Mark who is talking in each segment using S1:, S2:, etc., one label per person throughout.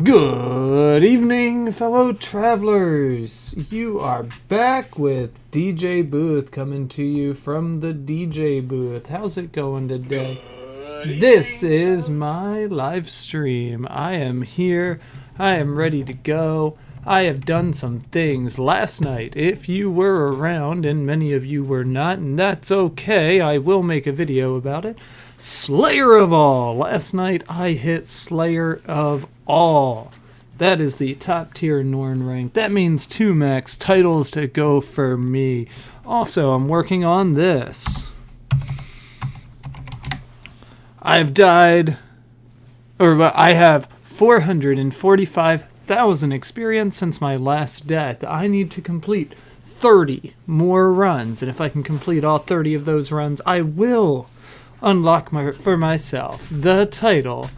S1: Good evening, fellow travelers. You are back with DJ Booth coming to you from the DJ booth. How's it going today? This is my live stream. I am here. I am ready to go. I have done some things last night. If you were around, and many of you were not, and that's okay, I will make a video about it. Slayer of All. Last night I hit Slayer of All. That is the top tier Norn rank. That means 2 max titles to go for me. Also, I'm working on this. I've died, I have 445,000 experience since my last death. I need to complete 30 more runs, and if I can complete all 30 of those runs, I will unlock for myself the title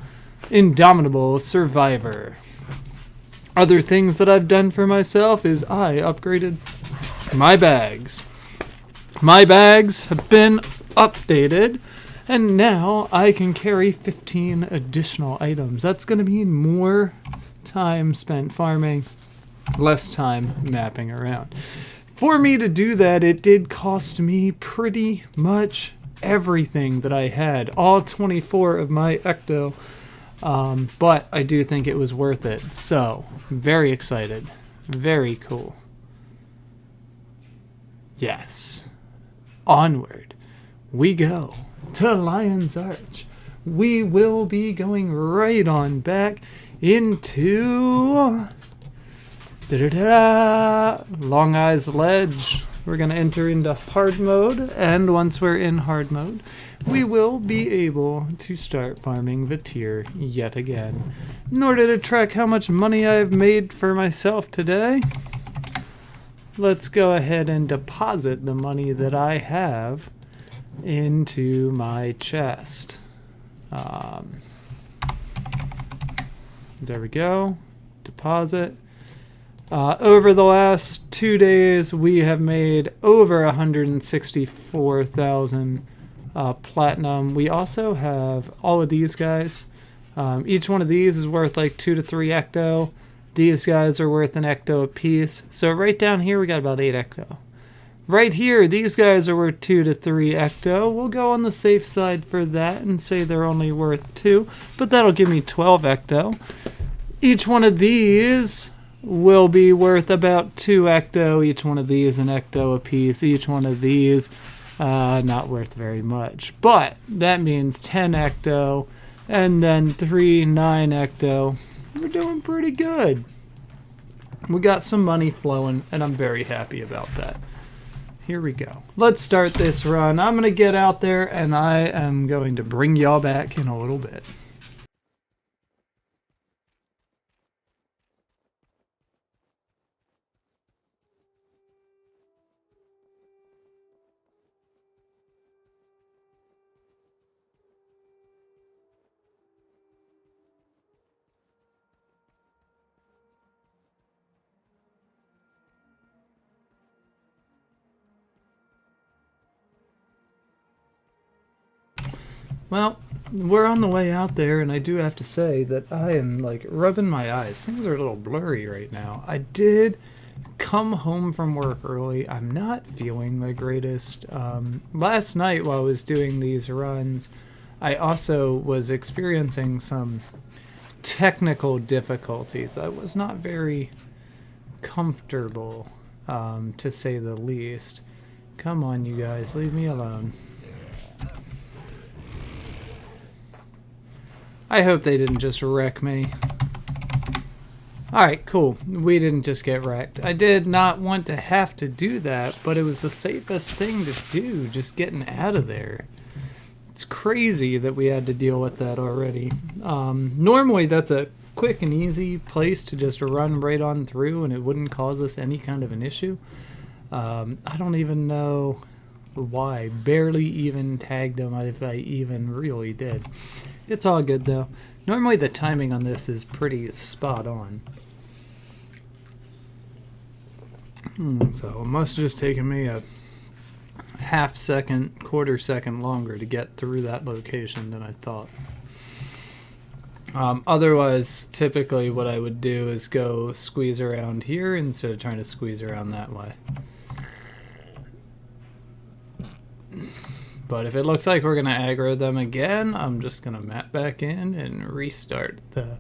S1: Indomitable Survivor. Other things that I've done for myself is I upgraded my bags. My bags have been updated, and now I can carry 15 additional items. That's going to mean more time spent farming, less time mapping around. For me to do that, it did cost me pretty much everything that I had, all 24 of my ecto, but I do think it was worth it. So, very excited. Very cool. Yes. Onward we go to Lion's Arch. We will be going right on back into Long Eyes Ledge. We're going to enter into hard mode, and once we're in hard mode, we will be able to start farming Vatir yet again. In order to track how much money I've made for myself today, let's go ahead and deposit the money that I have into my chest. There we go. Deposit. Over the last 2 days, we have made over 164,000 platinum. We also have all of these guys. Each one of these is worth like 2 to 3 ecto. These guys are worth an ecto apiece. So right down here, we got about 8 ecto. Right here, these guys are worth 2 to 3 ecto. We'll go on the safe side for that and say they're only worth 2, but that'll give me 12 ecto. Each one of these will be worth about 2 ecto. Each one of these an ecto apiece. Each one of these not worth very much, but that means 10 ecto and then 3 9 ecto. We're doing pretty good. We got some money flowing, and I'm very happy about that. Here we go. Let's start this run. I'm gonna get out there and I am going to bring y'all back in a little bit. Well, we're on the way out there, and I do have to say that I am like rubbing my eyes. Things are a little blurry right now. I did come home from work early. I'm not feeling the greatest. Last night while I was doing these runs, I also was experiencing some technical difficulties. I was not very comfortable, to say the least. Come on, you guys, leave me alone. I hope they didn't just wreck me. Alright, cool. We didn't just get wrecked. I did not want to have to do that, but it was the safest thing to do, just getting out of there. It's crazy that we had to deal with that already. Normally that's a quick and easy place to just run right on through and it wouldn't cause us any kind of an issue. I don't even know why. Barely even tagged them if I even really did. It's all good though. Normally the timing on this is pretty spot on. So it must have just taken me a half second, quarter second longer to get through that location than I thought. Otherwise, typically what I would do is go squeeze around here instead of trying to squeeze around that way. But if it looks like we're going to aggro them again, I'm just going to map back in and restart the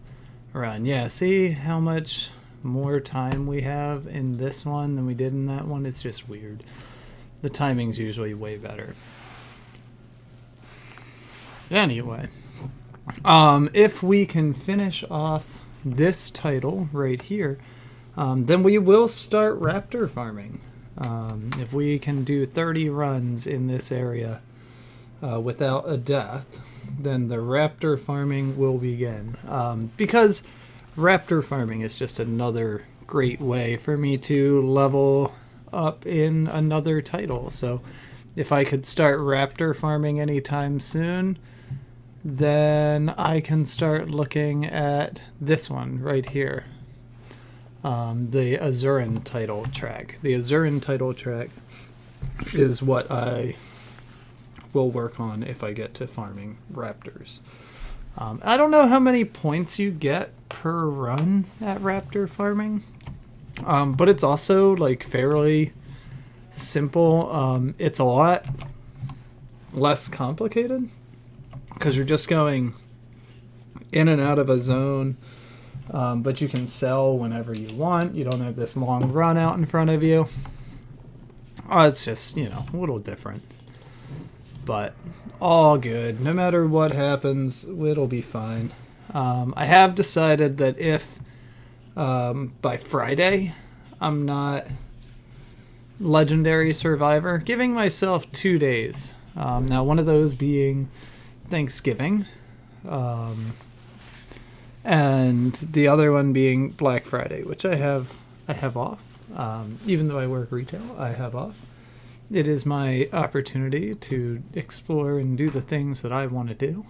S1: run. Yeah, see how much more time we have in this one than we did in that one? It's just weird. The timing's usually way better. Anyway, if we can finish off this title right here, then we will start raptor farming. If we can do 30 runs in this area without a death, then the raptor farming will begin. Because raptor farming is just another great way for me to level up in another title. So if I could start raptor farming anytime soon, then I can start looking at this one right here. The Azuran title track. The Azuran title track is what I will work on if I get to farming raptors. I don't know how many points you get per run at raptor farming, but it's also like fairly simple. It's a lot less complicated because you're just going in and out of a zone, but you can sell whenever you want. You don't have this long run out in front of you. It's just, you know, a little different. But all good. No matter what happens, it'll be fine. I have decided that if by Friday I'm not Legendary Survivor, giving myself 2 days. Now, one of those being Thanksgiving, and the other one being Black Friday, which I have off. Even though I work retail, I have off. It is my opportunity to explore and do the things that I want to do.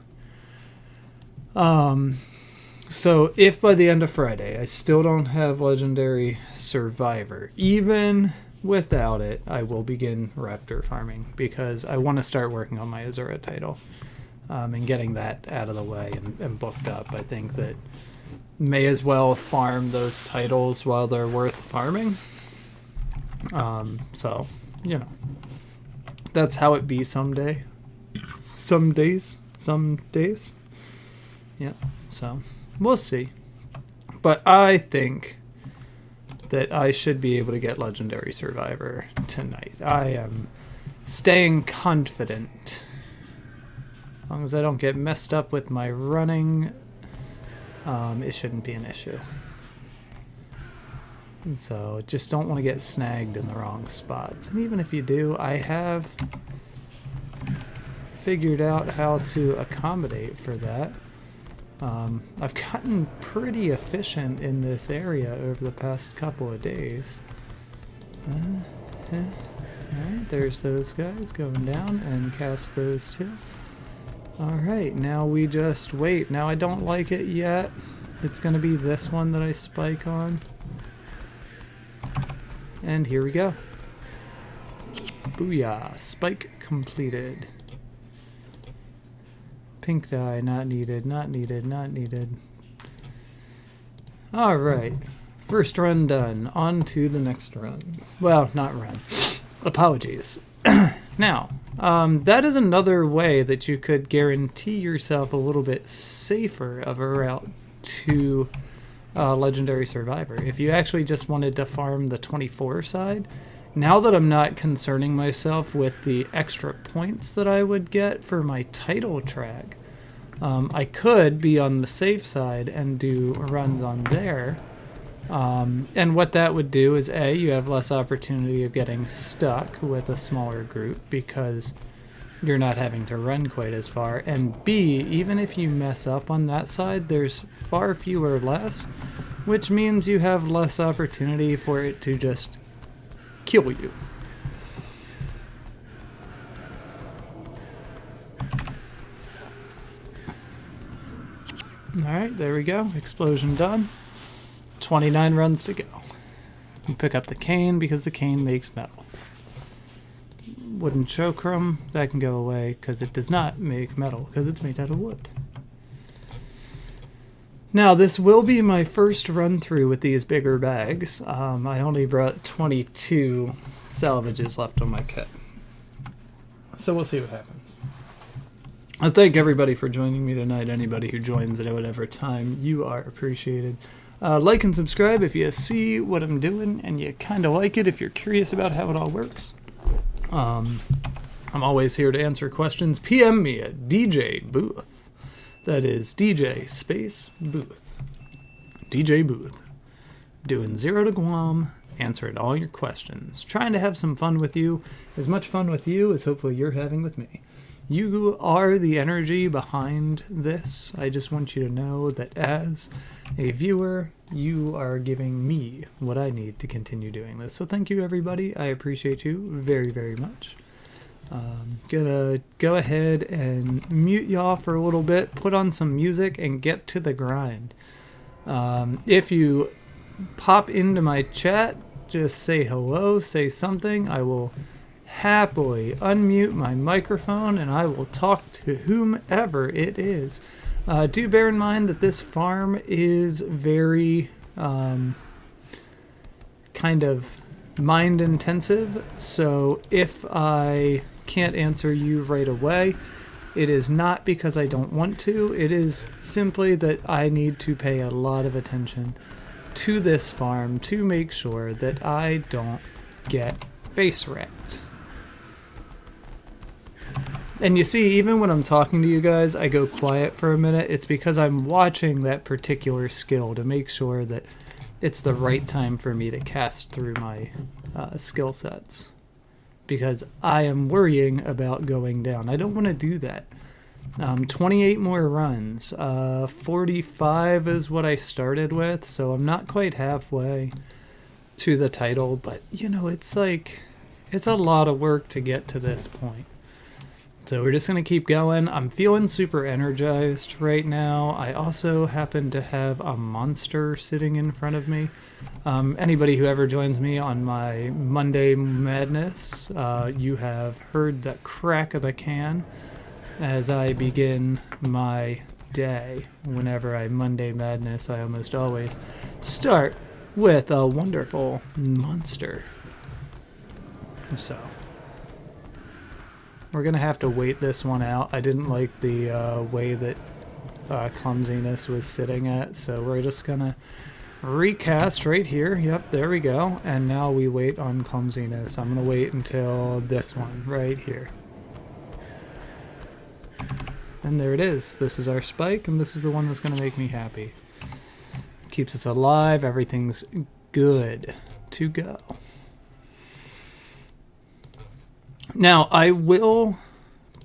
S1: So if by the end of Friday I still don't have Legendary Survivor, even without it, I will begin raptor farming because I want to start working on my Azura title, and getting that out of the way and booked up. I think that may as well farm those titles while they're worth farming. So, you know, that's how it be someday. Some days. Yeah, so we'll see. But I think that I should be able to get Legendary Survivor tonight. I am staying confident. As long as I don't get messed up with my running, it shouldn't be an issue. And so just don't want to get snagged in the wrong spots. And even if you do, I have figured out how to accommodate for that. I've gotten pretty efficient in this area over the past couple of days. Alright, there's those guys going down, and cast those two. Alright, now we just wait. Now I don't like it yet. It's going to be this one that I spike on. And here we go. Booyah. Spike completed. Pink dye, not needed, not needed, not needed. Alright. First run done. On to the next run. Well, not run. Apologies. Now, that is another way that you could guarantee yourself a little bit safer of a route to Legendary Survivor. If you actually just wanted to farm the 24 side, now that I'm not concerning myself with the extra points that I would get for my title track, I could be on the safe side and do runs on there. And what that would do is A, you have less opportunity of getting stuck with a smaller group because you're not having to run quite as far. And B, even if you mess up on that side, there's far fewer less, which means you have less opportunity for it to just kill you. Alright, there we go. Explosion done. 29 runs to go. You pick up the cane because the cane makes metal. Wooden chokrum, that can go away because it does not make metal because it's made out of wood. Now, this will be my first run through with these bigger bags. I only brought 22 salvages left on my kit. So we'll see what happens. I thank everybody for joining me tonight. Anybody who joins at whatever time, you are appreciated. Like and subscribe if you see what I'm doing and you kind of like it, if you're curious about how it all works. I'm always here to answer questions. PM me at DJ Booth. That is DJ space Booth. DJ Booth. Doing 0 to GWAMM, answering all your questions. Trying to have some fun with you. As much fun with you as hopefully you're having with me. You are the energy behind this. I just want you to know that as a viewer, you are giving me what I need to continue doing this. So thank you, everybody. I appreciate you very, very much. Gonna go ahead and mute y'all for a little bit, put on some music, and get to the grind. If you pop into my chat, just say hello, say something. I will happily unmute my microphone and I will talk to whomever it is. Do bear in mind that this farm is very kind of mind intensive, so if I can't answer you right away, it is not because I don't want to. It is simply that I need to pay a lot of attention to this farm to make sure that I don't get face wrecked. And you see, even when I'm talking to you guys, I go quiet for a minute. It's because I'm watching that particular skill to make sure that it's the right time for me to cast through my skill sets. Because I am worrying about going down. I don't want to do that. 28 more runs. 45 is what I started with, so I'm not quite halfway to the title. But, you know, it's like, it's a lot of work to get to this point. So we're just going to keep going. I'm feeling super energized right now. I also happen to have a monster sitting in front of me. Anybody who ever joins me on my Monday Madness, you have heard the crack of the can as I begin my day. Whenever I Monday Madness, I almost always start with a wonderful monster. So we're going to have to wait this one out. I didn't like the way that clumsiness was sitting at, so we're just going to recast right here. Yep, there we go. And now we wait on clumsiness. I'm going to wait until this one right here. And there it is. This is our spike, and this is the one that's going to make me happy. Keeps us alive. Everything's good to go. Now, I will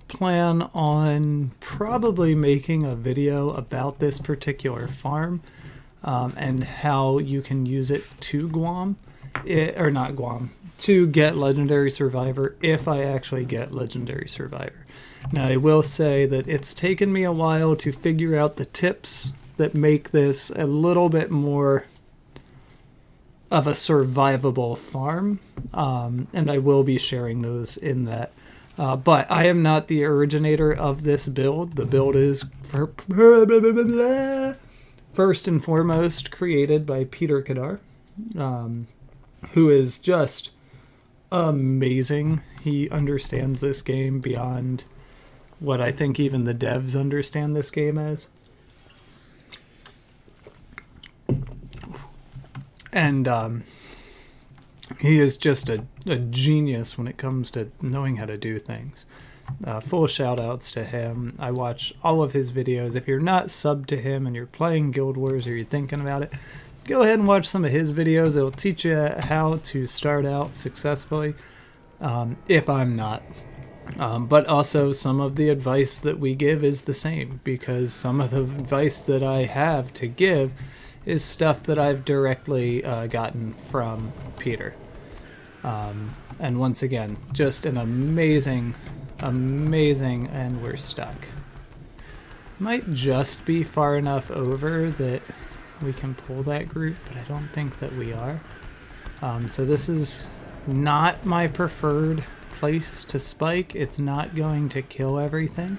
S1: plan on probably making a video about this particular farm and how you can use it to GWAMM, or not GWAMM, to get Legendary Survivor if I actually get Legendary Survivor. Now, I will say that it's taken me a while to figure out the tips that make this a little bit more of a survivable farm, and I will be sharing those in that. But I am not the originator of this build. The build is first and foremost created by Peter Kadar, who is just amazing. He understands this game beyond what I think even the devs understand this game as. And he is just a genius when it comes to knowing how to do things. Full shout outs to him. I watch all of his videos. If you're not subbed to him and you're playing Guild Wars or you're thinking about it, go ahead and watch some of his videos. It'll teach you how to start out successfully, if I'm not. But also some of the advice that we give is the same, because some of the advice that I have to give is stuff that I've directly gotten from Peter. And once again, just an amazing, and we're stuck. Might just be far enough over that we can pull that group, but I don't think that we are. So this is not my preferred place to spike. It's not going to kill everything.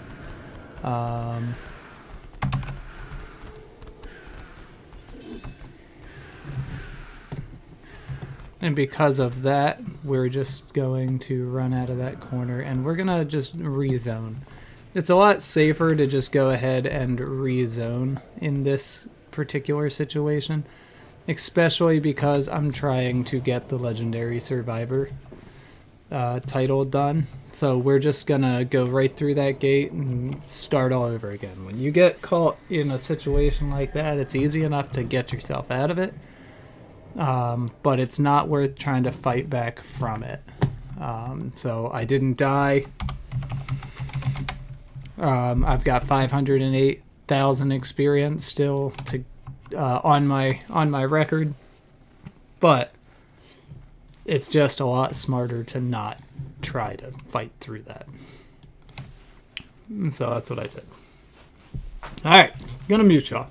S1: And because of that, we're just going to run out of that corner and we're going to just rezone. It's a lot safer to just go ahead and rezone in this particular situation, especially because I'm trying to get the Legendary Survivor title done. So we're just going to go right through that gate and start all over again. When you get caught in a situation like that, it's easy enough to get yourself out of it. But it's not worth trying to fight back from it. So I didn't die. I've got 508,000 experience still to on my record, but it's just a lot smarter to not try to fight through that. So that's what I did. All right, gonna mute y'all.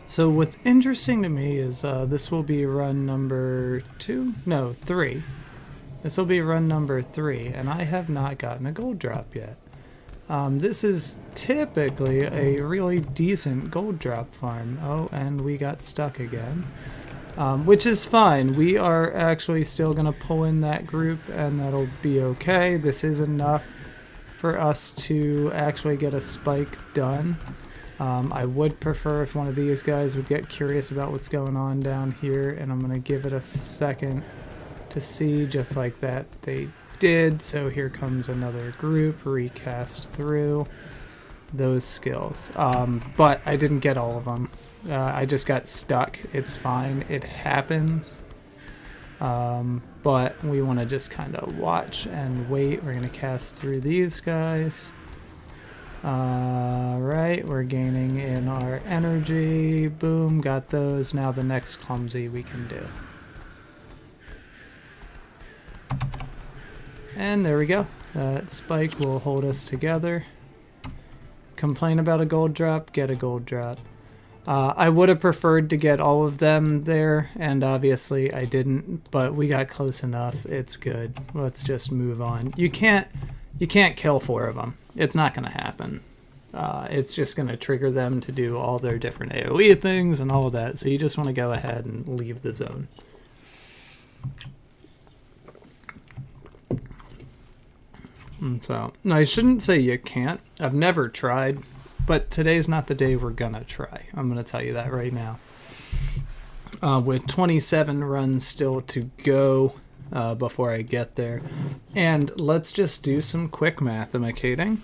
S1: So what's interesting to me is this will be run number 2? No, 3. This will be run number 3, and I have not gotten a gold drop yet. This is typically a really decent gold drop farm. Oh, and we got stuck again. Which is fine. We are actually still going to pull in that group, and that'll be okay. This is enough for us to actually get a spike done. I would prefer if one of these guys would get curious about what's going on down here, and I'm going to give it a second to see, just like that they did. So here comes another group, recast through those skills. But I didn't get all of them. I just got stuck. It's fine. It happens. But we want to just kind of watch and wait. We're going to cast through these guys. Right, we're gaining in our energy. Boom, got those. Now the next clumsy we can do. And there we go. That spike will hold us together. Complain about a gold drop, get a gold drop. I would have preferred to get all of them there, and obviously I didn't, but we got close enough. It's good. Let's just move on. You can't kill 4 of them. It's not going to happen. It's just going to trigger them to do all their different AoE things and all of that, so you just want to go ahead and leave the zone. And so, no, I shouldn't say you can't. I've never tried, but today's not the day we're going to try. I'm going to tell you that right now. With 27 runs still to go before I get there. And let's just do some quick mathemacating.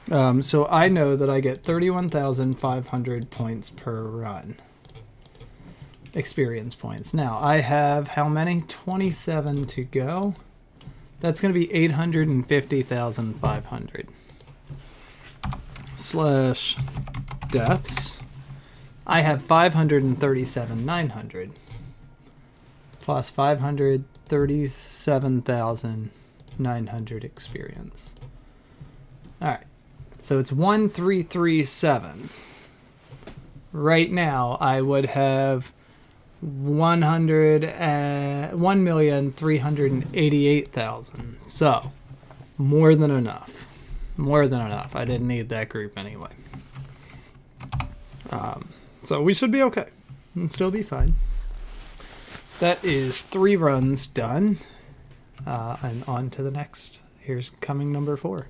S1: So I know that I get 31,500 points per run. Experience points. Now, I have how many? 27 to go. That's going to be 850,500. Slash deaths. I have 537,900. Plus 537,900 experience. Alright. So it's 1337. Right now, I would have 1,388,000. So, more than enough. More than enough. I didn't need that group anyway. So we should be okay. And still be fine. That is 3 runs done. And on to the next. Here's coming number 4.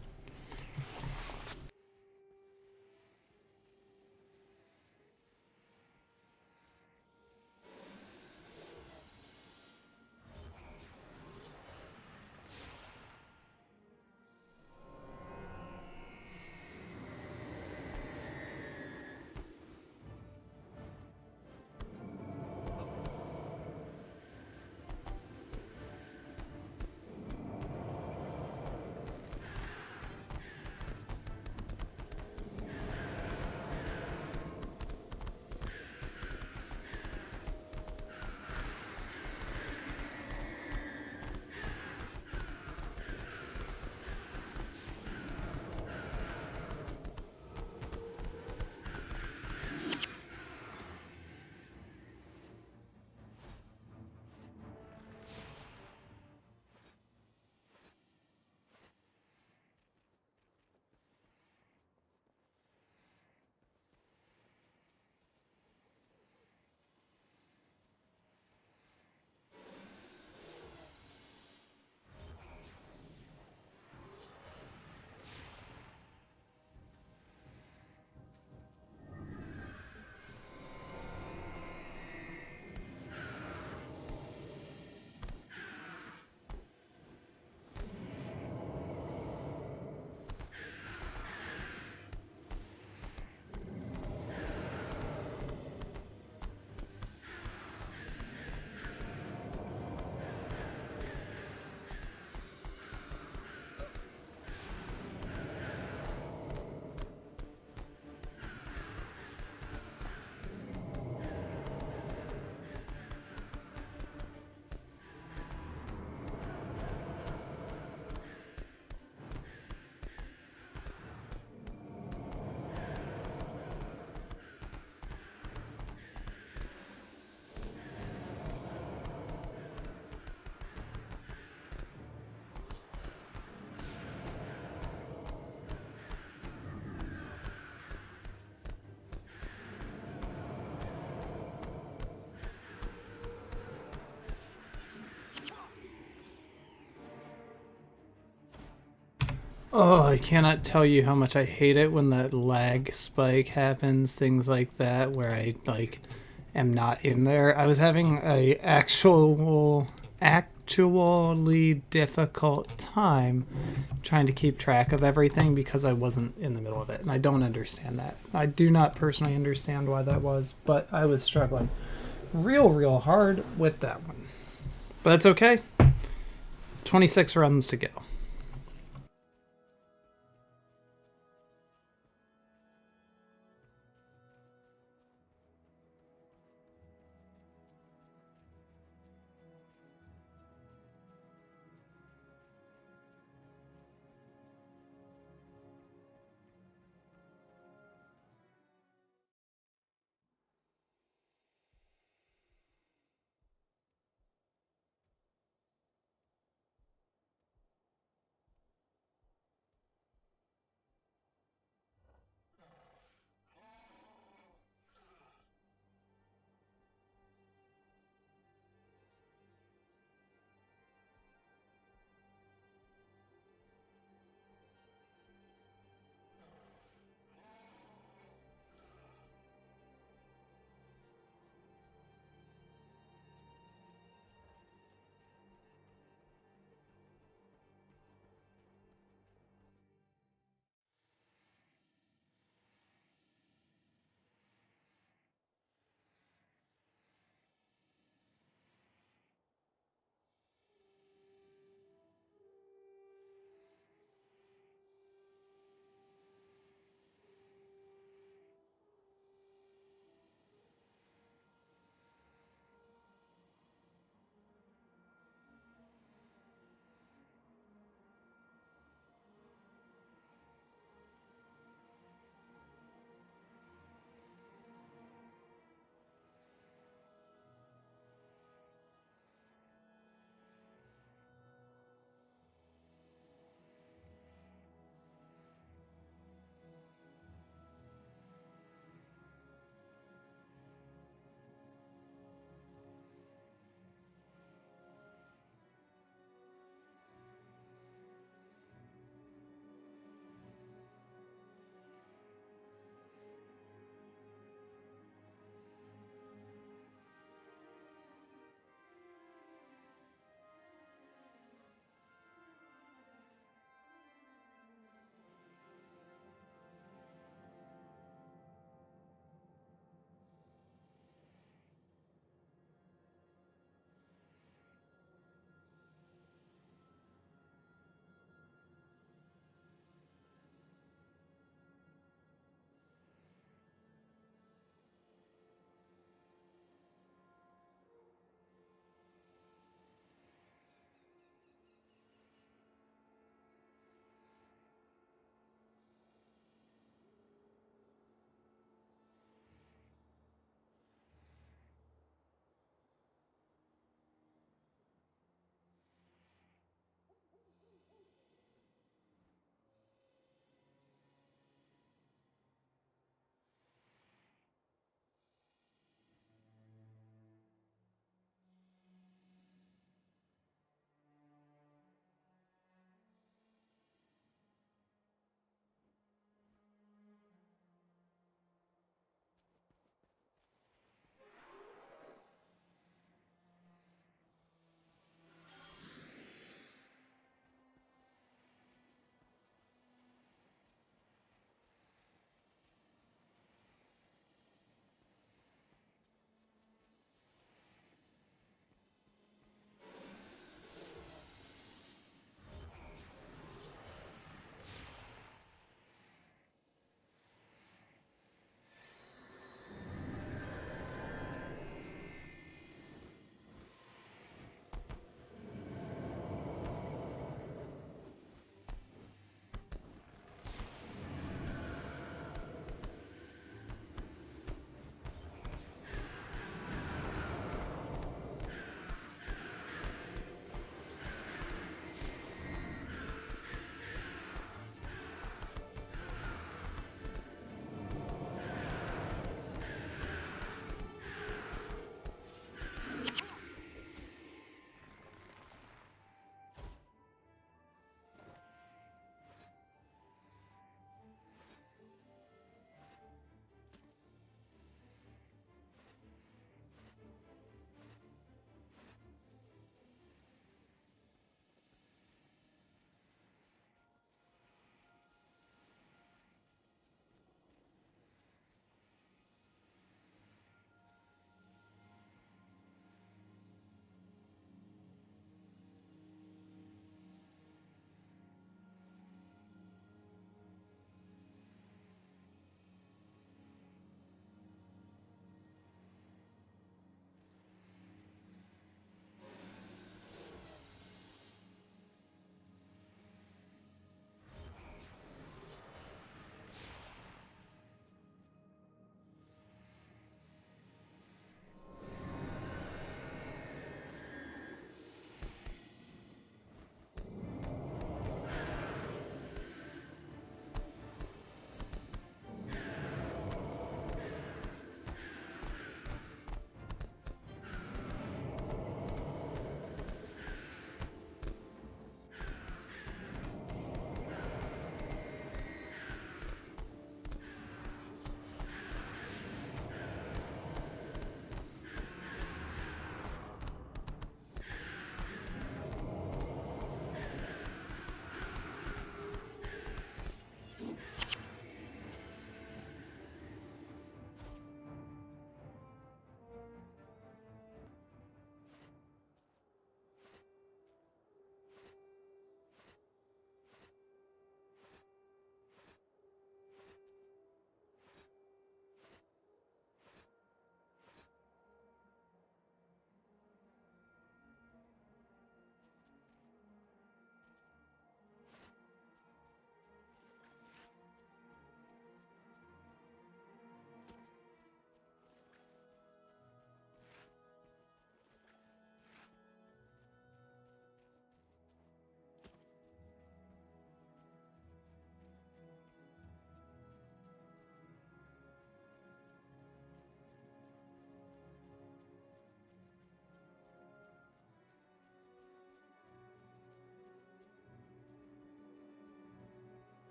S1: Oh, I cannot tell you how much I hate it when that lag spike happens, things like that, where I am not in there. I was having a actually difficult time trying to keep track of everything because I wasn't in the middle of it, and I don't understand that. I do not personally understand why that was, but I was struggling real hard with that one. But it's okay. 26 runs to go.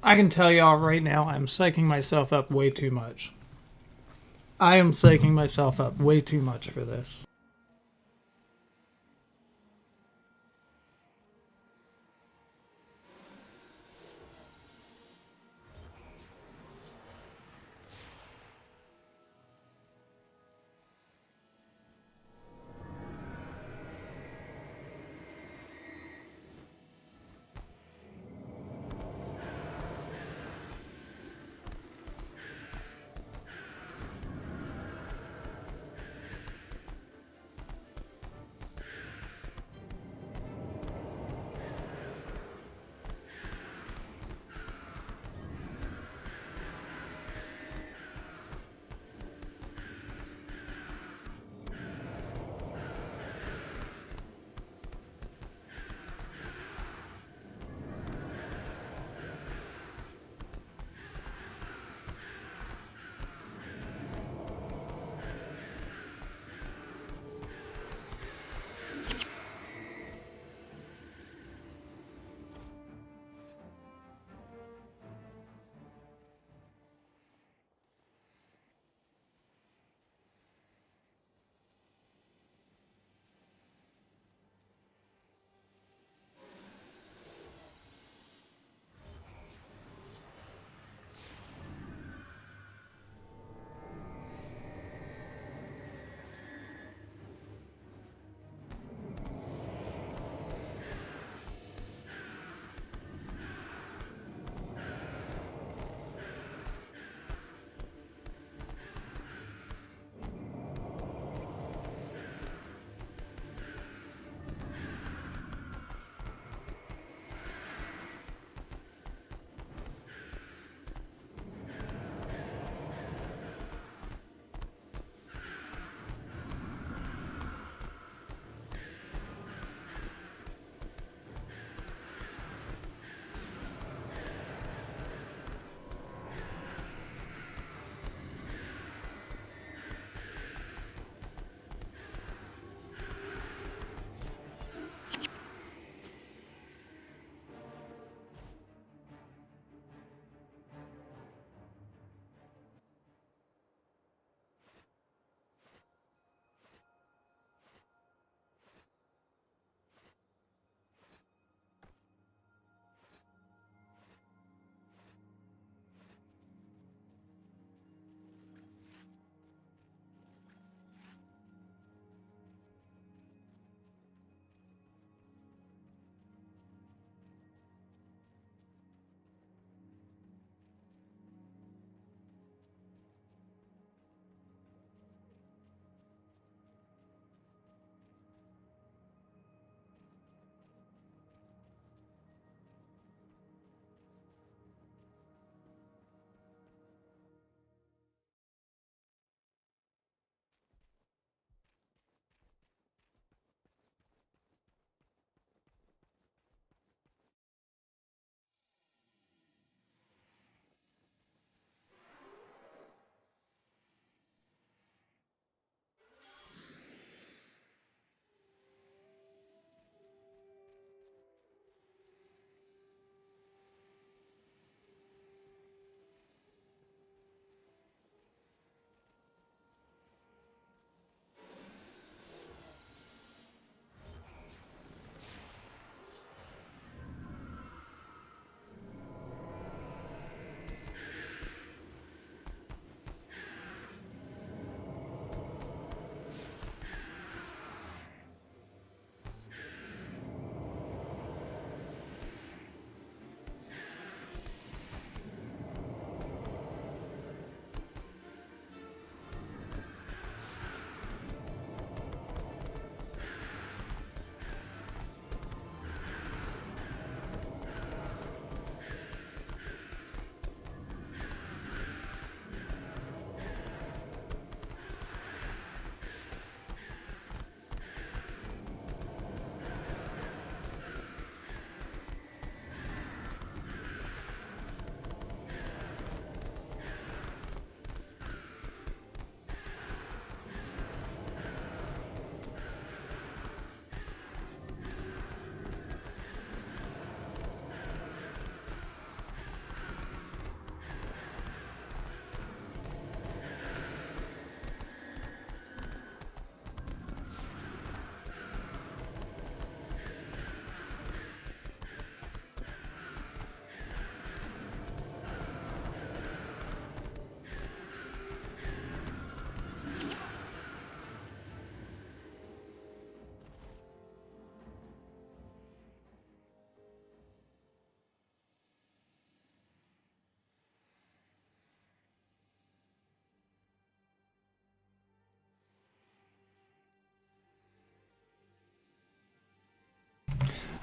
S1: I can tell y'all right now, I'm psyching myself up way too much. I am psyching myself up way too much for this.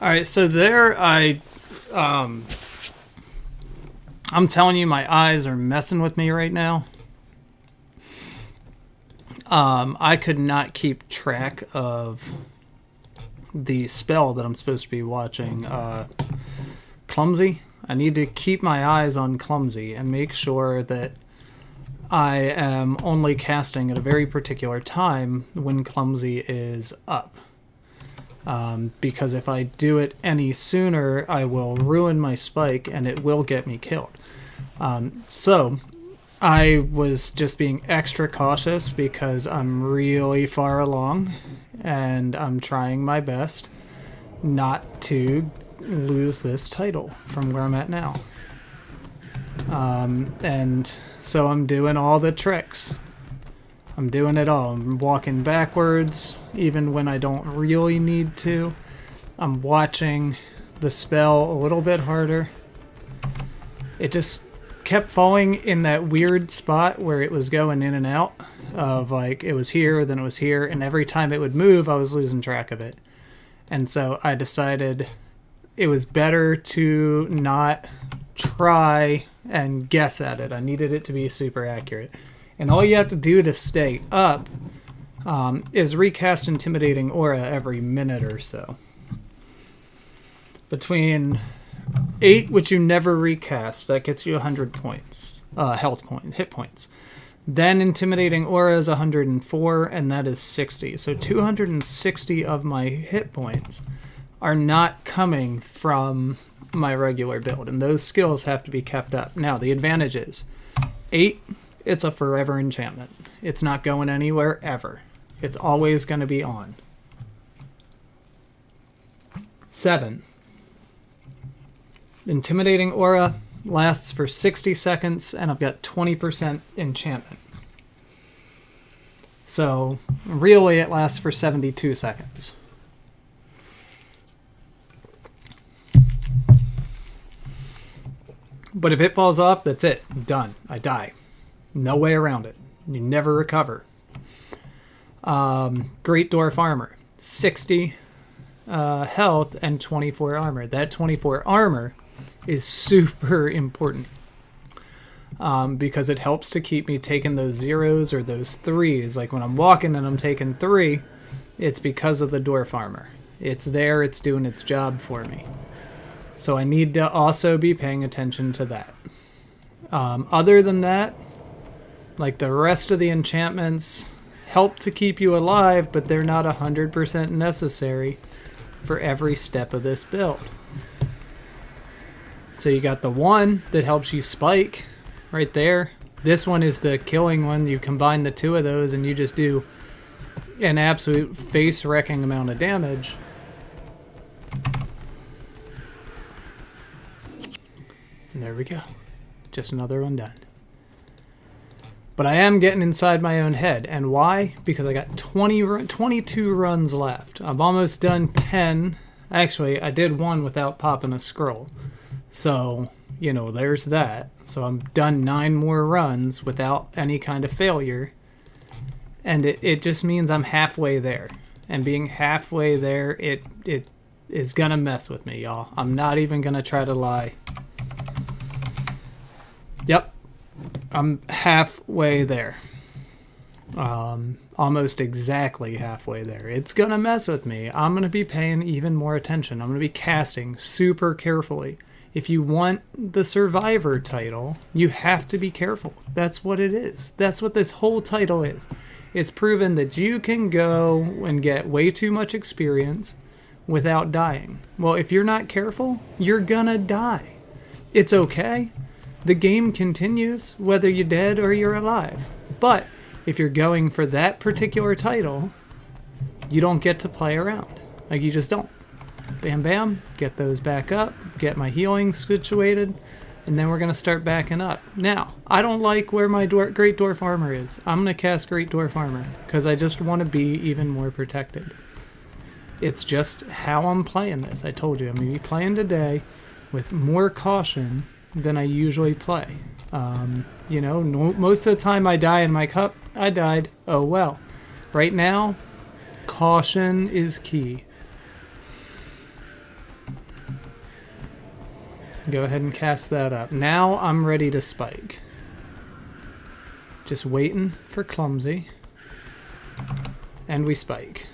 S1: All right, so there I'm telling you, my eyes are messing with me right now. I could not keep track of the spell that I'm supposed to be watching. Clumsy. I need to keep my eyes on Clumsy and make sure that I am only casting at a very particular time when Clumsy is up. Because if I do it any sooner, I will ruin my spike and it will get me killed. So I was just being extra cautious because I'm really far along and I'm trying my best not to lose this title from where I'm at now. And so I'm doing all the tricks. I'm doing it all. I'm walking backwards even when I don't really need to. I'm watching the spell a little bit harder. It just kept falling in that weird spot where it was going in and out of, like, it was here, then it was here, and every time it would move, I was losing track of it. And so I decided it was better to not try and guess at it. I needed it to be super accurate. And all you have to do to stay up is recast Intimidating Aura every minute or so. Between 8, which you never recast, that gets you 100 points, hit points. Then Intimidating Aura is 104, and that is 60. So 260 of my hit points are not coming from my regular build, and those skills have to be kept up. Now, the advantage is 8, it's a forever enchantment. It's not going anywhere ever. It's always going to be on. 7. Intimidating Aura lasts for 60 seconds, and I've got 20% enchantment. So, really, it lasts for 72 seconds. But if it falls off, that's it. I'm done. I die. No way around it. You never recover. Great Dwarf Armor. 60 health and 24 armor. That 24 armor is super important. Because it helps to keep me taking those 0s or those 3s. Like when I'm walking and I'm taking 3, it's because of the Dwarf Armor. It's there, it's doing its job for me. So I need to also be paying attention to that. Other than that, like the rest of the enchantments help to keep you alive, but they're not 100% necessary for every step of this build. So you got the one that helps you spike right there. This one is the killing one. You combine the two of those and you just do an absolute face-wrecking amount of damage. And there we go. Just another one done. But I am getting inside my own head. And why? Because I got 22 runs left. I've almost done 10. Actually, I did one without popping a scroll. So, you know, there's that. So I'm done 9 more runs without any kind of failure. And it just means I'm halfway there. And being halfway there, it is going to mess with me, y'all. I'm not even going to try to lie. Yep, I'm halfway there. Almost exactly halfway there. It's going to mess with me. I'm going to be paying even more attention. I'm going to be casting super carefully. If you want the Survivor title, you have to be careful. That's what it is. That's what this whole title is. It's proven that you can go and get way too much experience without dying. Well, if you're not careful, you're going to die. It's okay. The game continues whether you're dead or you're alive. But if you're going for that particular title, you don't get to play around. Like, you just don't. Bam, bam, get those back up, get my healing situated, and then we're going to start backing up. Now, I don't like where my Great Dwarf Armor is. I'm going to cast Great Dwarf Armor because I just want to be even more protected. It's just how I'm playing this. I told you, I'm going to be playing today with more caution than I usually play. You know, most of the time I die in my cup, I died. Oh well. Right now, caution is key. Go ahead and cast that up. Now I'm ready to spike. Just waiting for clumsy. And we spike.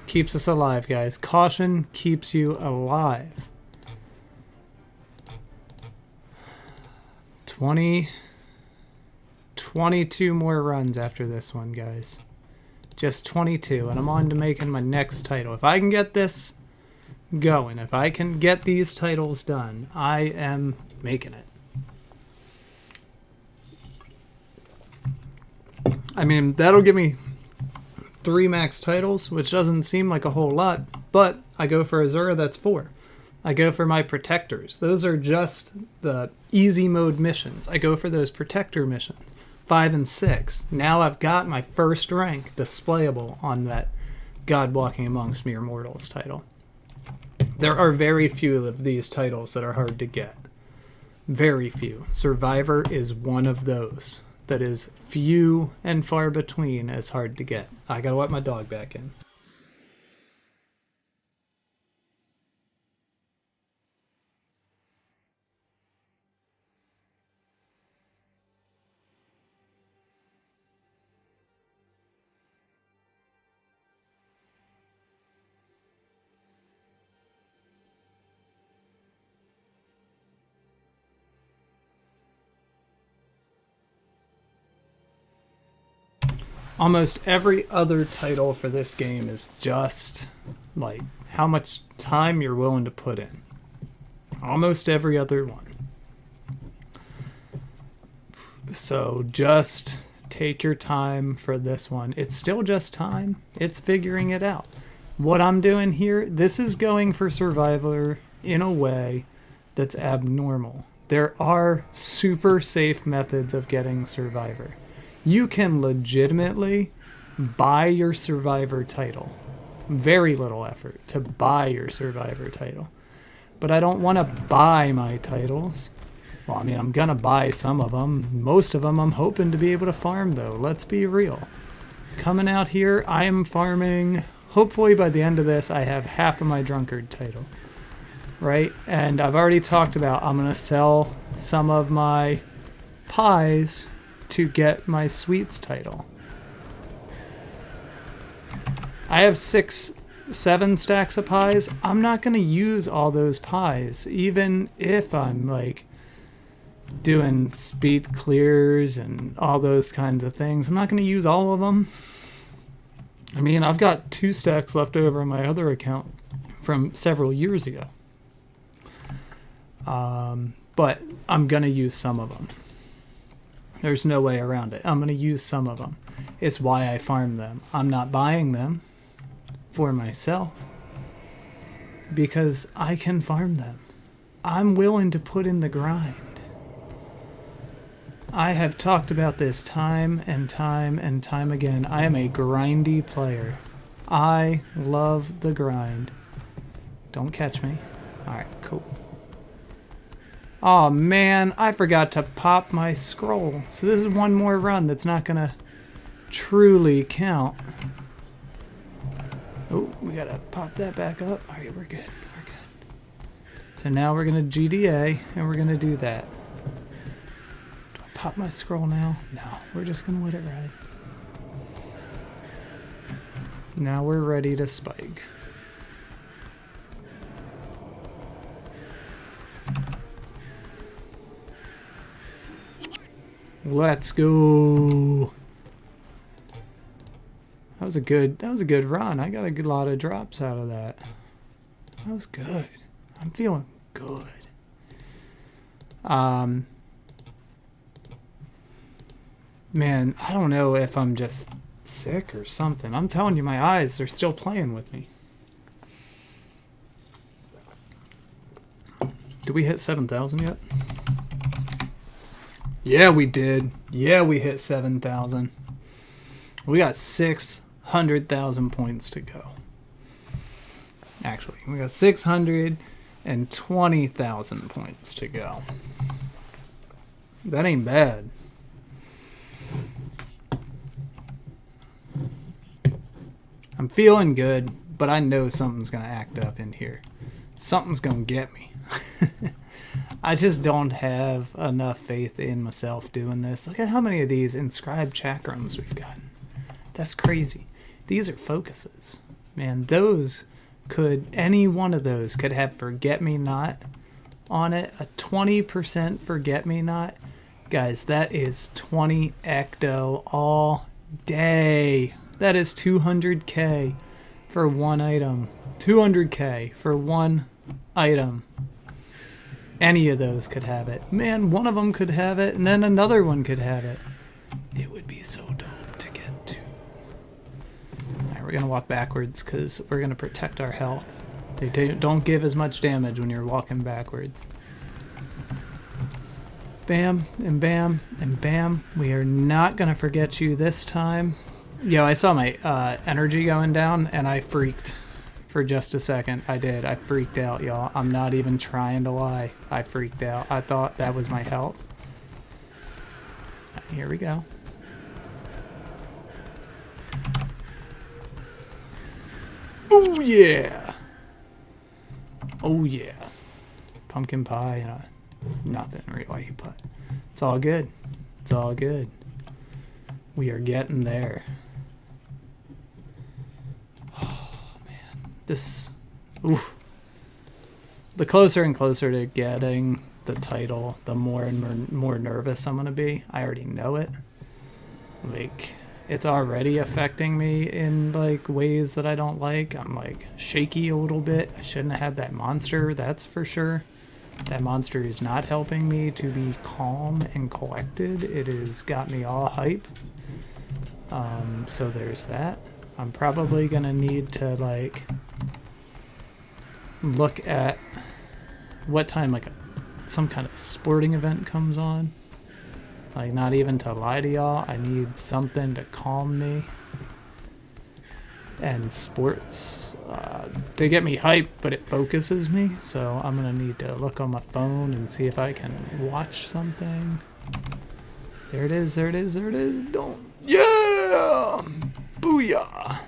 S1: Keeps us alive, guys. Caution keeps you alive. 22 more runs after this one, guys. Just 22, and I'm on to making my next title. If I can get this going, if I can get these titles done, I am making it. I mean, that'll give me 3 max titles, which doesn't seem like a whole lot, but I go for Azura, that's 4. I go for my protectors. Those are just the easy mode missions. I go for those protector missions. 5 and 6. Now I've got my first rank displayable on that God Walking Amongst Mere Mortals title. There are very few of these titles that are hard to get. Very few. Survivor is one of those that is few and far between as hard to get. I gotta let my dog back in. Almost every other title for this game is just like how much time you're willing to put in. Almost every other one. So just take your time for this one. It's still just time. It's figuring it out. What I'm doing here, this is going for Survivor in a way that's abnormal. There are super safe methods of getting Survivor. You can legitimately buy your Survivor title. Very little effort to buy your Survivor title. But I don't want to buy my titles. Well, I mean, I'm going to buy some of them. Most of them I'm hoping to be able to farm, though. Let's be real. Coming out here, I am farming. Hopefully by the end of this, I have half of my Drunkard title. Right? And I've already talked about I'm going to sell some of my pies to get my sweets title. I have 7 stacks of pies. I'm not going to use all those pies, even if I'm like doing speed clears and all those kinds of things. I'm not going to use all of them. I mean, I've got 2 stacks left over on my other account from several years ago. But I'm going to use some of them. There's no way around it. I'm going to use some of them. It's why I farm them. I'm not buying them for myself because I can farm them. I'm willing to put in the grind. I have talked about this time and time and time again. I am a grindy player. I love the grind. Don't catch me. Alright, cool. Oh man, I forgot to pop my scroll. So this is one more run that's not gonna truly count. Oh, we gotta pop that back up. Alright, we're good. We're good. So now we're gonna GDA and we're gonna do that. Do I pop my scroll now? No, we're just gonna let it ride. Now we're ready to spike. Let's go. That was a good run. I got a good lot of drops out of that. That was good. I'm feeling good. Man, I don't know if I'm just sick or something. I'm telling you, my eyes are still playing with me. Did we hit 7,000 yet? Yeah, we did. Yeah, we hit 7,000. We got 600,000 points to go. Actually, we got 620,000 points to go. That ain't bad. I'm feeling good, but I know something's going to act up in here. something's gonna get me. I just don't have enough faith in myself doing this. Look at how many of these inscribed chakrams we've gotten. That's crazy. These are focuses. Man, those could, any one of those could have forget-me-not on it. A 20% forget-me-not. Guys, that is 20 ecto all day. That is 200k for one item. 200k for one item. Any of those could have it. Man, one of them could have it, and then another one could have it. It would be so dope to get to. Alright, we're going to walk backwards because we're going to protect our health. They don't give as much damage when you're walking backwards. Bam, and bam, and bam. We are not going to forget you this time. Yo, I saw my energy going down, and I freaked. For just a second, I did. I freaked out, y'all. I'm not even trying to lie. I freaked out. I thought that was my health. Here we go. Oh, yeah. Oh, yeah. Pumpkin pie. Nothing really, but it's all good. It's all good. We are getting there. This, oof. The closer and closer to getting the title, the more and more nervous I'm gonna be. I already know it. Like, it's already affecting me in like ways that I don't like. I'm like shaky a little bit. I shouldn't have had that monster, that's for sure. That monster is not helping me to be calm and collected. It has got me all hype. So there's that. I'm probably gonna need to like look at what time like some kind of sporting event comes on. Like, not even to lie to y'all, I need something to calm me. And sports, they get me hyped, but it focuses me. So I'm gonna need to look on my phone and see if I can watch something. There it is, there it is, there it is. Don't, yeah! Booyah!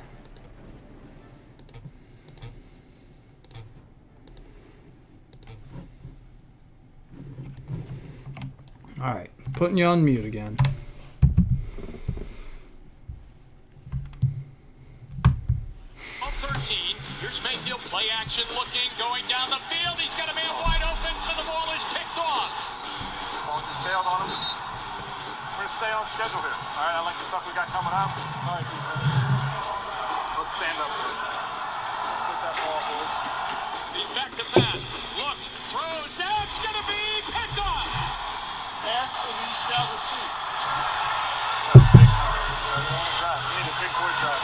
S1: Alright, putting you on mute again.
S2: On 13, here's Mayfield, play action looking, going down the field. He's got a man wide open, and the ball is picked off.
S3: Ball just sailed on him. We're going to stay on schedule here. All right, I like the stuff we got coming up. All right, defense. Let's stand up here. Let's get that ball, boys.
S2: He's back to pass. Looks, throws, that's going to be picked off.
S3: Pass, and you shall receive. That's big time. You need a big boy drive.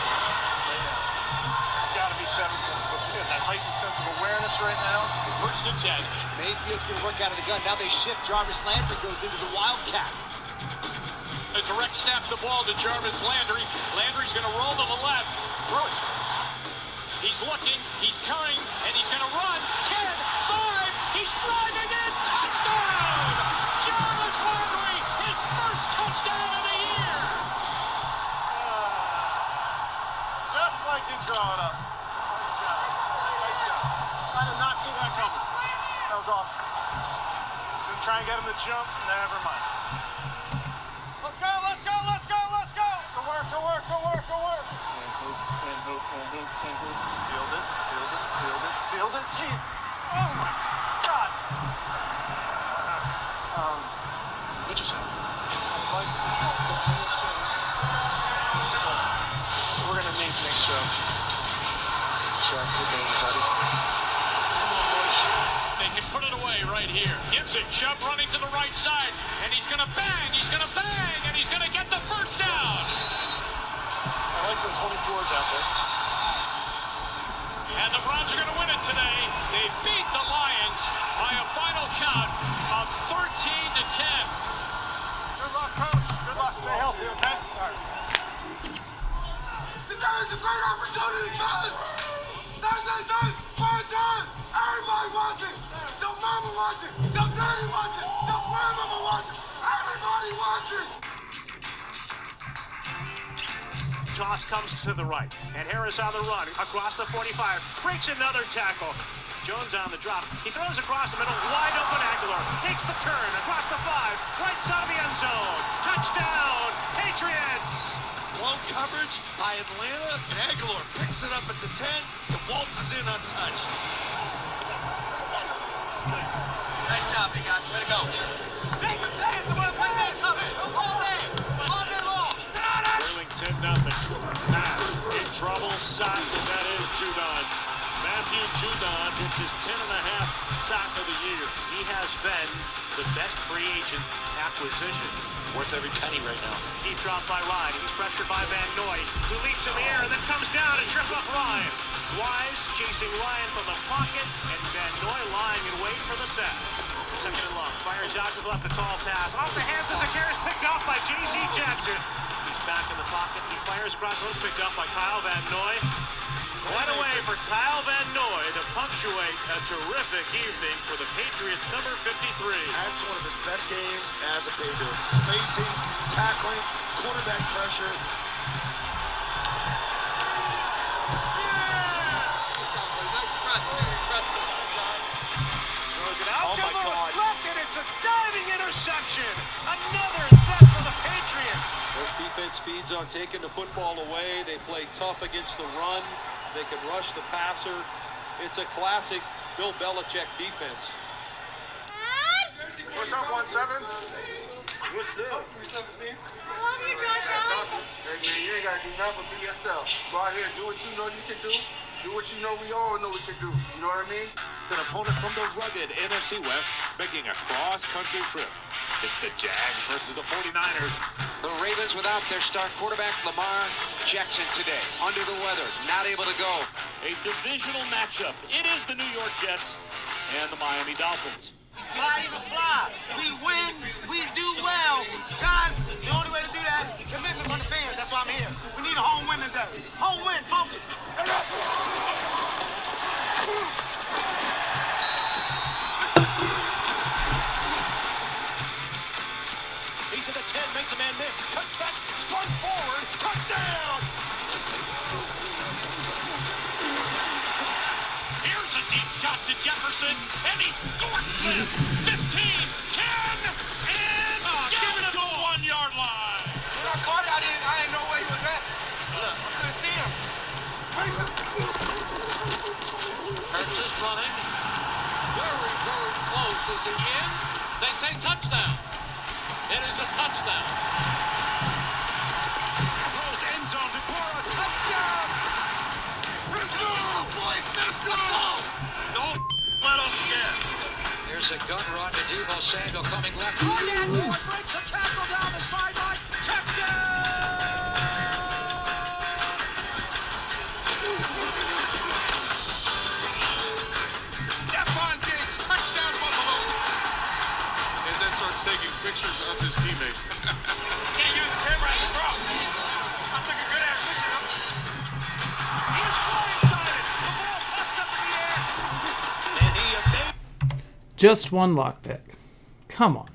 S3: Got to be 7 points. Let's get that heightened sense of awareness right now.
S2: First and 10.
S4: Mayfield's going to work out of the gun. Now they shift. Jarvis Landry goes into the Wildcat.
S2: A direct snap the ball to Jarvis Landry. Landry's going to roll to the left.
S3: Throw it.
S2: He's looking, he's coming, and he's going to run. 10, 5, he's driving in. Touchdown! Jarvis Landry, his first touchdown of the year.
S3: Just like you draw it up. Nice job. Nice job. I did not see that coming. That was awesome. Gonna try and get him to jump. Never mind. Let's go, let's go, let's go, let's go! Go work, go work, go work, go work! And hoop. Field it, field it, field it, field it. Jeez. Oh my God. What just happened? We're gonna need Nick Chubb. Chubb, good game, buddy.
S2: They can put it away right here. Gives it, Chubb running to the right side, and he's going to bang, and he's going to get the first down.
S3: I like the 24s out there.
S2: And the Browns are going to win it today. They beat the Lions by a final count of 13-10.
S3: Good luck, coach. Good luck. Stay healthy, okay? All right.
S5: Today is a great opportunity, fellas. Thursday night, prime time. Everybody watching. Your mama watching. Your daddy watching. Your grandmama watching. Everybody watching.
S2: Toss comes to the right, and Harris on the run across the 45, breaks another tackle. Jones on the drop. He throws across the middle. Wide open Aguilar. Takes the turn across the 5. Right side of the end zone. Touchdown, Patriots!
S4: Blown coverage by Atlanta, and Aguilar picks it up at the 10 and waltzes in untouched. Nice job, big guy. Way to go. Make the play at the one man coverage. All day long.
S2: Trailing 10-0. Matt in trouble, sacked, and that is Judon. Matthew Judon gets his 10.5 sack of the year. He has been the best free agent acquisition.
S4: Worth every penny right now.
S2: Deep drop by Ryan. He's pressured by Van Noy, who leaps in the air and then comes down to trip up Ryan. Wise chasing Ryan from the pocket, and Van Noy lying in wait for the sack. Second and long. Fires out to the left, the call pass. Off the hands of Zacchaeus, picked off by J.C. Jackson. He's back in the pocket. He fires across the road, picked up by Kyle Van Noy. Right away for Kyle Van Noy to punctuate a terrific evening for the Patriots, number 53.
S5: That's one of his best games as a Patriot. Spacing, tackling, quarterback pressure.
S2: Throws it out
S5: Oh
S2: to
S5: my
S2: the
S5: God.
S2: left, and it's a diving interception. Another threat for the Patriots.
S6: This defense feeds on taking the football away. They play tough against the run. They can rush the passer. It's a classic Bill Belichick defense.
S3: What's up, 1-7?
S5: What's up? 317?
S7: Love you, Joshua.
S5: Hey man, you ain't gotta do nothing but be yourself. Go out here, do what you know you can do. Do what you know we all know we can do. You know what I mean?
S2: An opponent from the rugged NFC West making a cross-country trip. It's the Jags versus the 49ers.
S4: The Ravens without their star quarterback, Lamar Jackson today. Under the weather, not able to go.
S2: A divisional matchup. It is the New York Jets and the Miami Dolphins.
S5: Fly, Eagles, fly. We win, we do well. Guys, the only way to do that is commitment from the fans. That's why I'm here. We need a home win today. Home win, focus.
S2: He's at the 10, makes a man miss. Cuts back, spun forward, touchdown! Here's a deep shot to Jefferson, and he scores it. 15, 10, and give it to the 1-yard line.
S5: When I caught it, I didn't know where he was at. Look, I couldn't see him.
S2: Hurts is running. Very, very close. Is he in? They say touchdown. It is a touchdown. Throws end zone to Cora. Touchdown!
S5: Let's go, boys, let's go.
S2: Don't let him guess.
S4: There's a gun run to Deebo Samuel coming left.
S2: Ryan Ward breaks a tackle down the sideline. Touchdown! Stephon Diggs, touchdown Buffalo.
S3: And then starts taking pictures of his teammates.
S2: Can't use the camera as a prop. That's like a good ass picture, huh? He's blindsided. The ball pops up in the air. And he evades. Just one lock pick. Come on.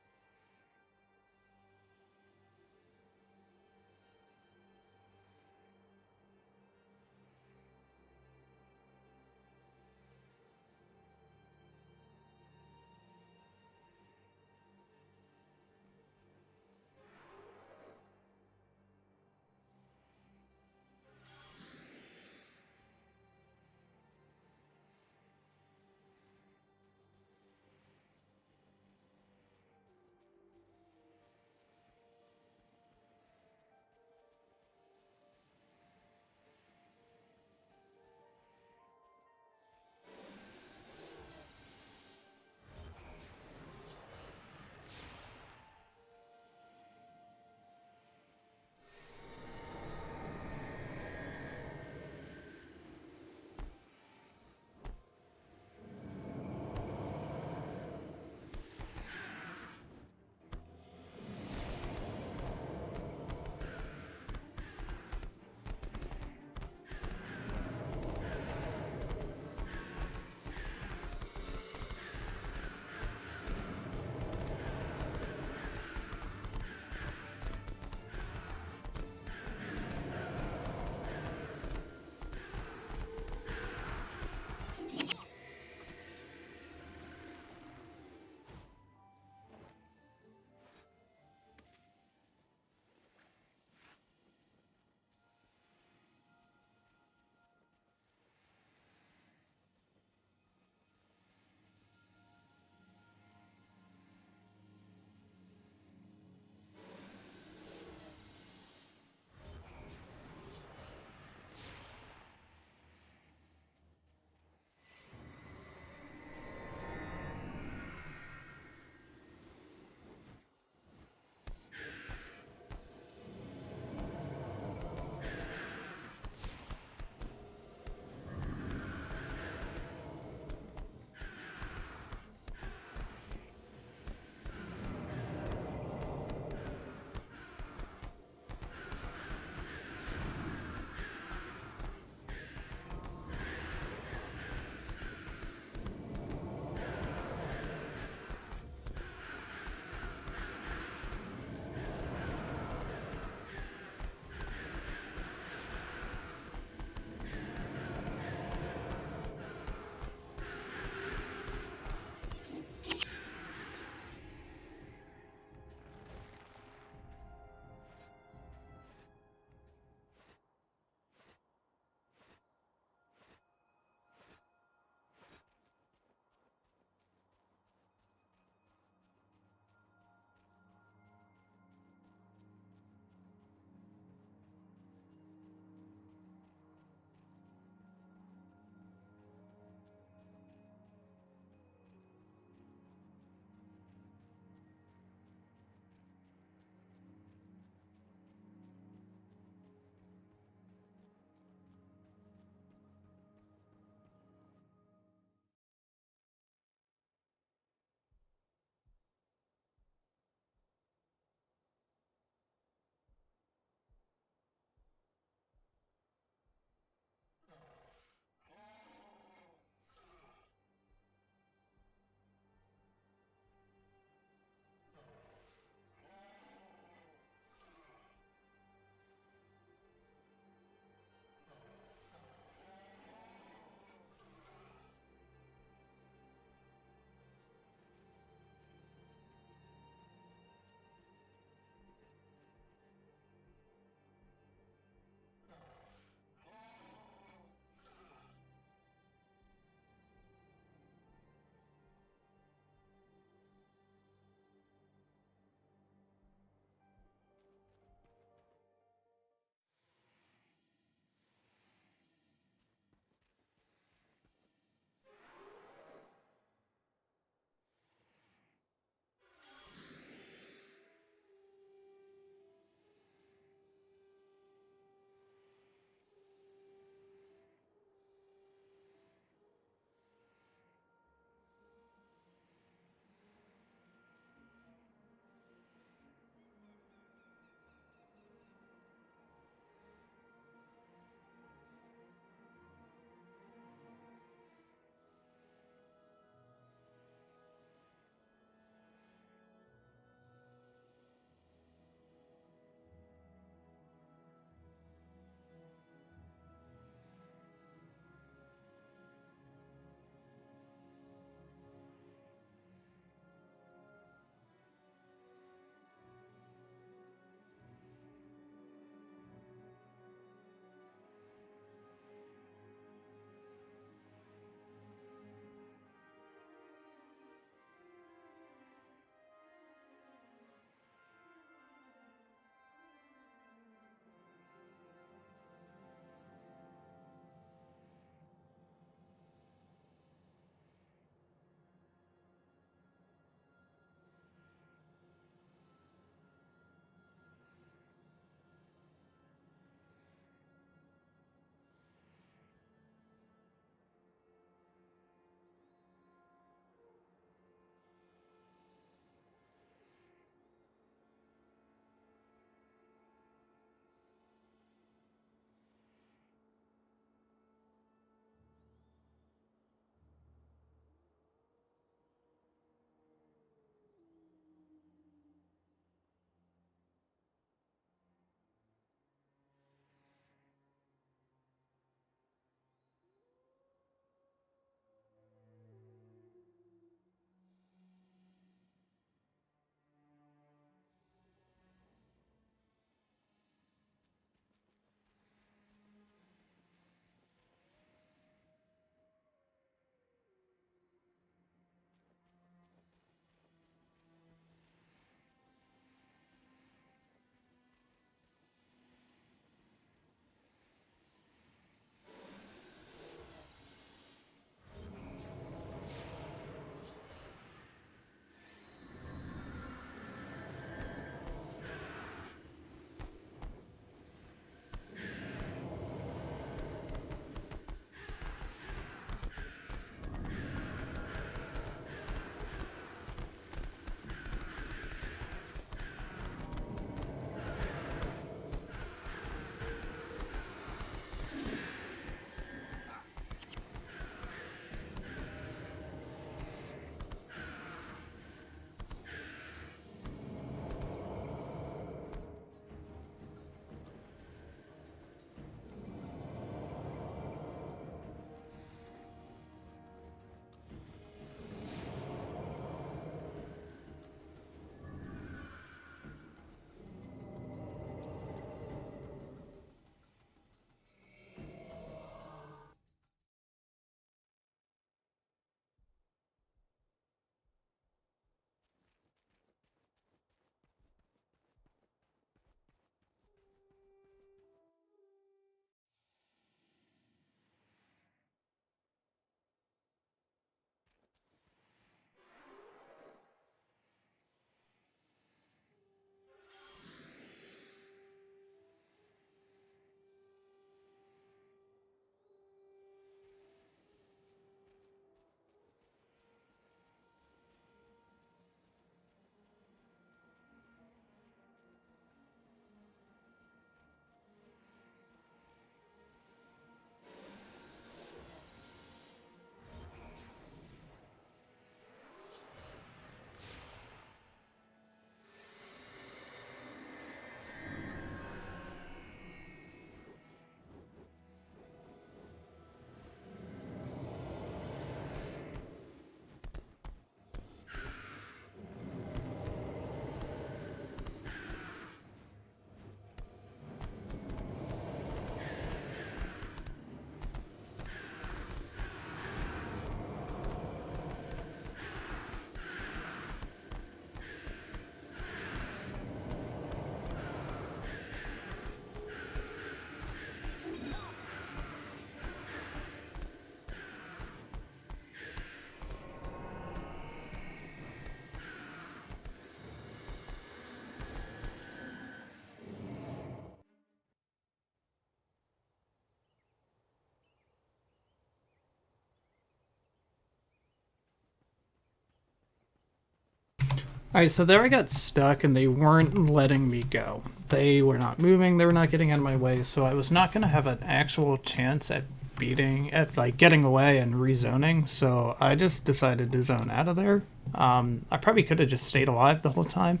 S1: Alright, so there I got stuck and they weren't letting me go. They were not moving, they were not getting out of my way, so I was not going to have an actual chance at getting away and rezoning, so I just decided to zone out of there. I probably could have just stayed alive the whole time,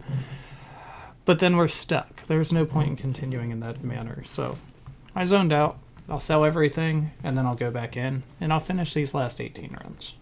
S1: but then we're stuck. There's no point in continuing in that manner, so I zoned out. I'll sell everything, and then I'll go back in, and I'll finish these last 18 runs.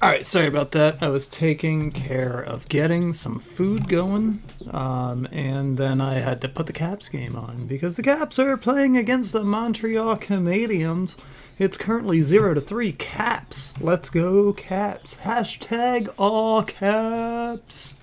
S1: Alright, sorry about that. I was taking care of getting some food going, and then I had to put the Caps game on because the Caps are playing against the Montreal Canadiens. It's currently 0-3 Caps. Let's go Caps. Hashtag all Caps.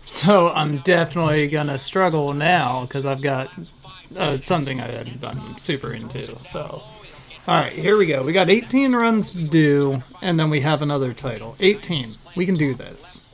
S1: So I'm definitely gonna struggle now because I've got something I'm super into. So, all right, here we go. We got 18 runs to do, and then we have another title. 18. We can do this.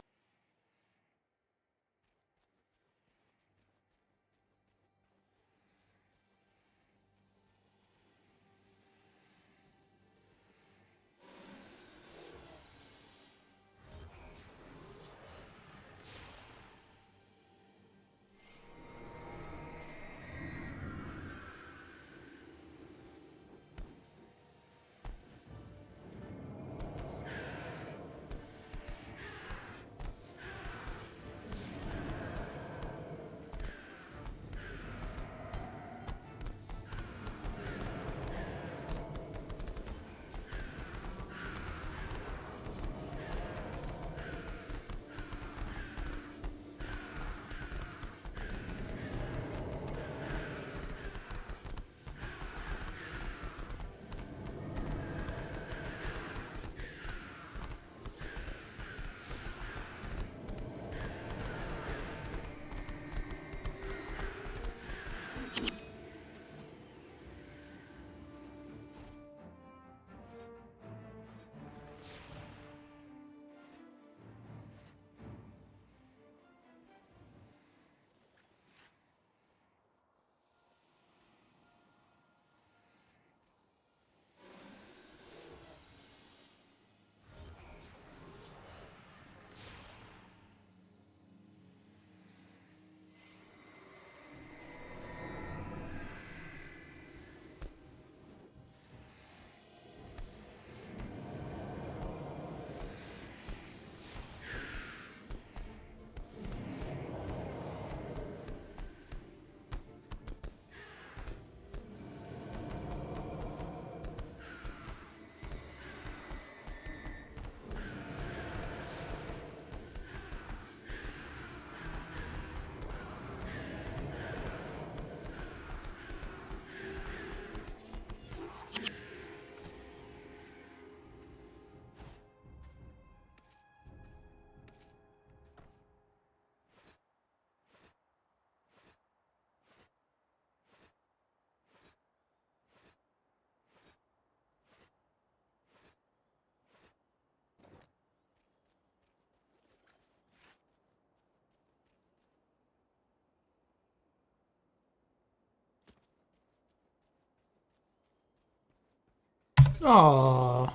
S1: Aw,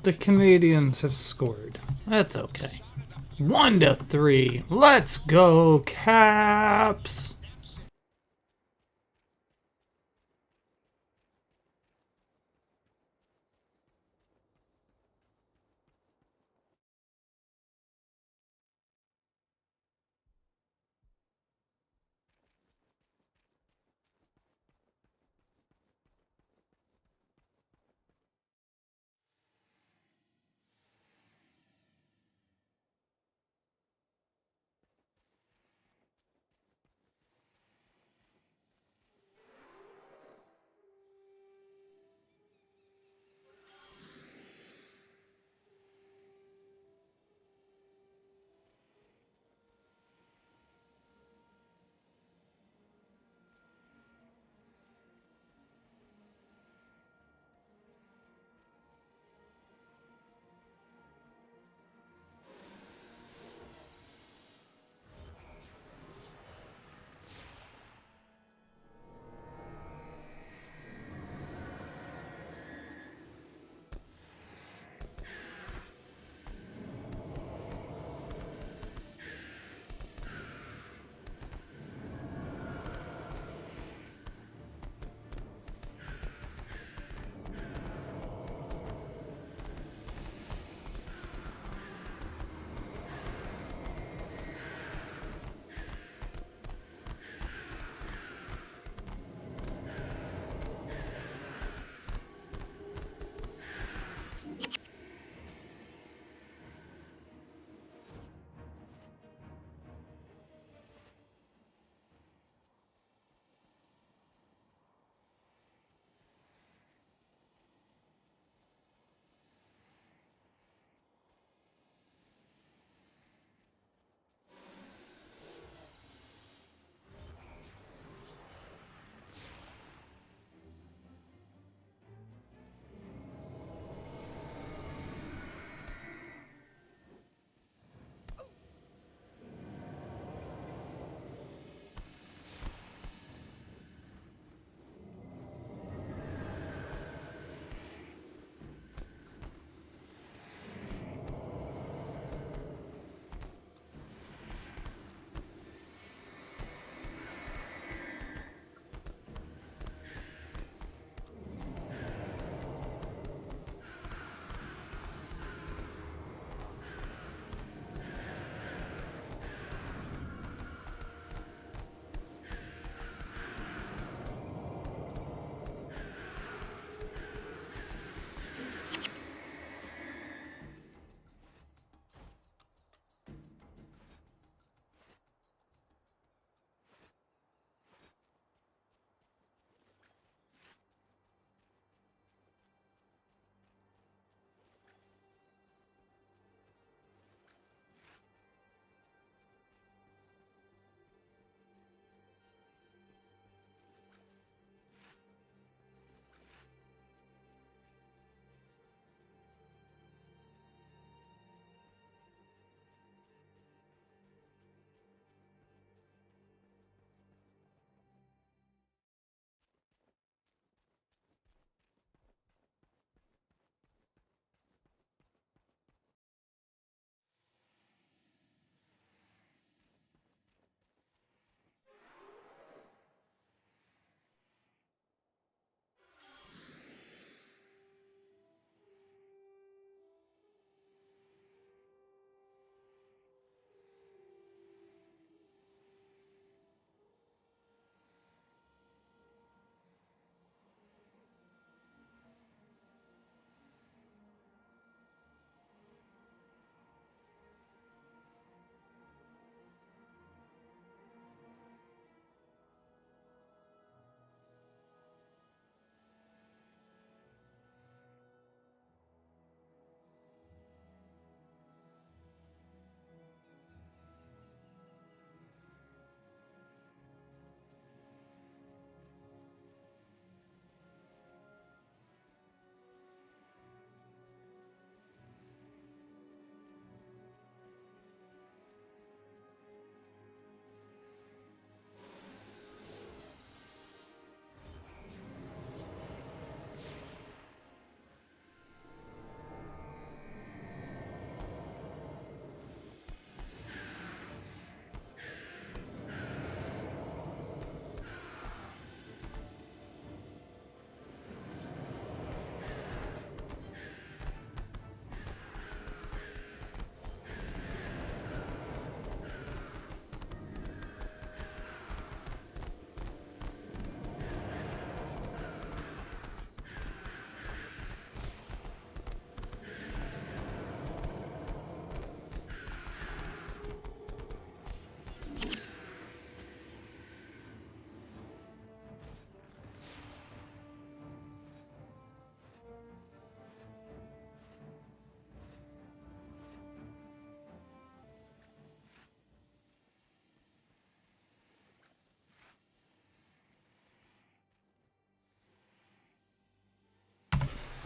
S1: the Canadians have scored. That's okay. 1-3. Let's go, Caps!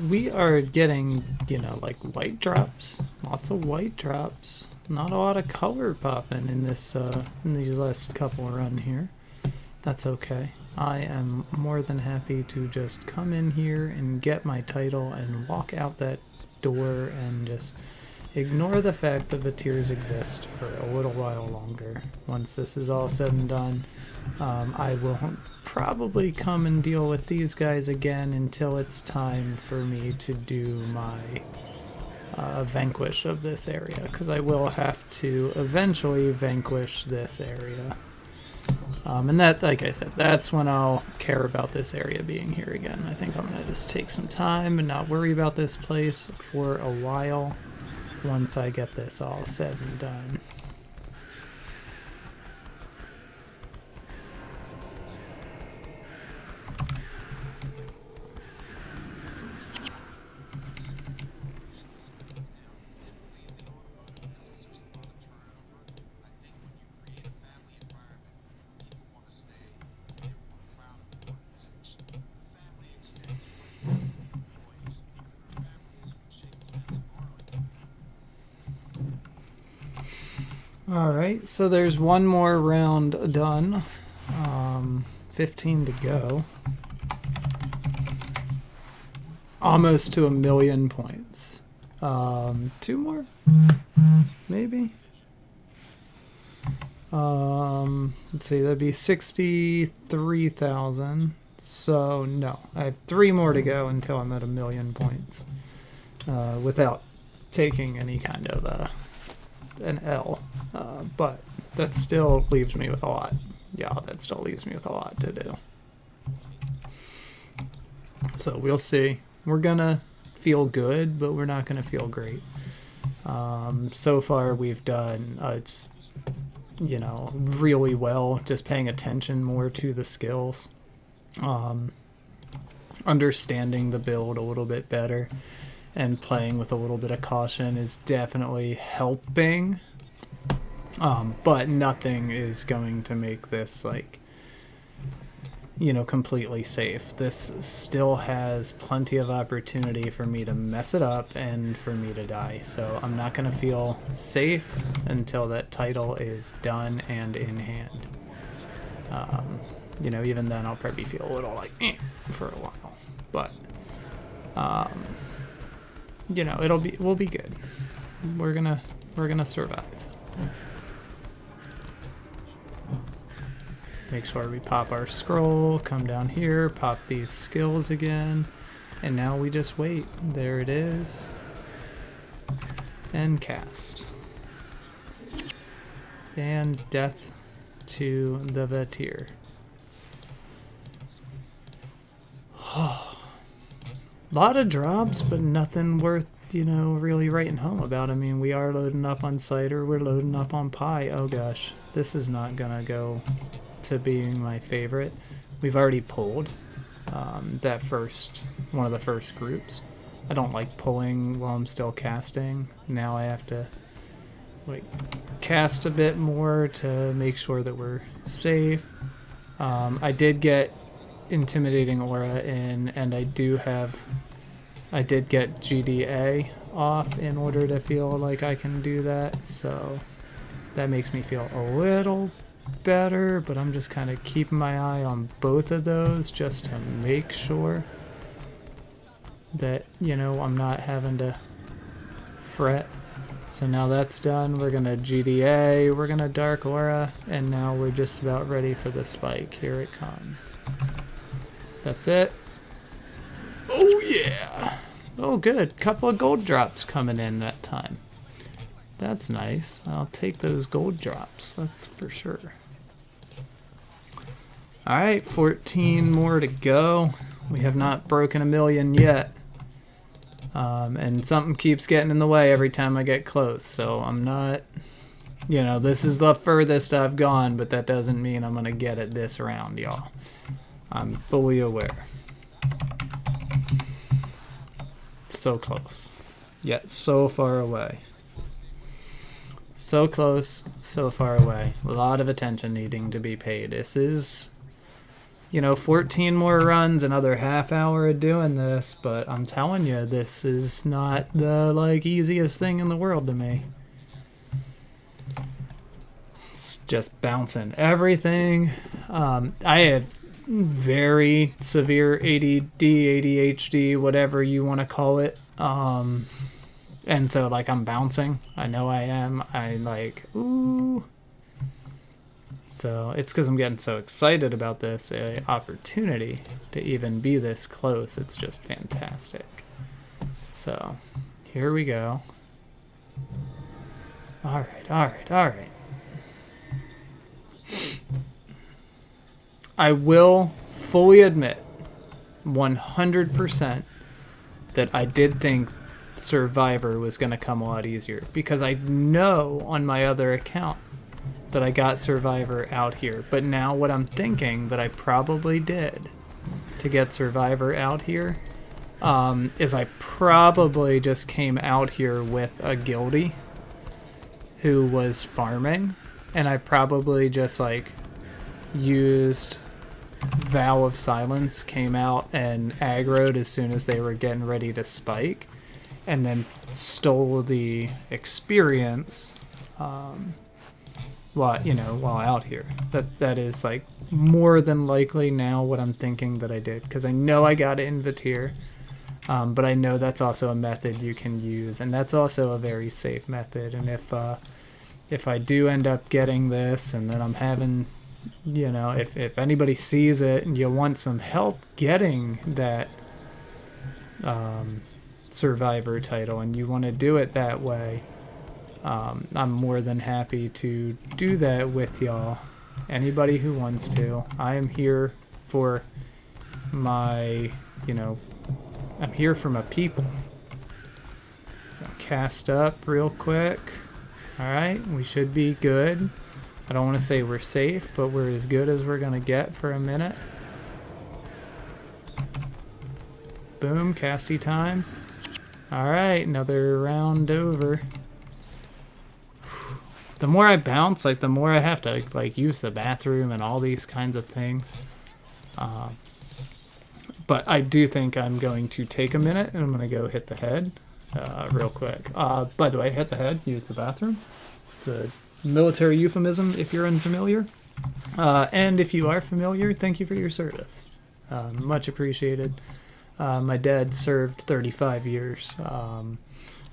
S1: we are getting, you know, like white drops. Lots of white drops. Not a lot of color popping in this in these last couple run here. That's okay. I am more than happy to just come in here and get my title and walk out that door and just ignore the fact that the tiers exist for a little while longer. Once this is all said and done, I will probably come and deal with these guys again until it's time for me to do my vanquish of this area, because I will have to eventually vanquish this area. And that, like I said, that's when I'll care about this area being here again. I think I'm going to just take some time and not worry about this place for a while once I get this all said and done. Alright, so there's one more round done. 15 to go. Almost to 1,000,000 points. 2 more? Maybe? Let's see, that'd be 63,000. So, no. I have 3 more to go until I'm at 1,000,000 points. Without taking any kind of an L. But that still leaves me with a lot. Yeah, that still leaves me with a lot to do. So we'll see. We're gonna feel good, but we're not gonna feel great. So far we've done, you know, really well, just paying attention more to the skills. Understanding the build a little bit better and playing with a little bit of caution is definitely helping. But nothing is going to make this, like, you know, completely safe. This still has plenty of opportunity for me to mess it up and for me to die. So I'm not going to feel safe until that title is done and in hand. You know, even then I'll probably feel a little like for a while. But, you know, we'll be good. We're gonna survive. Make sure we pop our scroll, come down here, pop these skills again, and now we just wait. There it is. And cast. And death to the Vatir. Lot of drops, but nothing worth, you know, really writing home about. I mean, we are loading up on cider, we're loading up on pie. Oh gosh, this is not gonna go to being my favorite. We've already pulled that one of the first groups. I don't like pulling while I'm still casting. Now I have to like cast a bit more to make sure that we're safe. I did get Intimidating Aura in, and I did get GDA off in order to feel like I can do that, so that makes me feel a little better, but I'm just kind of keeping my eye on both of those just to make sure that, you know, I'm not having to fret. So now that's done, we're gonna GDA, we're gonna Dark Aura, and now we're just about ready for the spike. Here it comes. That's it. Oh yeah! Oh good, couple of gold drops coming in that time. That's nice. I'll take those gold drops, that's for sure. Alright, 14 more to go. We have not broken 1,000,000 yet. And something keeps getting in the way every time I get close, so I'm not, you know, this is the furthest I've gone, but that doesn't mean I'm gonna get it this round, y'all. I'm fully aware. So close, yet so far away. So close, so far away. A lot of attention needing to be paid. This is 14 more runs, another half hour of doing this, but I'm telling you, this is not the easiest thing in the world to me. It's just bouncing everything. I have very severe ADD, ADHD, whatever you want to call it. And so I'm bouncing. I know I am. Ooh. So it's because I'm getting so excited about this opportunity to even be this close. It's just fantastic. So here we go. All right. I will fully admit 100% that I did think Survivor was going to come a lot easier, because I know on my other account that I got Survivor out here. But now what I'm thinking that I probably did to get Survivor out here is I probably just came out here with a guildie who was farming, and I probably just used Vow of Silence, came out and aggroed as soon as they were getting ready to spike, and then stole the experience while out here. That is more than likely now what I'm thinking that I did, because I know I got an Invitere, but I know that's also a method you can use, and that's also a very safe method. And if I do end up getting this, and then I'm having, if anybody sees it and you want some help getting that Survivor title and you want to do it that way, I'm more than happy to do that with y'all. Anybody who wants to. I am here for my, I'm here for my people. So cast up real quick. Alright, we should be good. I don't want to say we're safe, but we're as good as we're going to get for a minute. Boom, casty time. Alright, another round over. The more I bounce, the more I have to use the bathroom and all these kinds of things. But I do think I'm going to take a minute, and I'm going to go hit the head real quick. By the way, hit the head, use the bathroom. It's a military euphemism if you're unfamiliar. And if you are familiar, thank you for your service. Much appreciated. My dad served 35 years.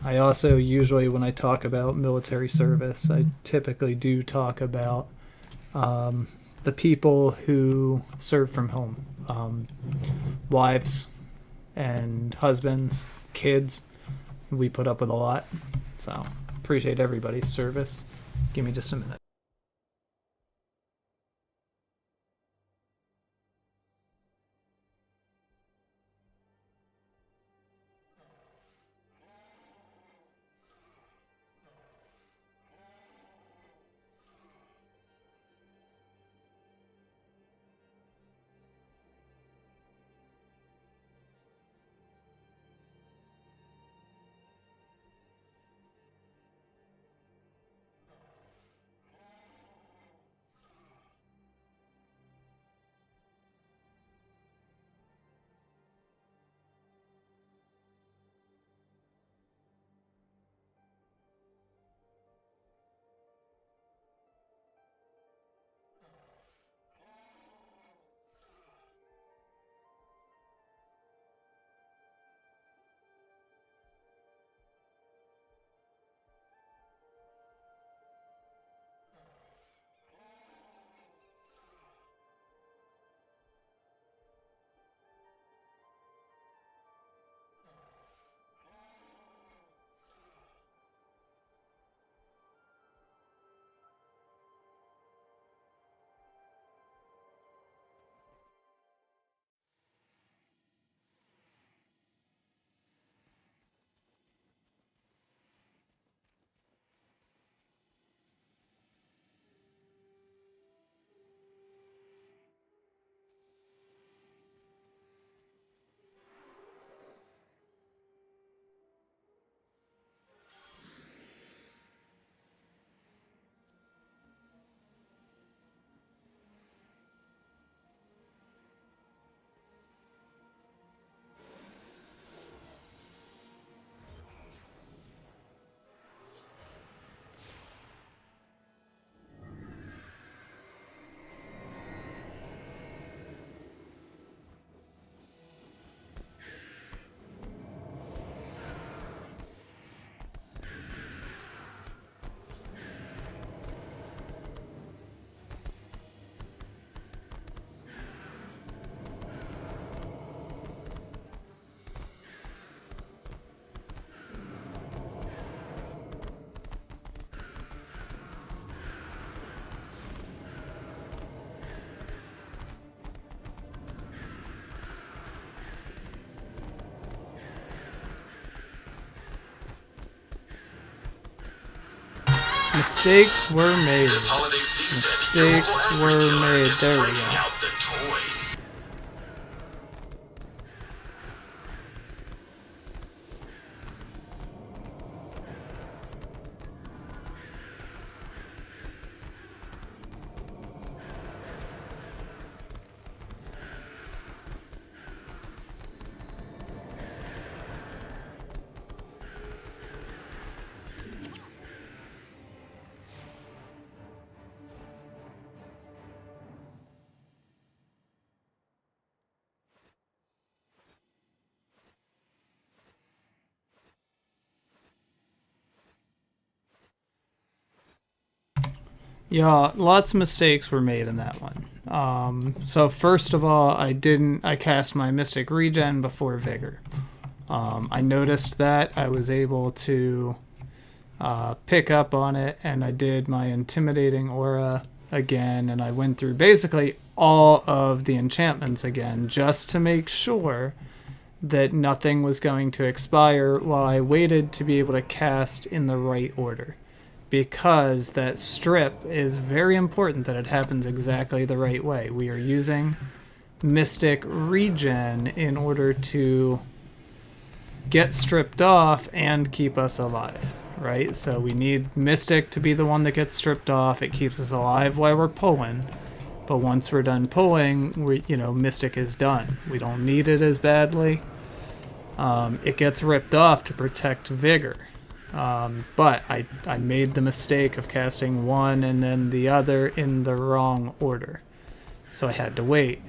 S1: I also usually, when I talk about military service, I typically do talk about the people who serve from home. Wives and husbands, kids. We put up with a lot. So, appreciate everybody's service. Give me just a minute. Mistakes were made.
S5: This holiday season,
S1: Mistakes
S5: your
S1: were
S5: dealer
S1: made.
S5: is
S1: There we
S5: bringing
S1: go.
S5: out the toys.
S1: Yeah, lots of mistakes were made in that one. So first of all, I cast my Mystic Regen before Vigor. I noticed that I was able to pick up on it, and I did my Intimidating Aura again, and I went through basically all of the enchantments again, just to make sure that nothing was going to expire while I waited to be able to cast in the right order. Because that strip is very important that it happens exactly the right way. We are using Mystic Regen in order to get stripped off and keep us alive, right? So we need Mystic to be the one that gets stripped off. It keeps us alive while we're pulling. But once we're done pulling, Mystic is done. We don't need it as badly. It gets ripped off to protect Vigor. But I made the mistake of casting one and then the other in the wrong order. So I had to wait.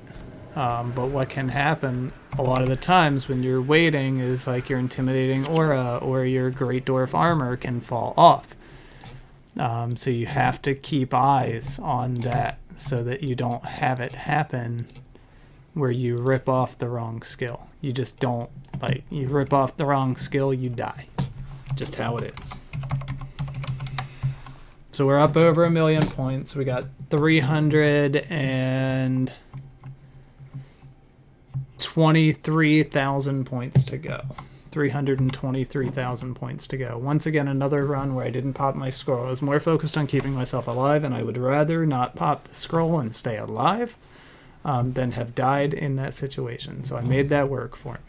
S1: But what can happen a lot of the times when you're waiting is like your Intimidating Aura or your Great Dwarf Armor can fall off. So you have to keep eyes on that so that you don't have it happen where you rip off the wrong skill. You just don't, you rip off the wrong skill, you die. Just how it is. So we're up over 1 million points. We got 323,000 points to go. 323,000 points to go. Once again, another run where I didn't pop my scroll. I was more focused on keeping myself alive, and I would rather not pop the scroll and stay alive than have died in that situation. So I made that work for me.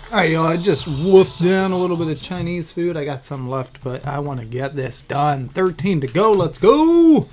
S1: Alright, y'all, I just wolfed down a little bit of Chinese food. I got some left, but I want to get this done. 13 to go. Let's go!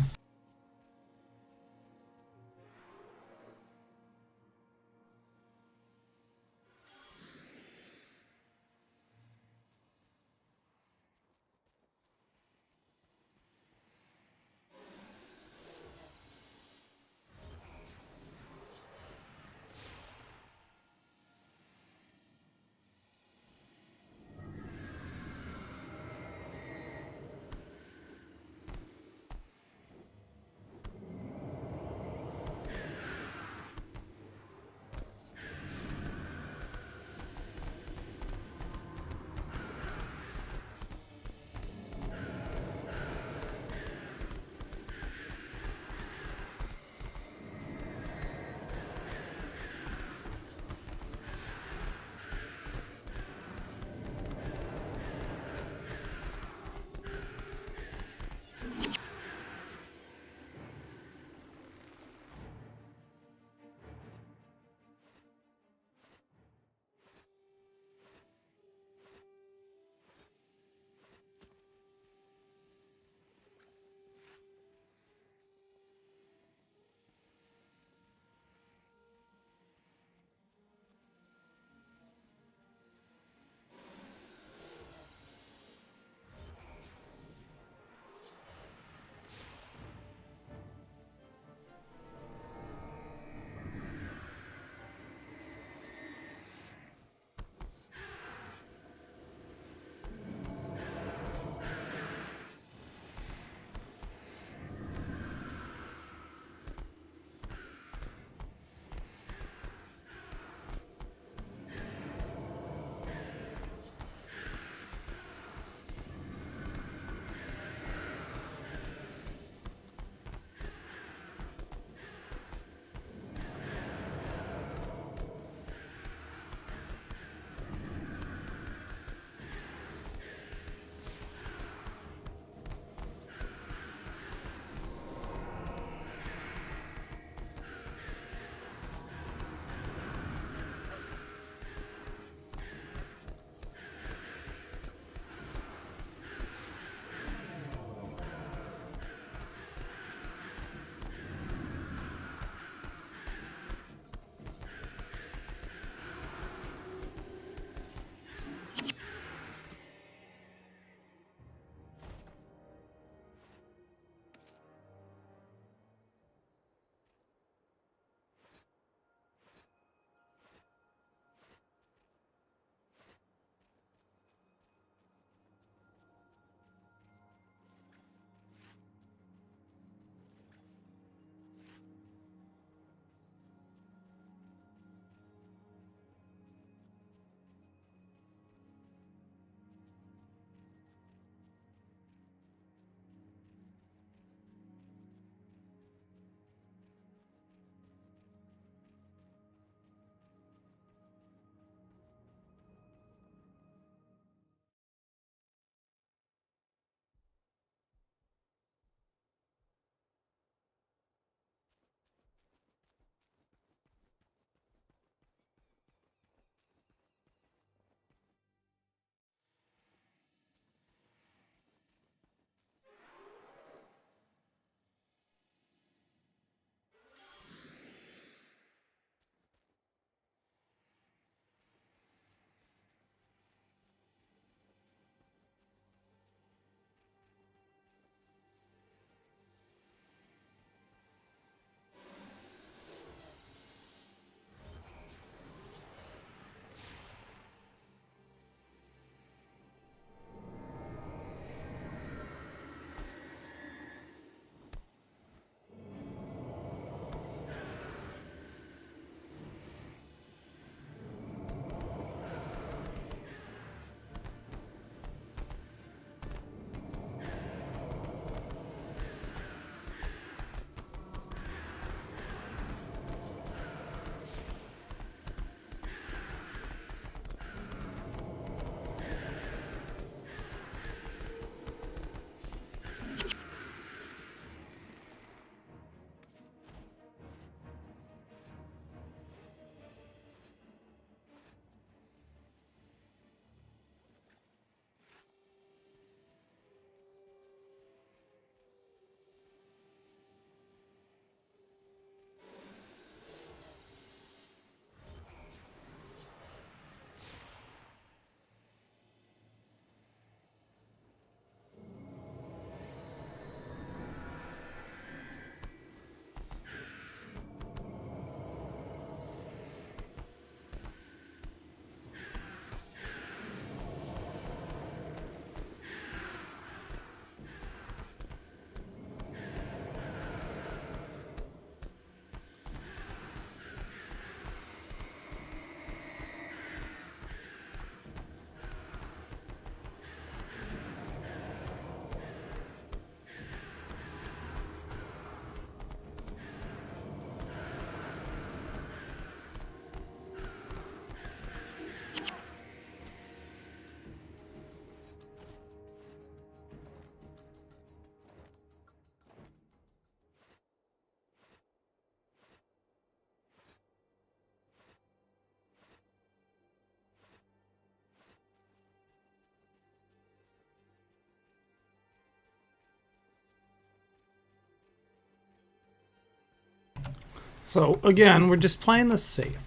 S1: So again, we're just playing this safe.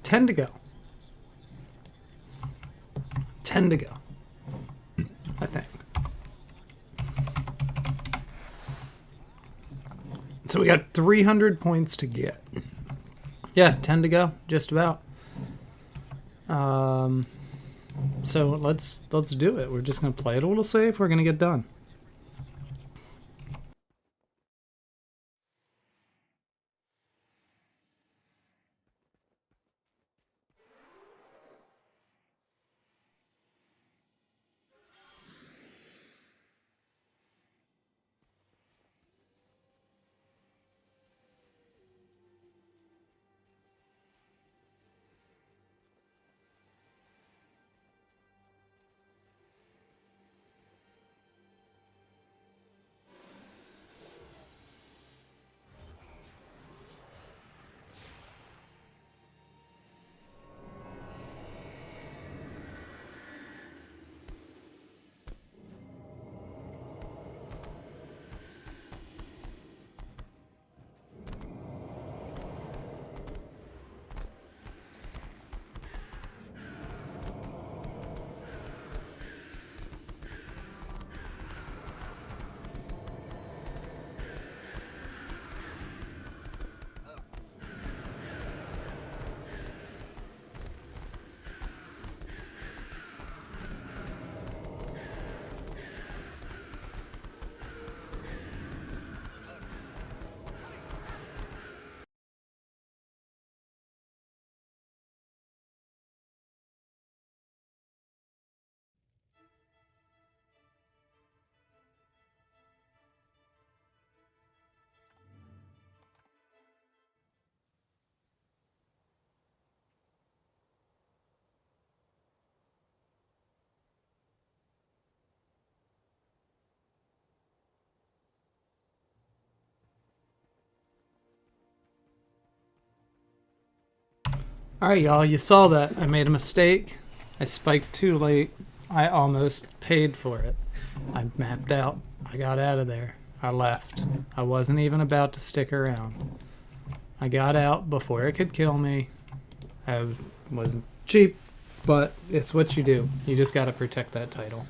S1: 10 to go. 10 to go. I think. So we got 300 points to get. Yeah, 10 to go, just about. So let's do it. We're just gonna play it a little safe. We're gonna get done. Alright, y'all, you saw that. I made a mistake. I spiked too late. I almost paid for it. I mapped out. I got out of there. I left. I wasn't even about to stick around. I got out before it could kill me. I wasn't cheap, but it's what you do. You just gotta protect that title.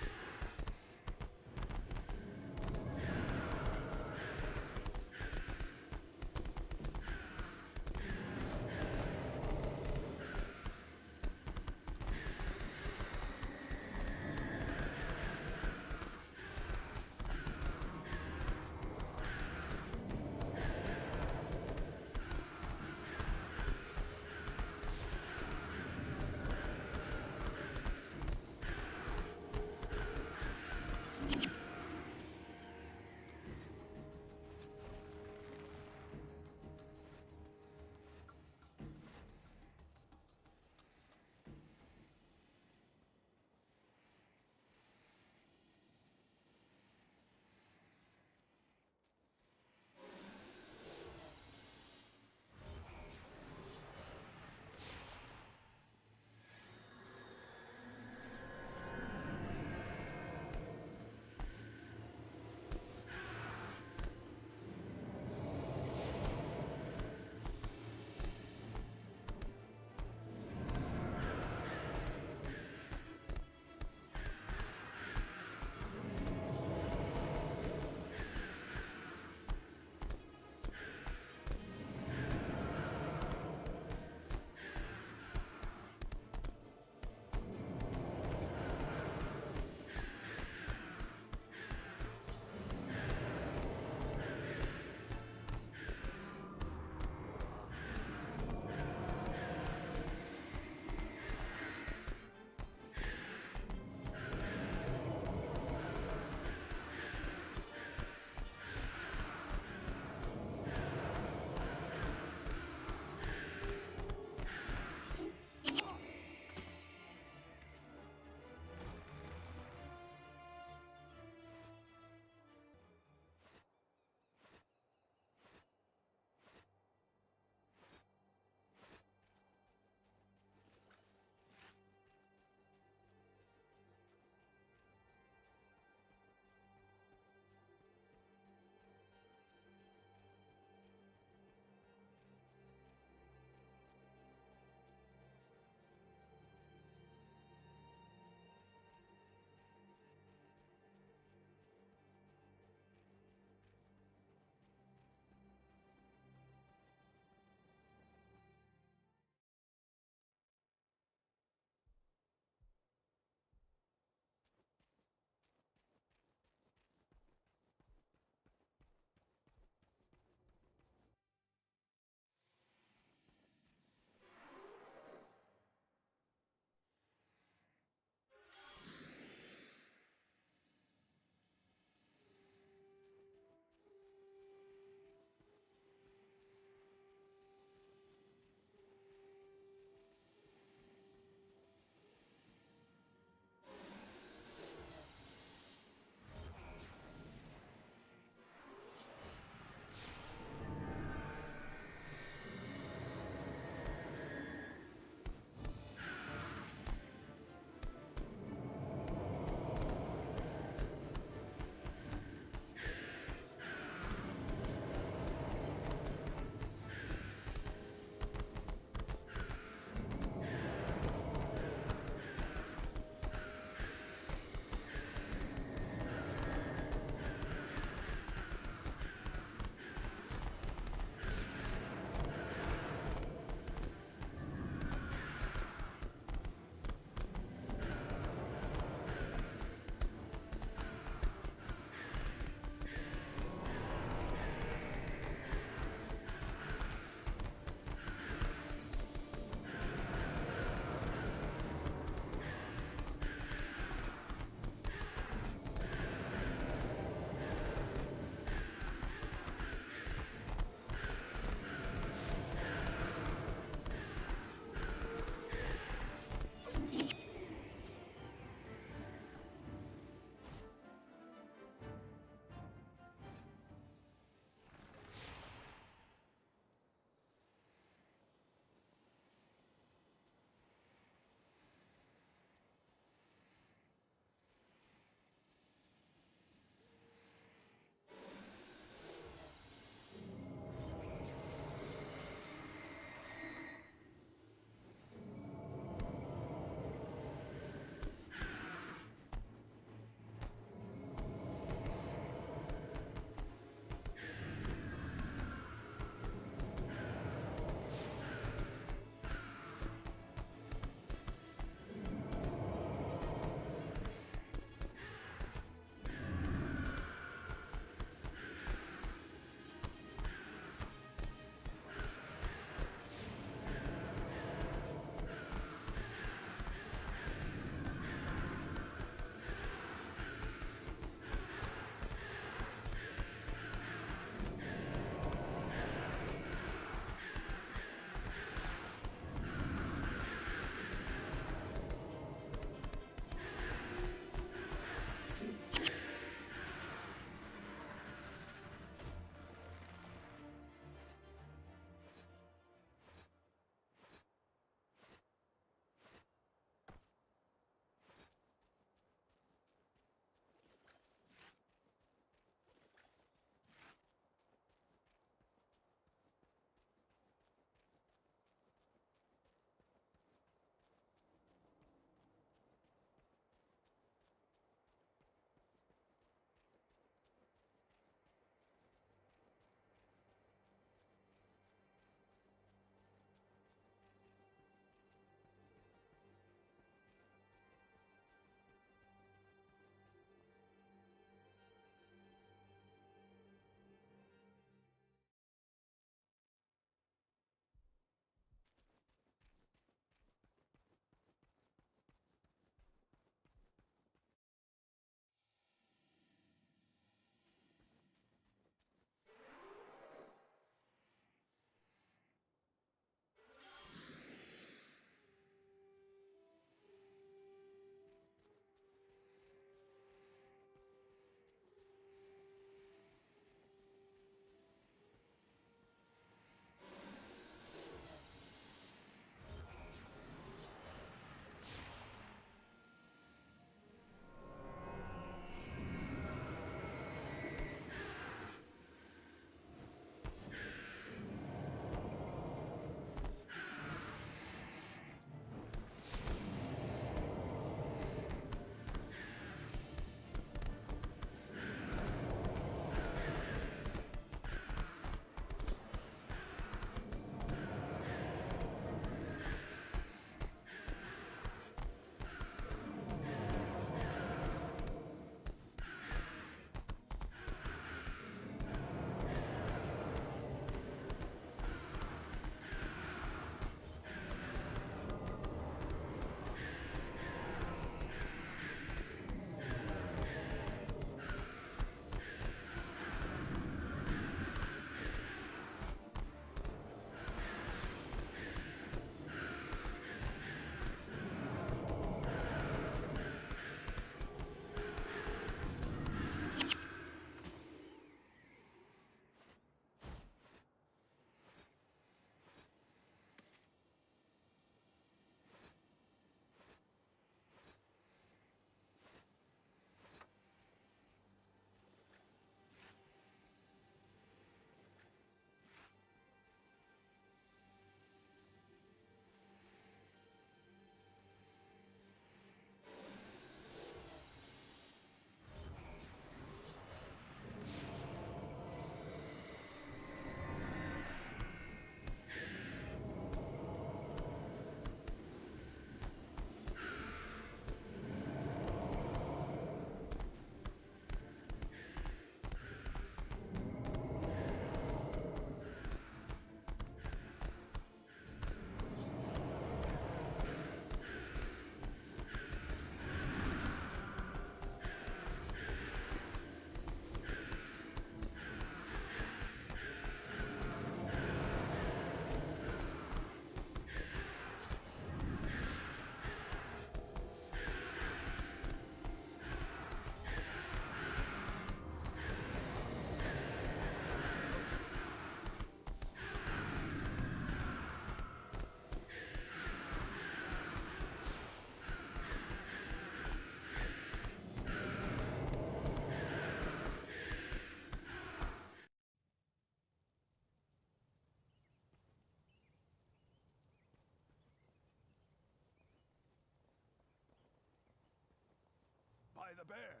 S5: the bear.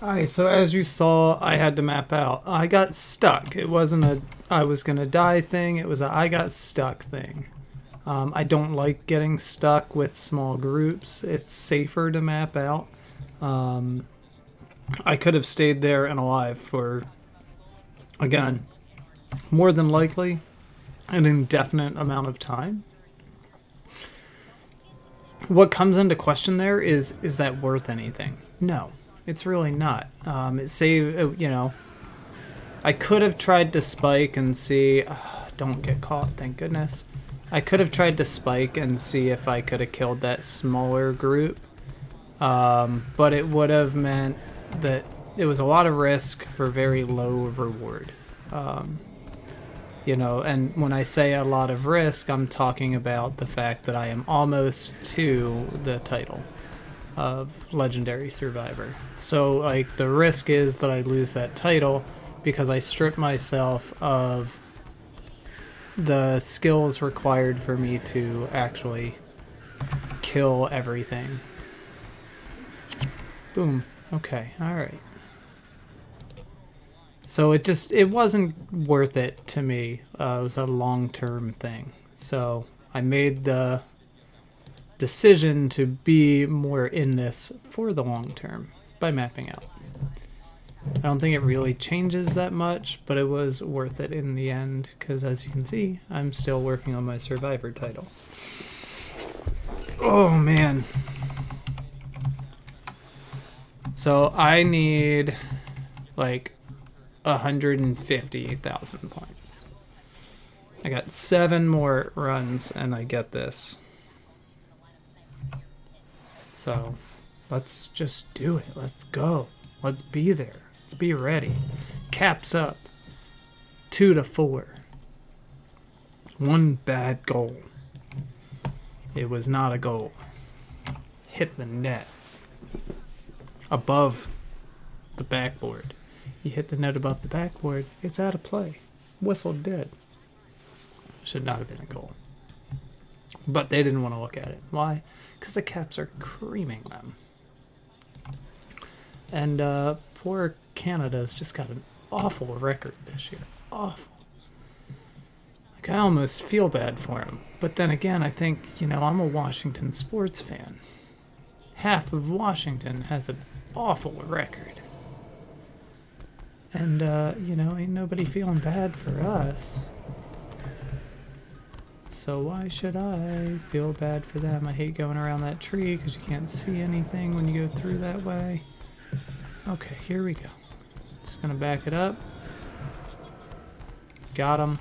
S1: Alright, so as you saw, I had to map out. I got stuck. It wasn't a I was gonna die thing, it was a I got stuck thing. I don't like getting stuck with small groups. It's safer to map out. I could have stayed there and alive for, again, more than likely, an indefinite amount of time. What comes into question there is that worth anything? No, it's really not. It saved, you know, I could have tried to spike and see, don't get caught, thank goodness. I could have tried to spike and see if I could have killed that smaller group, but it would have meant that it was a lot of risk for very low reward. You know, and when I say a lot of risk, I'm talking about the fact that I am almost to the title of Legendary Survivor. So, like, the risk is that I lose that title because I strip myself of the skills required for me to actually kill everything. Boom. Okay, alright. So it wasn't worth it to me. It was a long-term thing. So I made the decision to be more in this for the long term by mapping out. I don't think it really changes that much, but it was worth it in the end because, as you can see, I'm still working on my Survivor title. Oh man. So I need like 150,000 points. I got 7 more runs and I get this. So let's just do it. Let's go. Let's be there. Let's be ready. Caps up. 2 to 4. 1 bad goal. It was not a goal. Hit the net. Above the backboard. You hit the net above the backboard, it's out of play. Whistle dead. Should not have been a goal. But they didn't want to look at it. Why? Because the Caps are creaming them. And poor Canada's just got an awful record this year. Awful. Like, I almost feel bad for them. But then again, I think, you know, I'm a Washington sports fan. Half of Washington has an awful record. And, you know, ain't nobody feeling bad for us. So why should I feel bad for them? I hate going around that tree because you can't see anything when you go through that way. Okay, here we go. Just gonna back it up. Got him.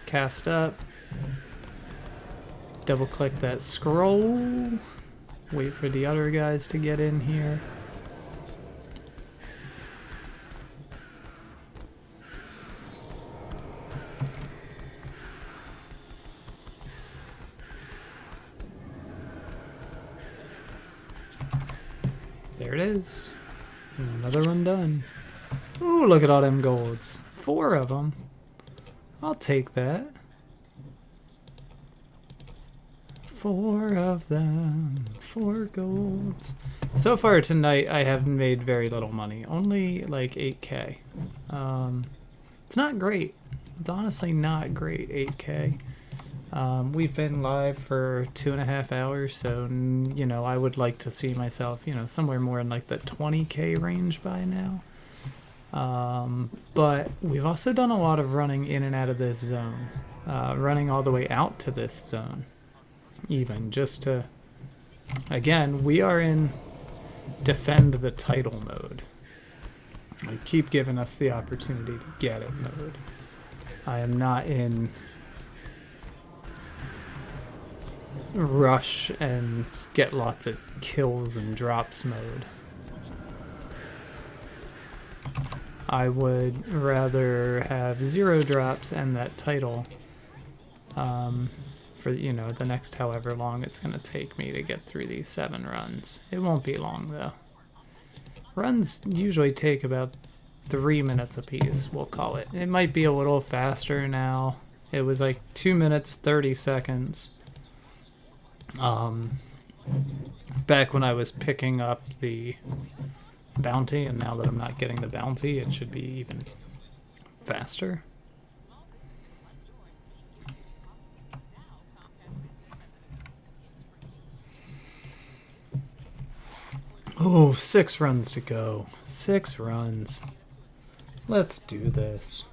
S1: Cast up. Double click that scroll. Wait for the other guys to get in here. There it is. Another one done. Ooh, look at all them golds. 4 of them. I'll take that. 4 of them. 4 golds. So far tonight, I have made very little money. Only like 8K. It's not great. It's honestly not great, 8K. We've been live for 2.5 hours, so, you know, I would like to see myself, you know, somewhere more in like the 20K range by now. But we've also done a lot of running in and out of this zone, running all the way out to this zone, even just to, again, we are in defend the title mode. They keep giving us the opportunity to get it mode. I am not in rush and get lots of kills and drops mode. I would rather have 0 drops and that title for, you know, the next however long it's going to take me to get through these 7 runs. It won't be long though. Runs usually take about 3 minutes apiece, we'll call it. It might be a little faster now. It was like 2 minutes 30 seconds. Back when I was picking up the bounty, and now that I'm not getting the bounty, it should be even faster. Oh, 6 runs to go. 6 runs. Let's do this.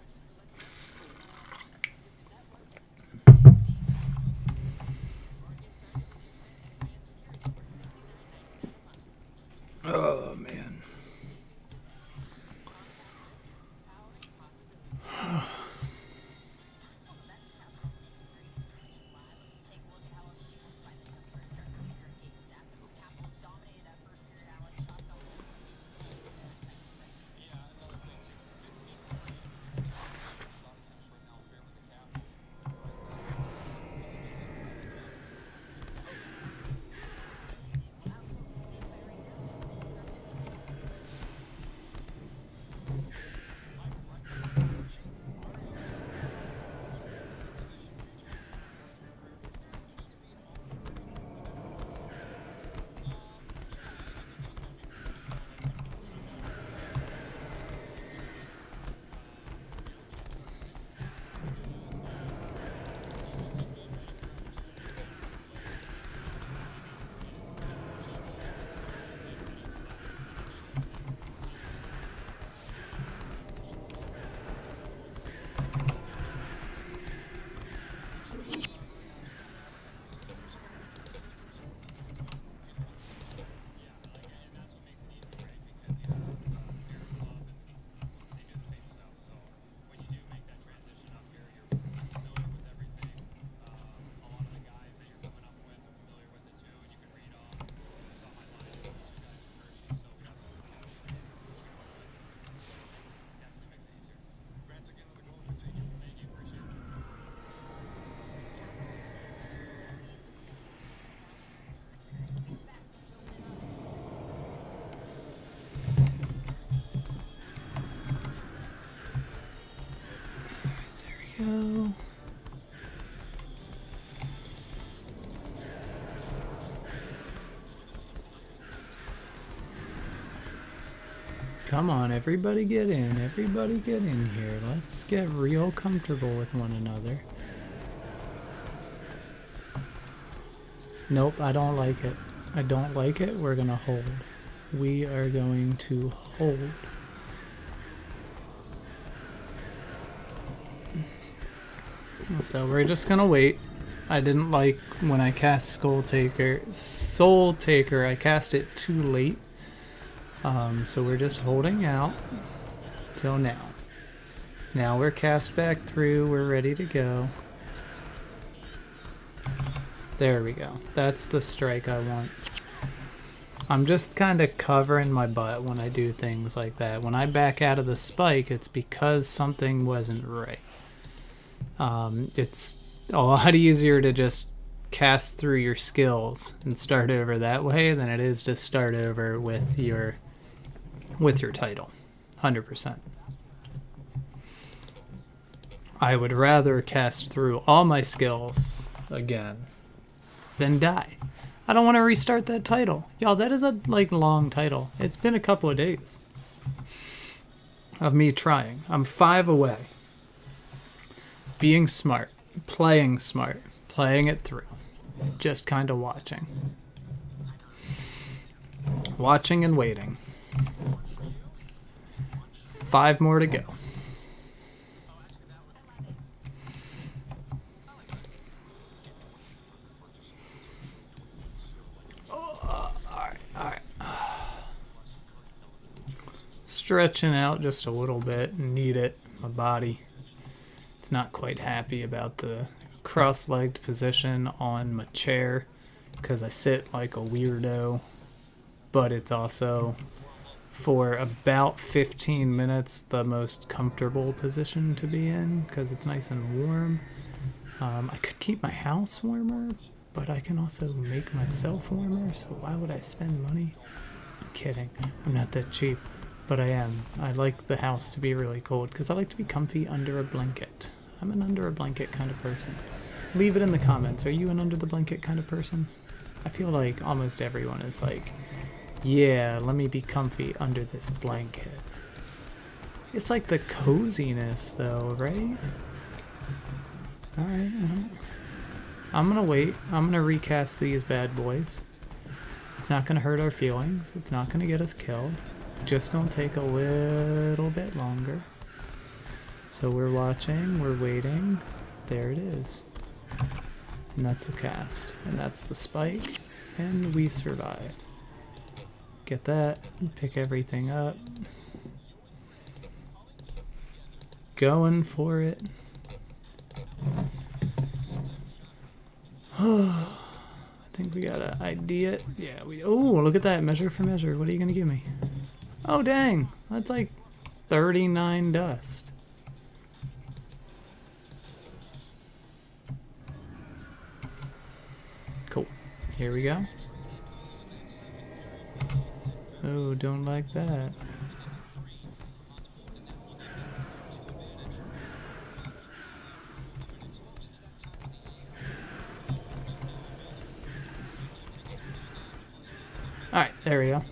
S1: Oh, man. Go. Come on, everybody get in. Everybody get in here. Let's get real comfortable with one another. Nope, I don't like it. I don't like it. We're gonna hold. We are going to hold. So we're just gonna wait. I didn't like when I cast Soul Taker, I cast it too late. So we're just holding out till now. Now we're cast back through, we're ready to go. There we go. That's the strike I want. I'm just kind of covering my butt when I do things like that. When I back out of the spike, it's because something wasn't right. It's a lot easier to just cast through your skills and start over that way than it is to start over with your title. 100%. I would rather cast through all my skills again than die. I don't want to restart that title. Y'all, that is a long title. It's been a couple of days of me trying. I'm 5 away. Being smart, playing it through, just kind of watching. Watching and waiting. 5 more to go. Alright. Stretching out just a little bit, need it, my body. It's not quite happy about the cross-legged position on my chair because I sit like a weirdo, but it's also for about 15 minutes the most comfortable position to be in because it's nice and warm. I could keep my house warmer, but I can also make myself warmer, so why would I spend money? I'm kidding. I'm not that cheap, but I am. I like the house to be really cold because I like to be comfy under a blanket. I'm an under a blanket kind of person. Leave it in the comments. Are you an under the blanket kind of person? I feel like almost everyone is like, Yeah, let me be comfy under this blanket. It's like the coziness though, right? Alright, I'm gonna wait. I'm gonna recast these bad boys. It's not gonna hurt our feelings. It's not gonna get us killed. Just gonna take a little bit longer. So we're watching, we're waiting. There it is. And that's the cast. And that's the spike. And we survive. Get that. Pick everything up. Going for it. I think we gotta ID it. Yeah, we. Oh, look at that. Measure for measure. What are you gonna give me? Oh, dang. That's like 39 dust. Cool. Here we go. Oh, don't like that. Alright, there we go.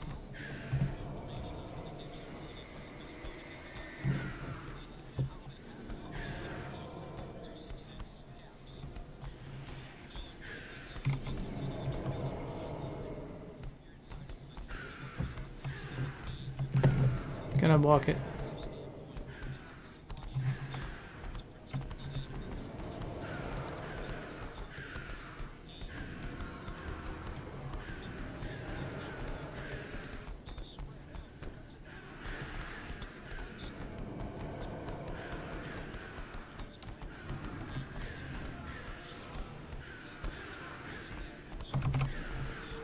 S1: Gonna block it.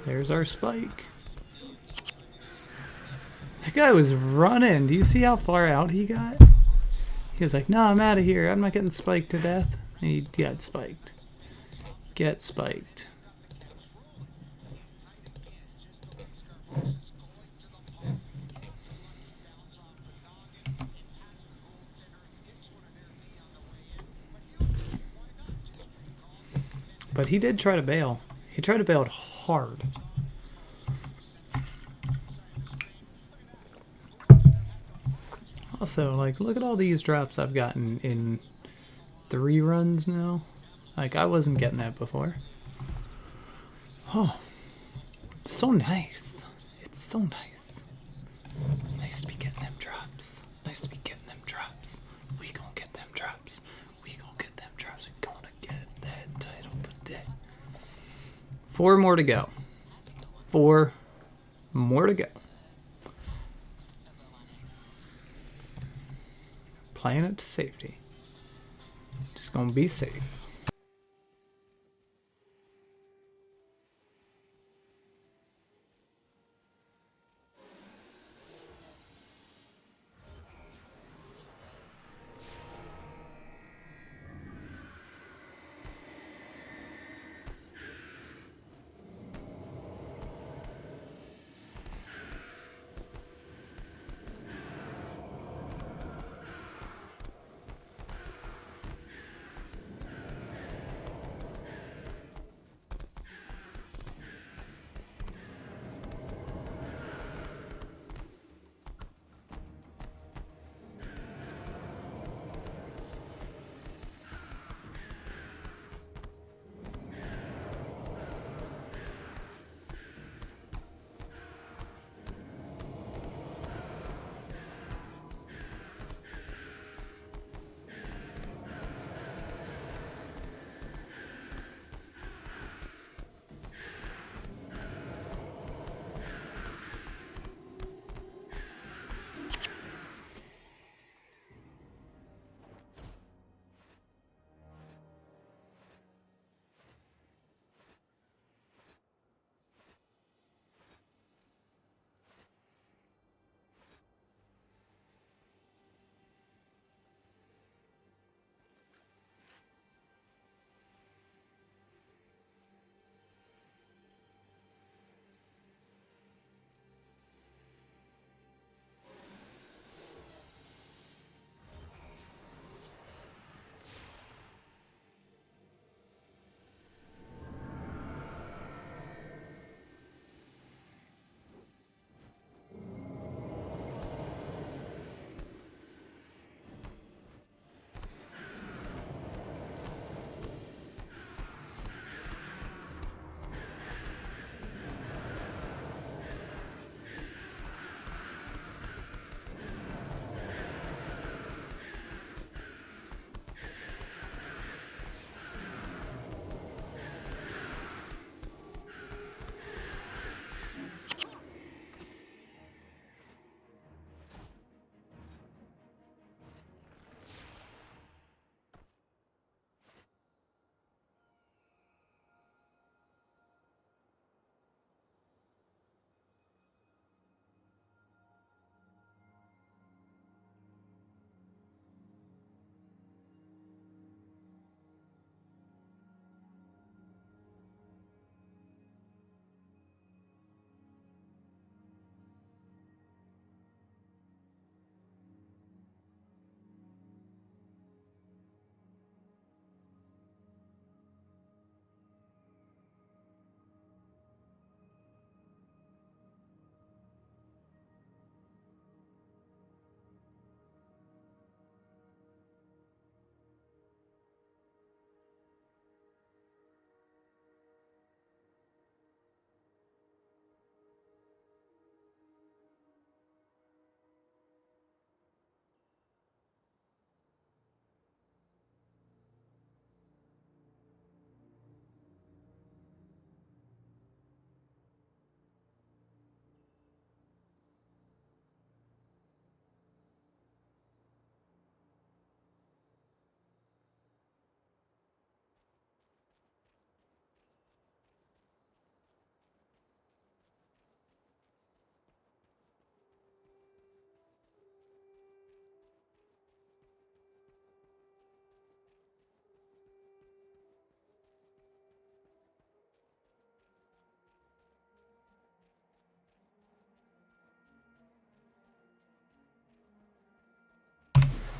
S1: There's our spike. That guy was running. Do you see how far out he got? He was like, no, I'm out of here. I'm not getting spiked to death. And he got spiked. Get spiked. But he did try to bail. He tried to bail hard. Also, like, look at all these drops I've gotten in 3 runs now. Like, I wasn't getting that before. Oh, it's so nice. It's so nice. Nice to be getting them drops. Nice to be getting them drops. We gonna get them drops. We gonna get them drops. We gonna get that title today. 4 more to go. 4 more to go. Playing it to safety. Just gonna be safe.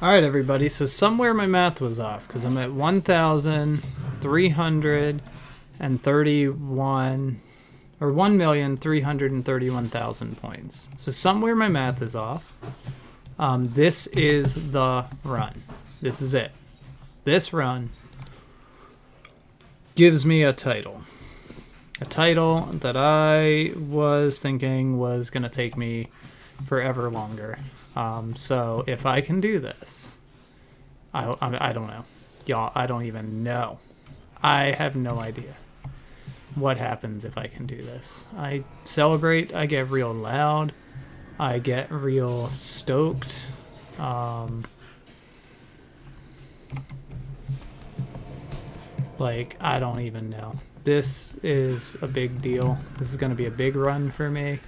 S1: All right, everybody. So somewhere my math was off because I'm at 1,331 or 1,331,000 points. So somewhere my math is off. This is the run. This is it. This run gives me a title. A title that I was thinking was going to take me forever longer. So if I can do this, I don't know. Y'all, I don't even know. I have no idea what happens if I can do this. I celebrate. I get real loud. I get real stoked. Like, I don't even know. This is a big deal. This is going to be a big run for me.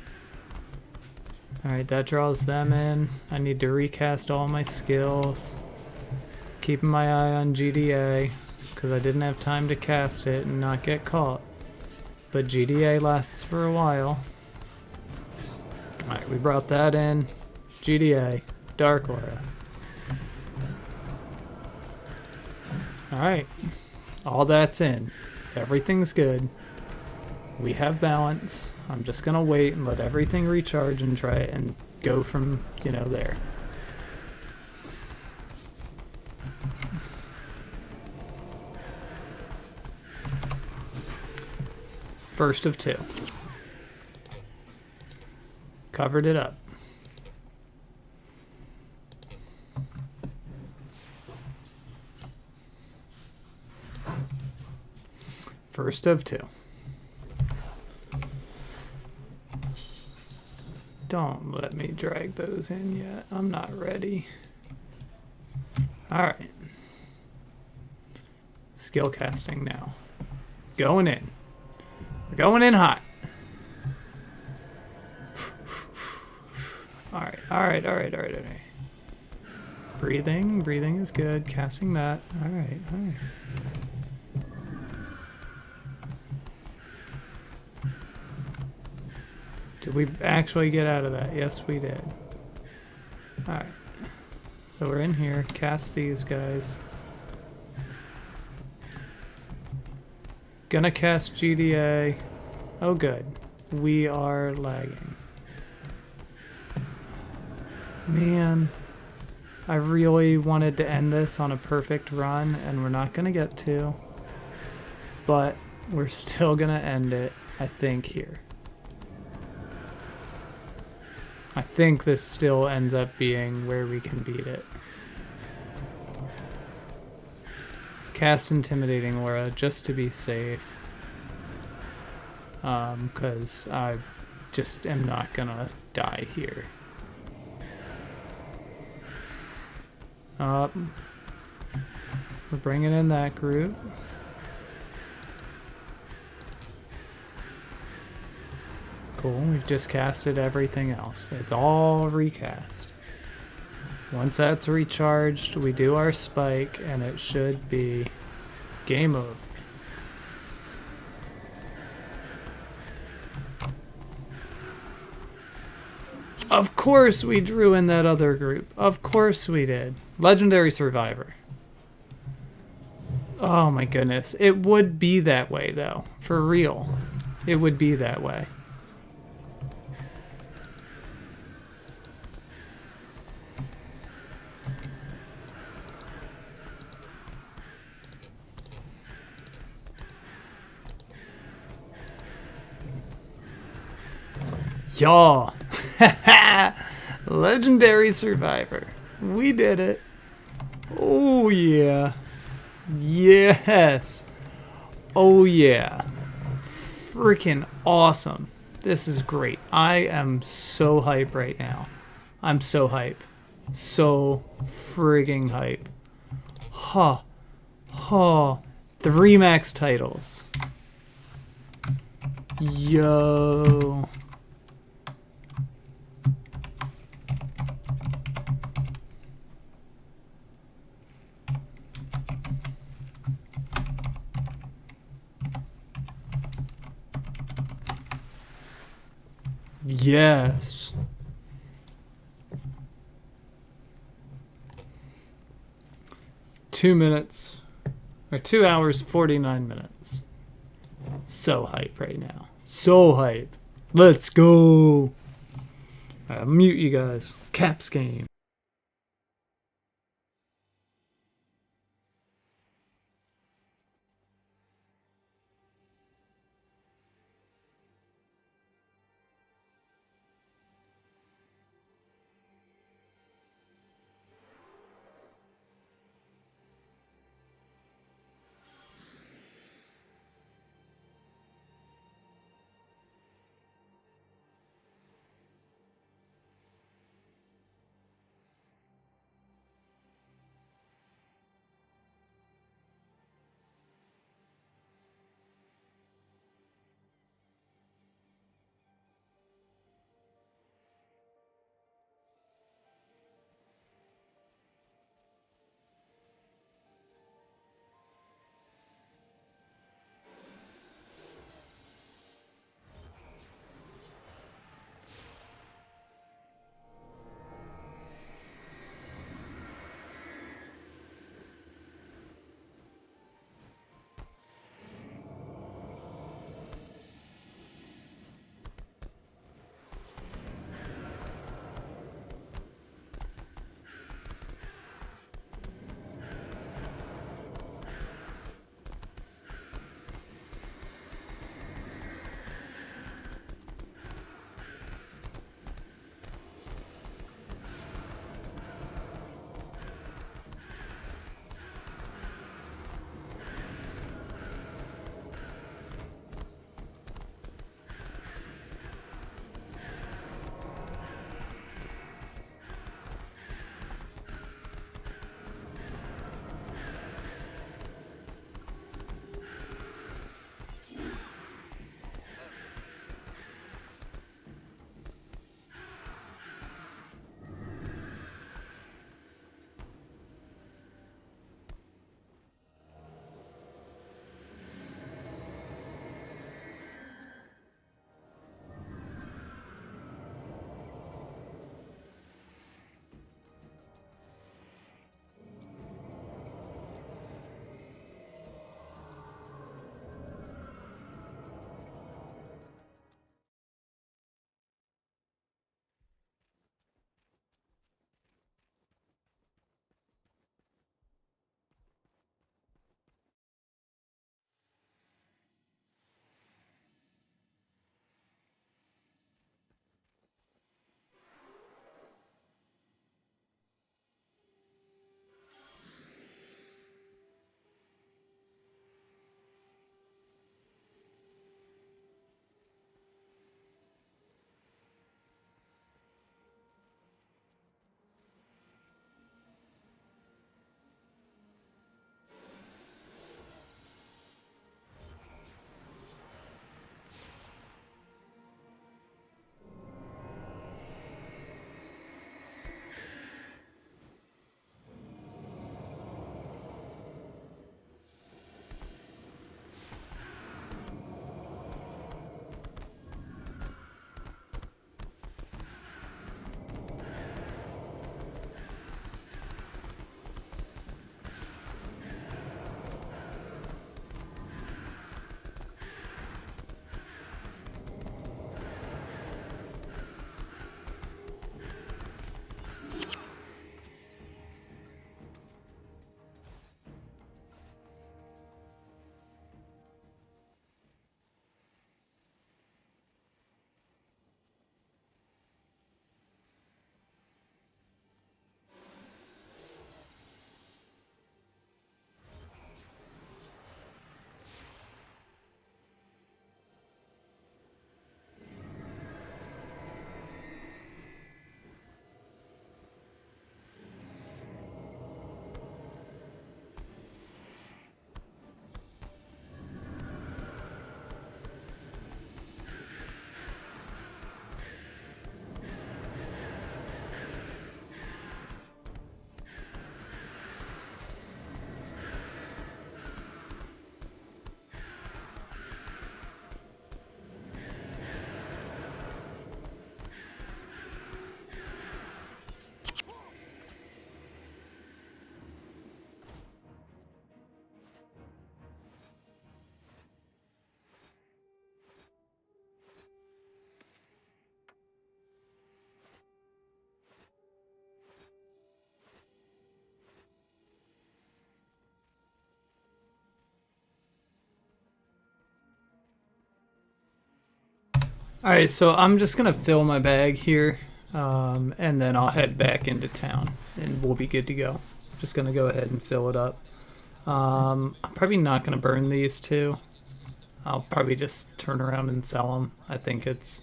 S1: Alright, that draws them in. I need to recast all my skills. Keeping my eye on GDA, because I didn't have time to cast it and not get caught. But GDA lasts for a while. Alright, we brought that in. GDA, Dark Aura. Alright, all that's in. Everything's good. We have balance. I'm just gonna wait and let everything recharge and try it and go from, there. First of two. Covered it up. First of two. Don't let me drag those in yet. I'm not ready. Alright. Skill casting now. Going in. We're going in hot. Alright. Breathing is good. Casting that. Alright. Did we actually get out of that? Yes, we did. Alright. So we're in here. Cast these guys. Gonna cast GDA. Oh, good. We are lagging. Man. I really wanted to end this on a perfect run, and we're not gonna get to. But we're still gonna end it, I think, here. I think this still ends up being where we can beat it. Cast Intimidating Aura just to be safe. Because I just am not gonna die here. We're bringing in that group. Cool, we've just casted everything else. It's all recast. Once that's recharged, we do our spike, and it should be game over. Of course we drew in that other group. Of course we did. Legendary Survivor. Oh my goodness. It would be that way, though. For real. It would be that way. Y'all. Legendary Survivor. We did it. Oh yeah. Yes. Oh yeah. Freaking awesome. This is great. I am so hype right now. I'm so hype. So frigging hype. Huh. Huh. 3 max titles. Yo. Yes. 2 minutes, or 2 hours, 49 minutes. So hype right now. So hype. Let's go. I'll mute you guys. Caps game. All right, so I'm just gonna fill my bag here, and then I'll head back into town, and we'll be good to go. Just gonna go ahead and fill it up. I'm probably not gonna burn these two. I'll probably just turn around and sell them. I think it's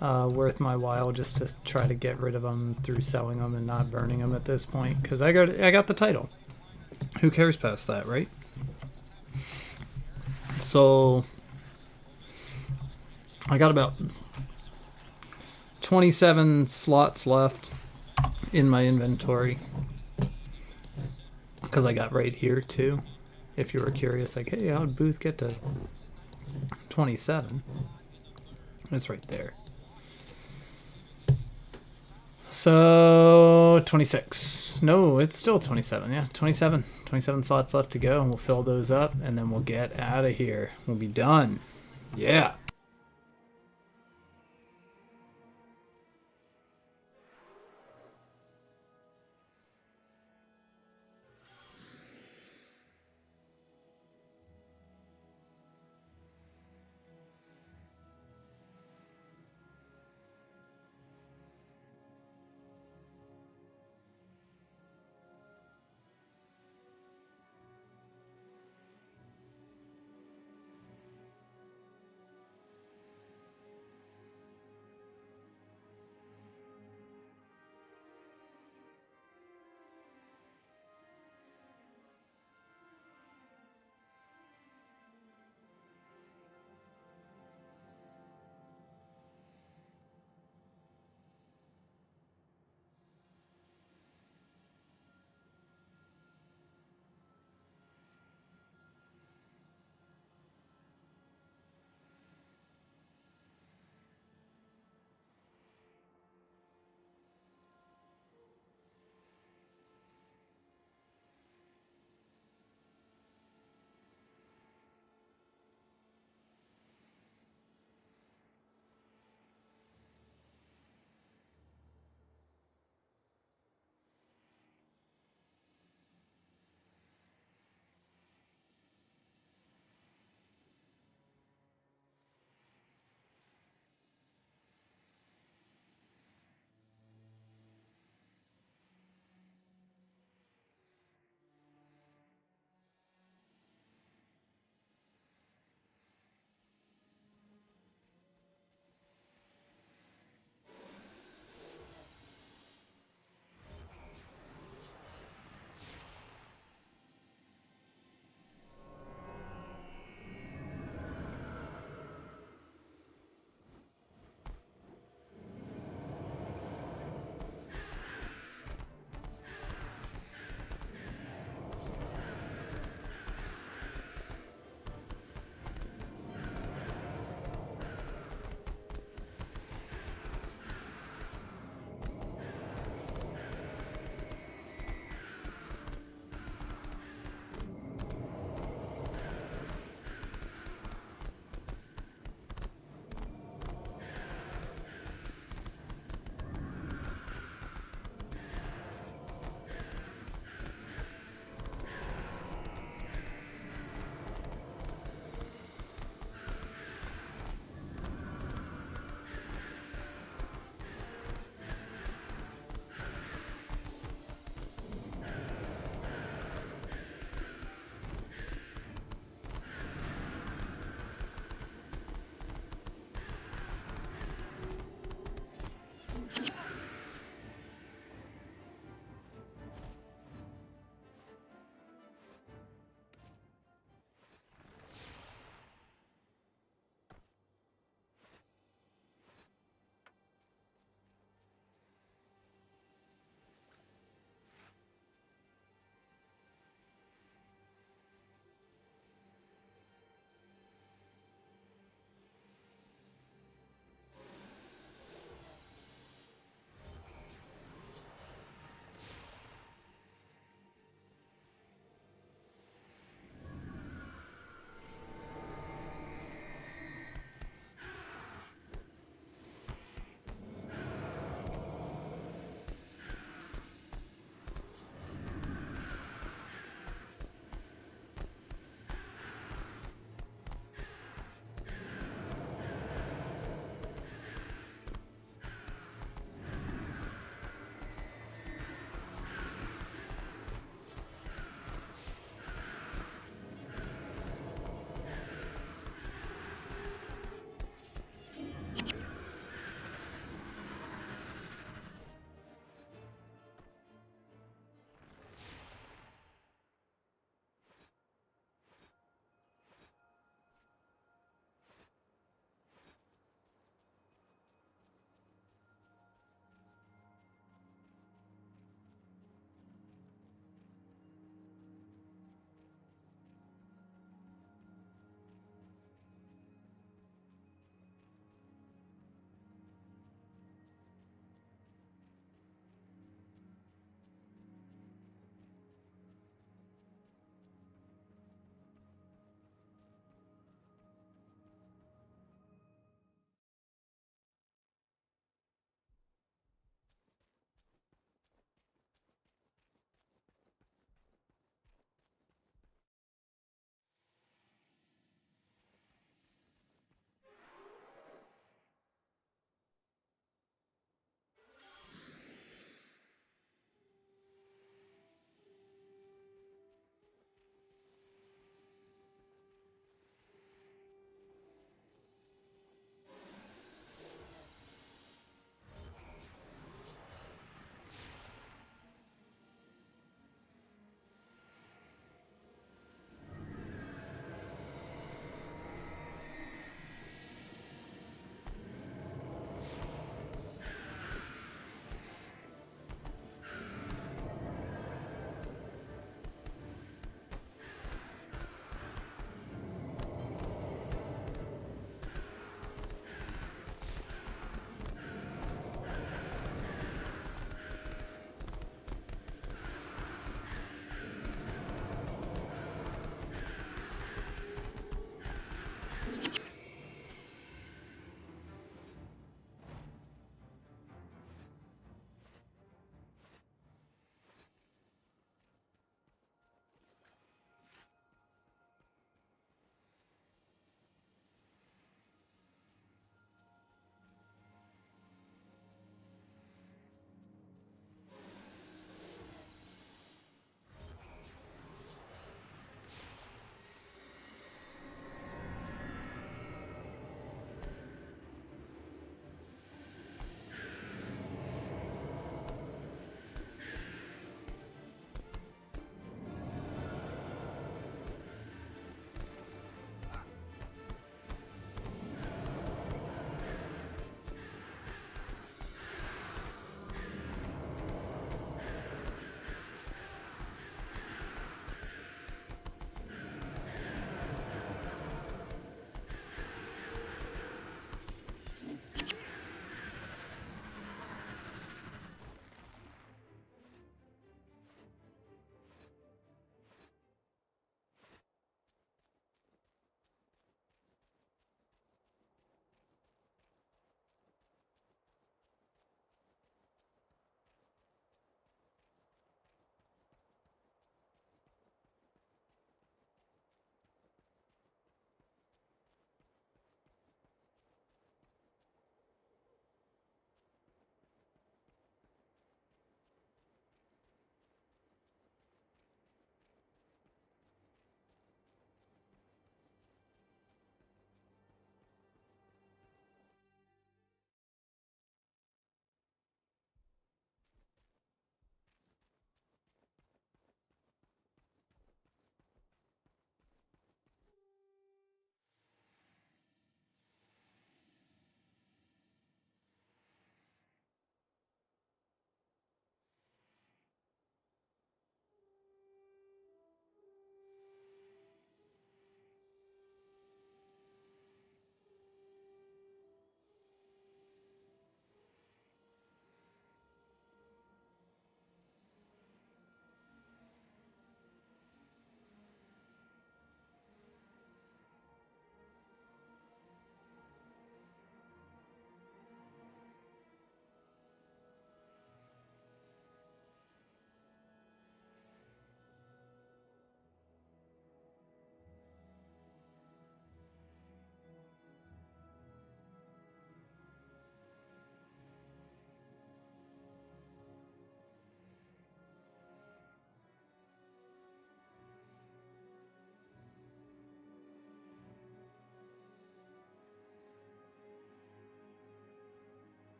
S1: worth my while just to try to get rid of them through selling them and not burning them at this point, because I got the title. Who cares past that, right? So I got about 27 slots left in my inventory, because I got right here too. If you were curious, like, hey, how did Booth get to 27? It's right there. So 26. No, it's still 27. Yeah, 27. 27 slots left to go, and we'll fill those up, and then we'll get out of here. We'll be done. Yeah.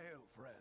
S5: Hail, friend.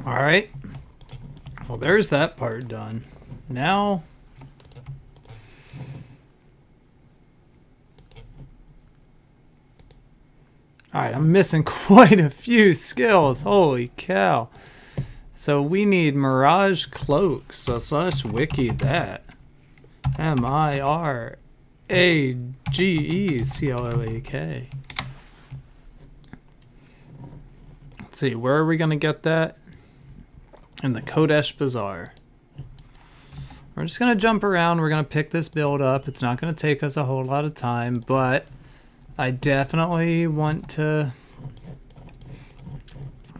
S1: All right. Well, there's that part done. Now, all right, I'm missing quite a few skills. Holy cow. So we need Mirage Cloak. So let's wiki that. MIRAGECLOAK. Let's see, where are we going to get that? In the Kodesh Bazaar. We're just going to jump around. We're going to pick this build up. It's not going to take us a whole lot of time, but I definitely want to...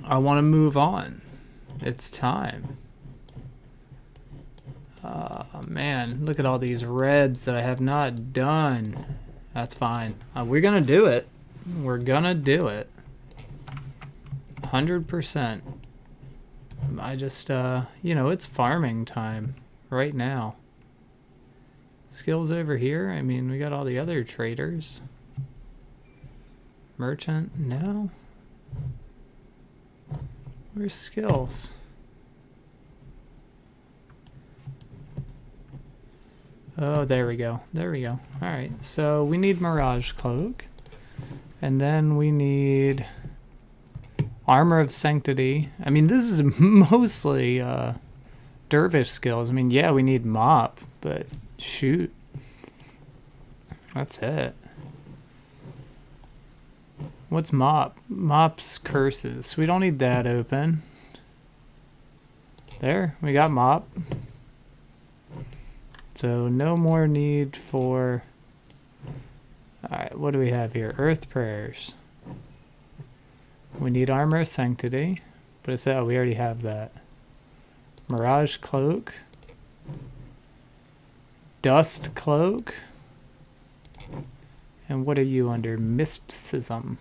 S1: I want to move on. It's time. Man, look at all these reds that I have not done. That's fine. We're going to do it. We're going to do it. 100%. I just, you know, it's farming time right now. Skills over here. I mean, we got all the other traders. Merchant, no. Where's skills? Oh, there we go. There we go. All right, so we need Mirage Cloak. And then we need Armor of Sanctity. I mean, this is mostly dervish skills. I mean, yeah, we need Mop, but shoot. That's it. What's Mop? Mop's Curses. We don't need that open. There, we got mop. So no more need for... Alright, what do we have here? Earth Prayers. We need Armor of Sanctity. But it's... Oh, we already have that. Mirage Cloak. Dust Cloak. And what are you under? Mysticism.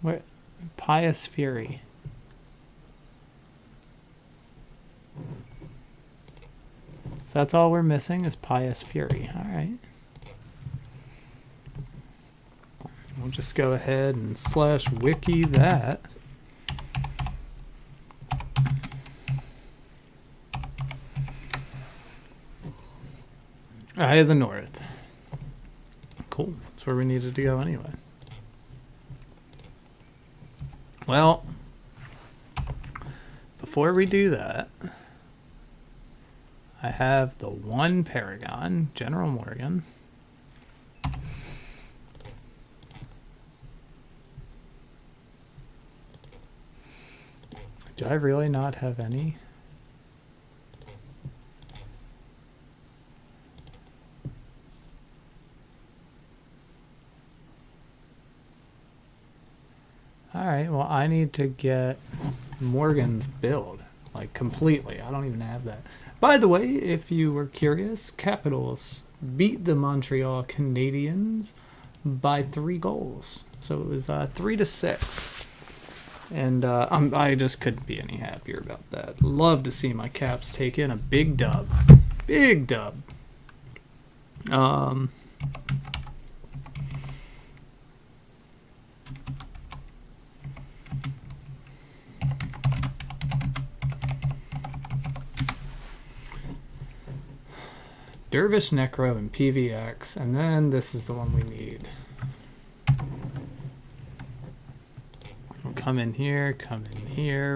S1: Where? Pious Fury. So that's all we're missing is Pious Fury. Alright. We'll just go ahead and /wiki that. Eye of the North. Cool. That's where we needed to go anyway. Well, before we do that, I have the one Paragon, General Morgan. Do I really not have any? Alright, well I need to get Morgan's build, like completely. I don't even have that. By the way, if you were curious, Capitals beat the Montreal Canadiens by 3 goals. So it was 3-6. And I just couldn't be any happier about that. Love to see my Caps take in a big dub. Big dub. Dervish Necro and PVX, and then this is the one we need. We'll come in here,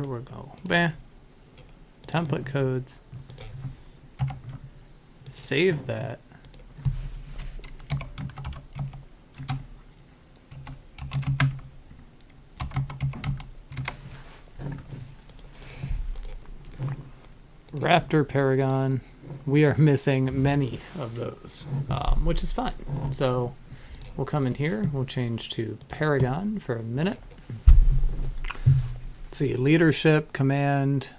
S1: we'll go, bah. Template codes. Save that. Raptor Paragon. We are missing many of those, which is fine. So we'll come in here. We'll change to Paragon for a minute. Let's see, leadership, command.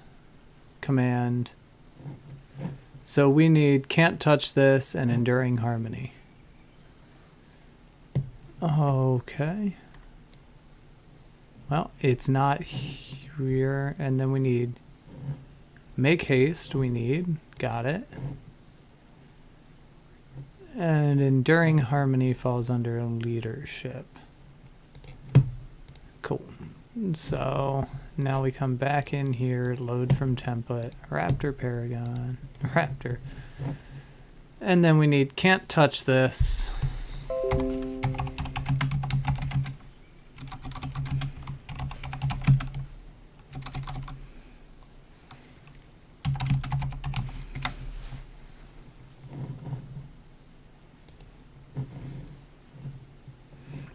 S1: So we need can't touch this and enduring harmony. Okay. Well, it's not here. And then we need make haste. We need. Got it. And enduring harmony falls under leadership. Cool. So now we come back in here, load from template, Raptor Paragon, Raptor. And then we need can't touch this.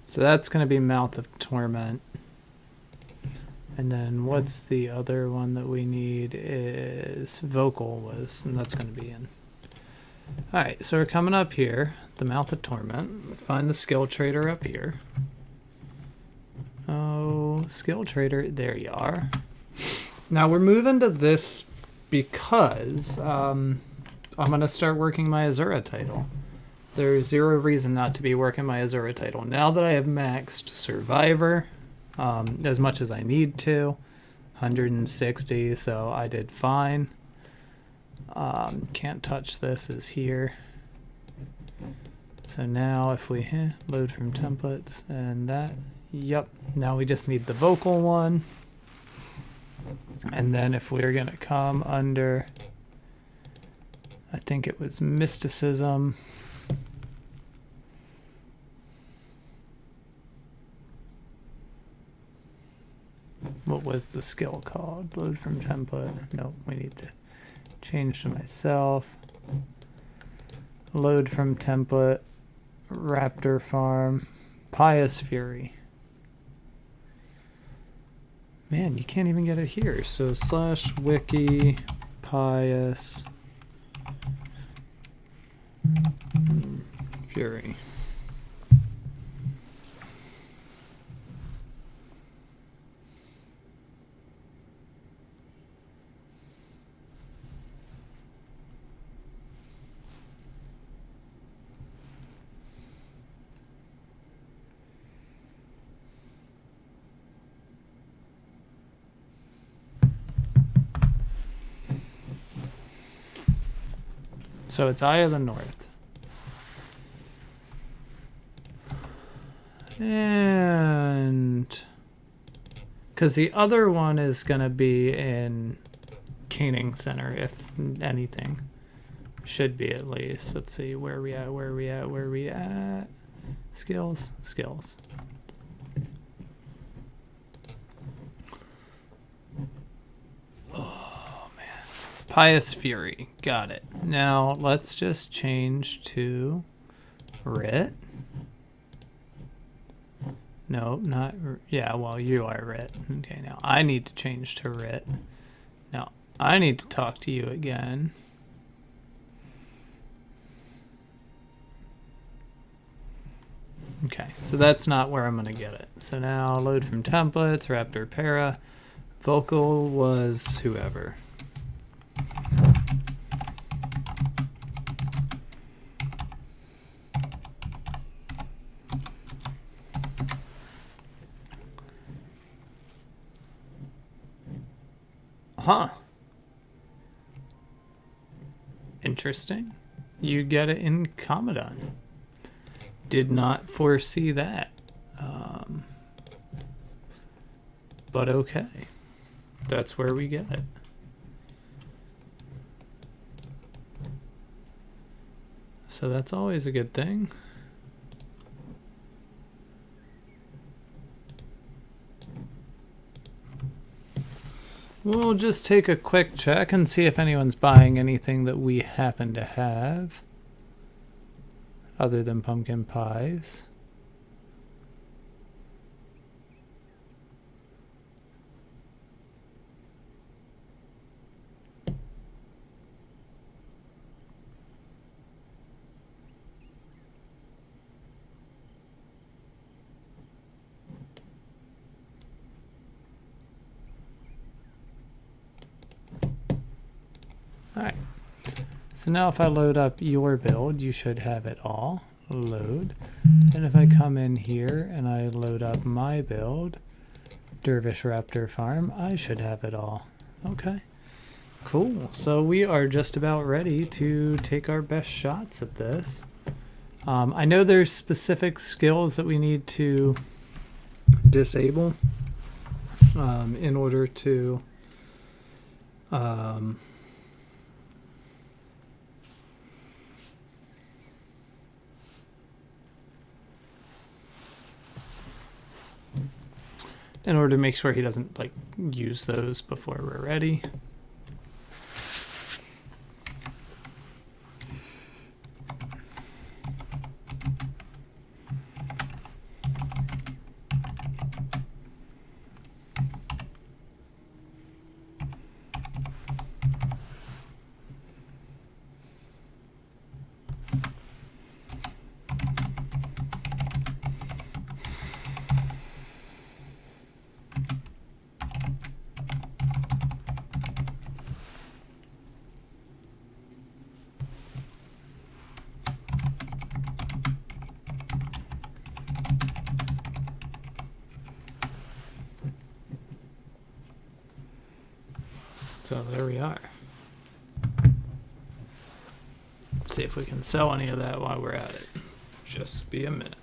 S1: So that's going to be Mouth of Torment. And then what's the other one that we need is Vocal was, and that's going to be in. Alright, so we're coming up here, the Mouth of Torment. Find the skill trader up here. Oh, skill trader, there you are. Now we're moving to this because I'm going to start working my Azura title. There's zero reason not to be working my Azura title. Now that I have maxed Survivor, as much as I need to, 160, so I did fine. Can't touch this is here. So now if we load from templates and that, yep, now we just need the vocal one. And then if we're gonna come under, I think it was mysticism. What was the skill called? Load from template. Nope, we need to change to myself. Load from template. Raptor Farm. Pious Fury. Man, you can't even get it here. So /wiki pious fury. So it's Eye of the North. And because the other one is going to be in Caning Center, if anything. Should be at least. Let's see, where are we at? Skills. Oh, man. Pious Fury. Got it. Now, let's just change to Writ. No, not... Yeah, well, you are Writ. Okay, now I need to change to Writ. Now, I need to talk to you again. Okay, so that's not where I'm going to get it. So now, load from templates, Raptor Para. Vocal was whoever. Huh. Interesting. You get it in Commodon. Did not foresee that. But okay. That's where we get it. So that's always a good thing. We'll just take a quick check and see if anyone's buying anything that we happen to have. Other than pumpkin pies. Alright, so now if I load up your build, you should have it all. Load. And if I come in here and I load up my build, Dervish Raptor Farm, I should have it all. Okay, cool. So we are just about ready to take our best shots at this. I know there's specific skills that we need to disable in order to make sure he doesn't like use those before we're ready. So there we are. Let's see if we can sell any of that while we're at it. Just be a minute.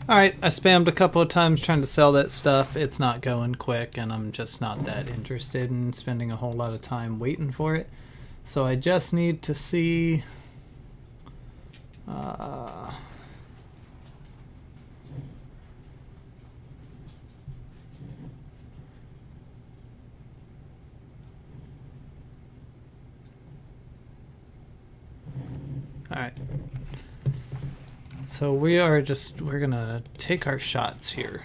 S1: Alright, I spammed a couple of times trying to sell that stuff. It's not going quick, and I'm just not that interested in spending a whole lot of time waiting for it. So I just need to see... Alright. So we're gonna take our shots here.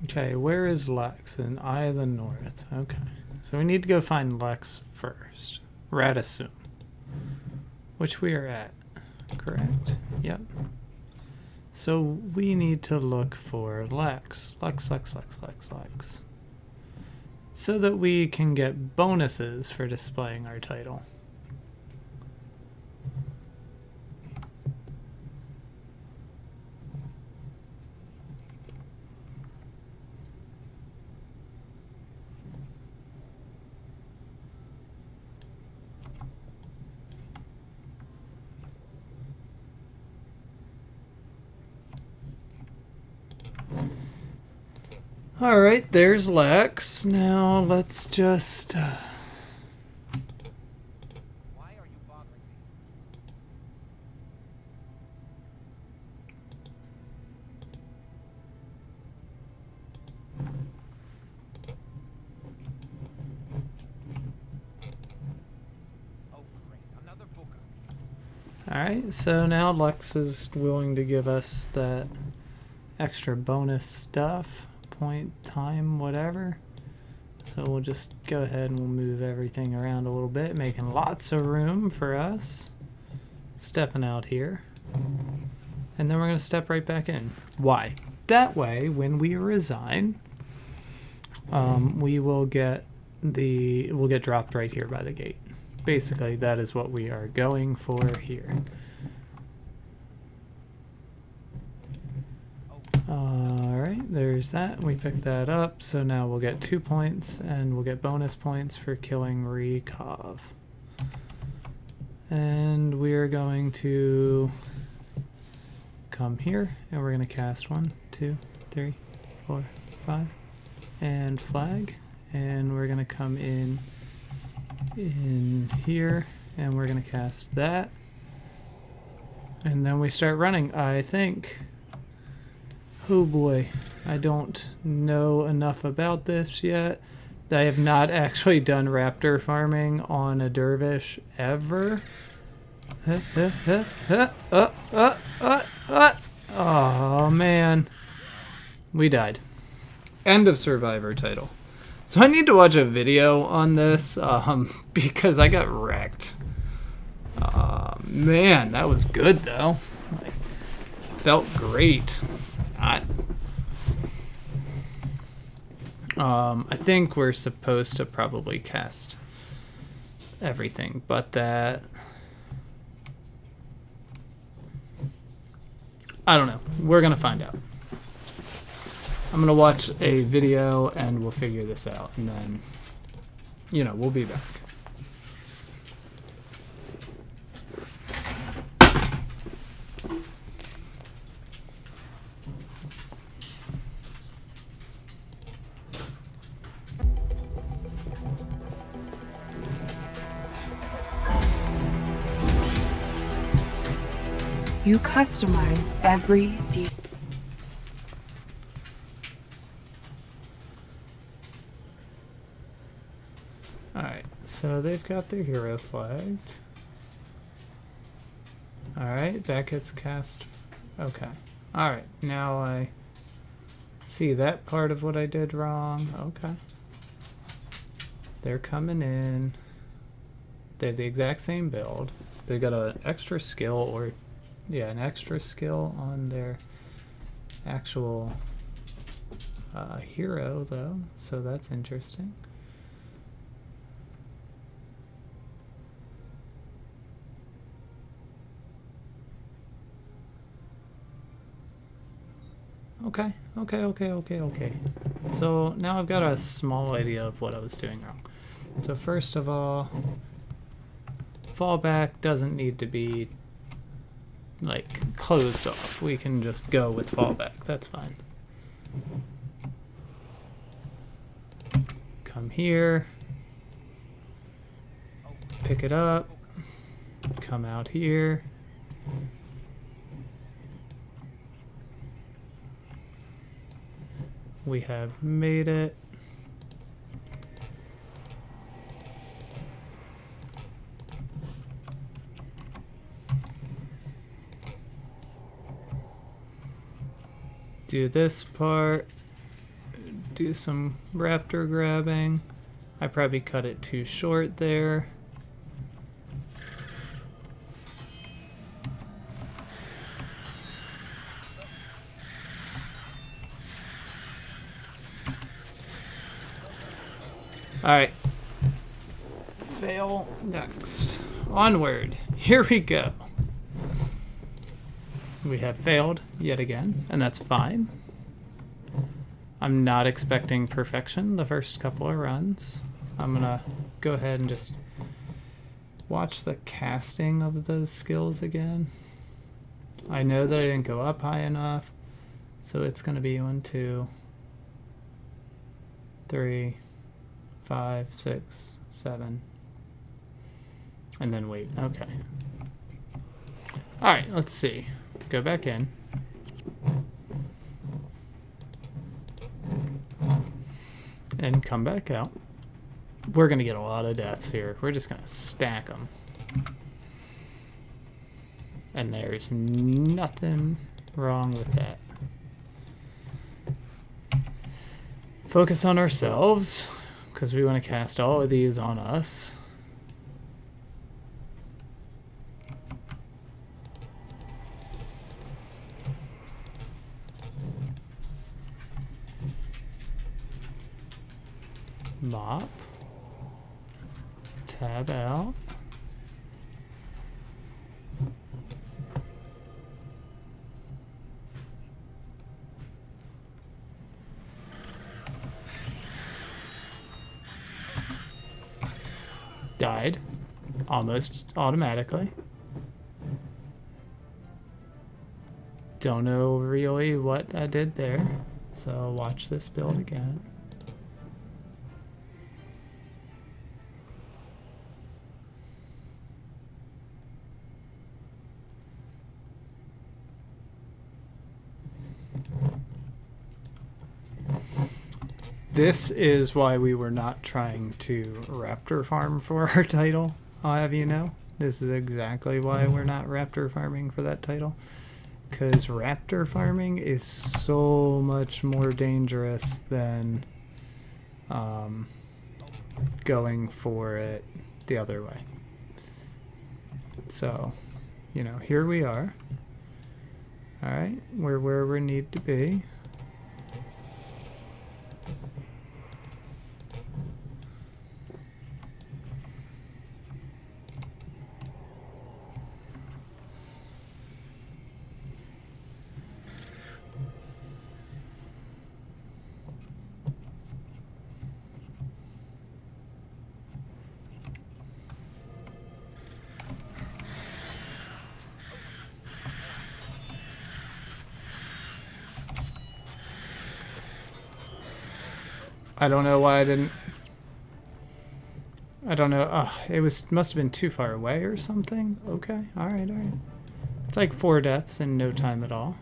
S1: Okay, where is Lex? In Eye of the North. Okay. So we need to go find Lex first. Radisson. Which we are at. Correct? Yep. So we need to look for Lex. Lex. So that we can get bonuses for displaying our title. Alright, there's Lex. Now let's just...
S4: Why are you bothering me? Oh, great. Another booker.
S1: Alright, so now Lex is willing to give us that extra bonus stuff. Point, time, whatever. So we'll just go ahead and we'll move everything around a little bit, making lots of room for us. Stepping out here. And then we're going to step right back in. Why? That way, when we resign, we'll get dropped right here by the gate. Basically, that is what we are going for here. Alright, there's that. We picked that up, so now we'll get 2 points, and we'll get bonus points for killing Rykov. And we're going to come here, and we're going to cast 1, 2, 3, 4, 5, and flag. And we're going to come in here, and we're going to cast that. And then we start running, I think. Oh boy, I don't know enough about this yet. I have not actually done raptor farming on a dervish ever. Oh man. We died. End of Survivor title. So I need to watch a video on this because I got wrecked. Man, that was good though. Like, felt great. I think we're supposed to probably cast everything, but that... I don't know. We're going to find out. I'm going to watch a video and we'll figure this out, and then, you know, we'll be back.
S8: You customize every detail.
S1: Alright, so they've got their hero flagged. Alright, that gets cast. Okay. Alright, now I see that part of what I did wrong. Okay. They're coming in. They have the exact same build. They got an extra skill, or yeah, an extra skill on their actual hero though, so that's interesting. Okay. So now I've got a small idea of what I was doing wrong. So first of all, fallback doesn't need to be like closed off. We can just go with fallback. That's fine. Come here. Pick it up. Come out here. We have made it. Do this part. Do some raptor grabbing. I probably cut it too short there. Alright. Fail next. Onward. Here we go. We have failed yet again, and that's fine. I'm not expecting perfection the first couple of runs. I'm gonna go ahead and just watch the casting of those skills again. I know that I didn't go up high enough, so it's gonna be 1, 2, 3, 5, 6, 7, and then wait. Okay. All right, let's see. Go back in. And come back out. We're gonna get a lot of deaths here. We're just gonna stack them. And there's nothing wrong with that. Focus on ourselves, because we want to cast all of these on us. Mop. Tab out. Died almost automatically. Don't know really what I did there, so watch this build again. This is why we were not trying to raptor farm for our title, I'll have you know. This is exactly why we're not raptor farming for that title. Because raptor farming is so much more dangerous than going for it the other way. So, you know, here we are. Alright, we're where we need to be. I don't know why I didn't. I don't know. It must have been too far away or something. Okay. All right. It's like 4 deaths in no time at all.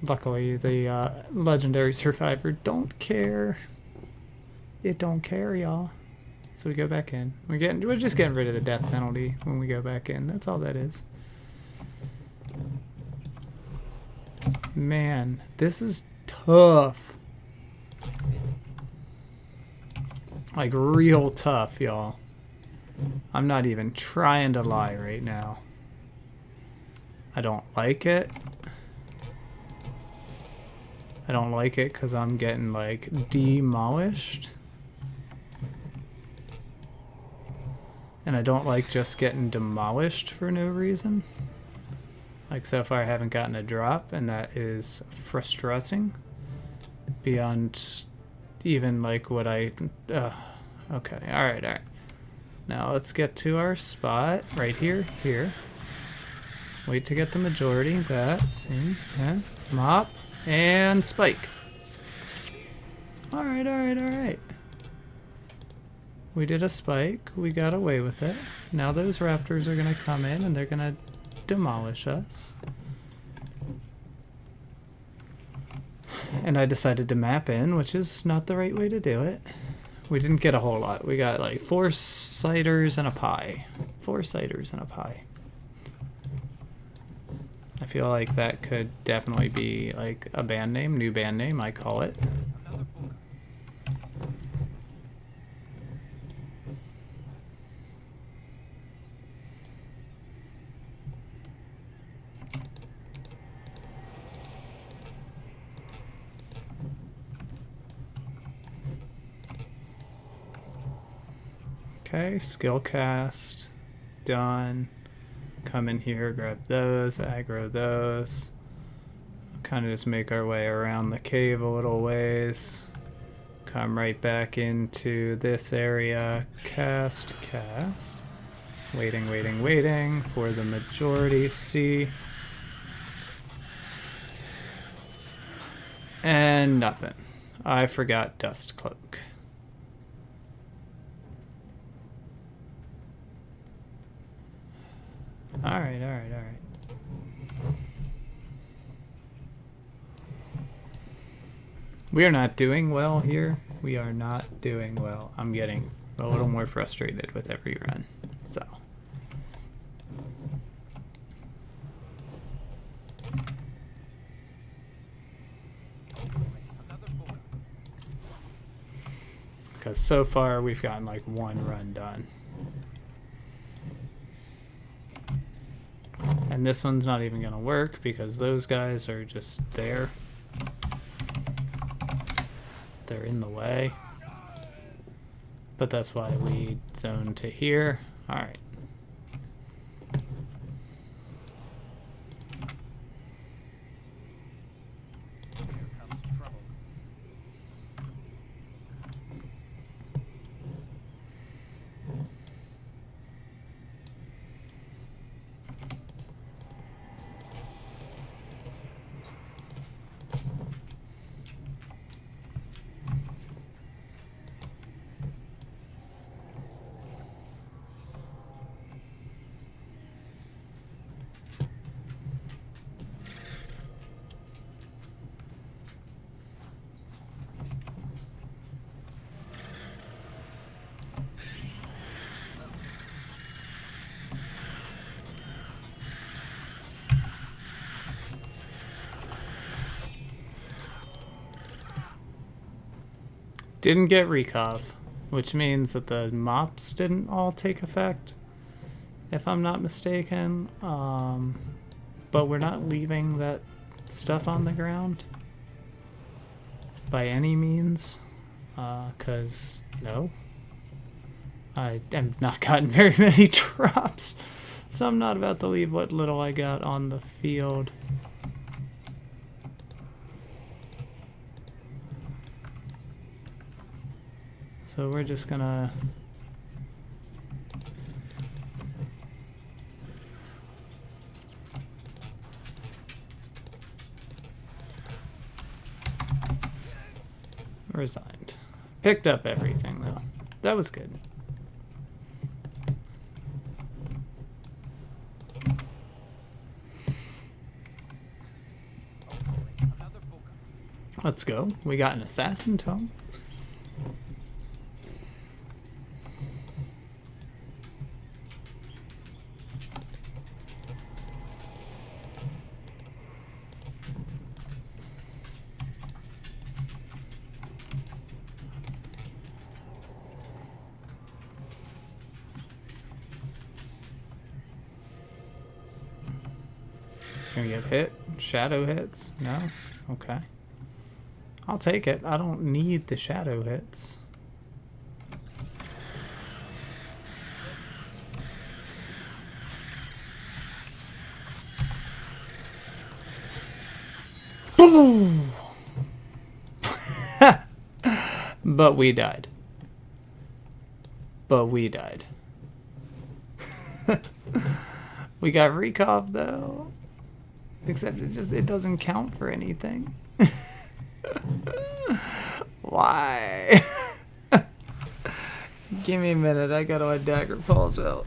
S1: Luckily, the legendary survivor don't care. It don't care, y'all. So we go back in. We're just getting rid of the death penalty when we go back in. That's all that is. Man, this is tough. Like real tough, y'all. I'm not even trying to lie right now. I don't like it. I don't like it because I'm getting like demolished. And I don't like just getting demolished for no reason. Like so far I haven't gotten a drop, and that is frustrating. Beyond even like what I... okay, alright. Now let's get to our spot right here. Wait to get the majority. That, see, yeah. Mop, and spike. Alright. We did a spike. We got away with it. Now those raptors are going to come in and they're going to demolish us. And I decided to map in, which is not the right way to do it. We didn't get a whole lot. We got like 4 ciders and a pie. 4 ciders and a pie. I feel like that could definitely be like a band name, new band name, I call it. Okay, skill cast, done. Come in here, grab those, aggro those. Kind of just make our way around the cave a little ways. Come right back into this area, cast. Waiting for the majority, see. And nothing. I forgot Dust Cloak. Alright. We are not doing well here. We are not doing well. I'm getting a little more frustrated with every run. So. Because so far we've gotten like 1 run done. And this one's not even gonna work because those guys are just there. They're in the way. But that's why we zone to here. Alright. Didn't get recov, which means that the mops didn't all take effect, if I'm not mistaken. But we're not leaving that stuff on the ground by any means, because no, I have not gotten very many drops, so I'm not about to leave what little I got on the field. So we're just gonna resigned. Picked up everything though. That was good. Let's go. We got an assassin tome. Gonna get hit? Shadow hits? No? Okay. I'll take it. I don't need the shadow hits. Boom! But we died. But we died. We got recov though. Except it doesn't count for anything. Why? Give me a minute, I got my dagger pulse out.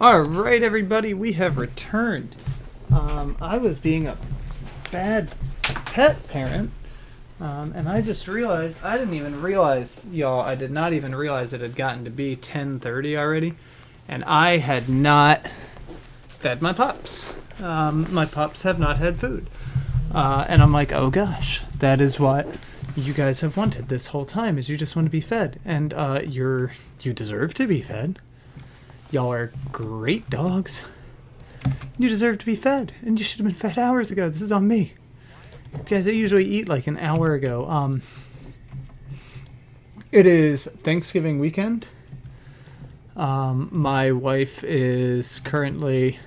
S1: Alright, everybody, we have returned. I was being a bad pet parent, and I just realized, I didn't even realize, y'all, I did not even realize it had gotten to be 10:30 already, and I had not fed my pups. My pups have not had food. And I'm like, oh gosh, that is what you guys have wanted this whole time, is you just want to be fed. And you deserve to be fed. Y'all are great dogs. You deserve to be fed, and you should have been fed hours ago. This is on me. Guys, I usually eat like an hour ago. It is Thanksgiving weekend. My wife is currently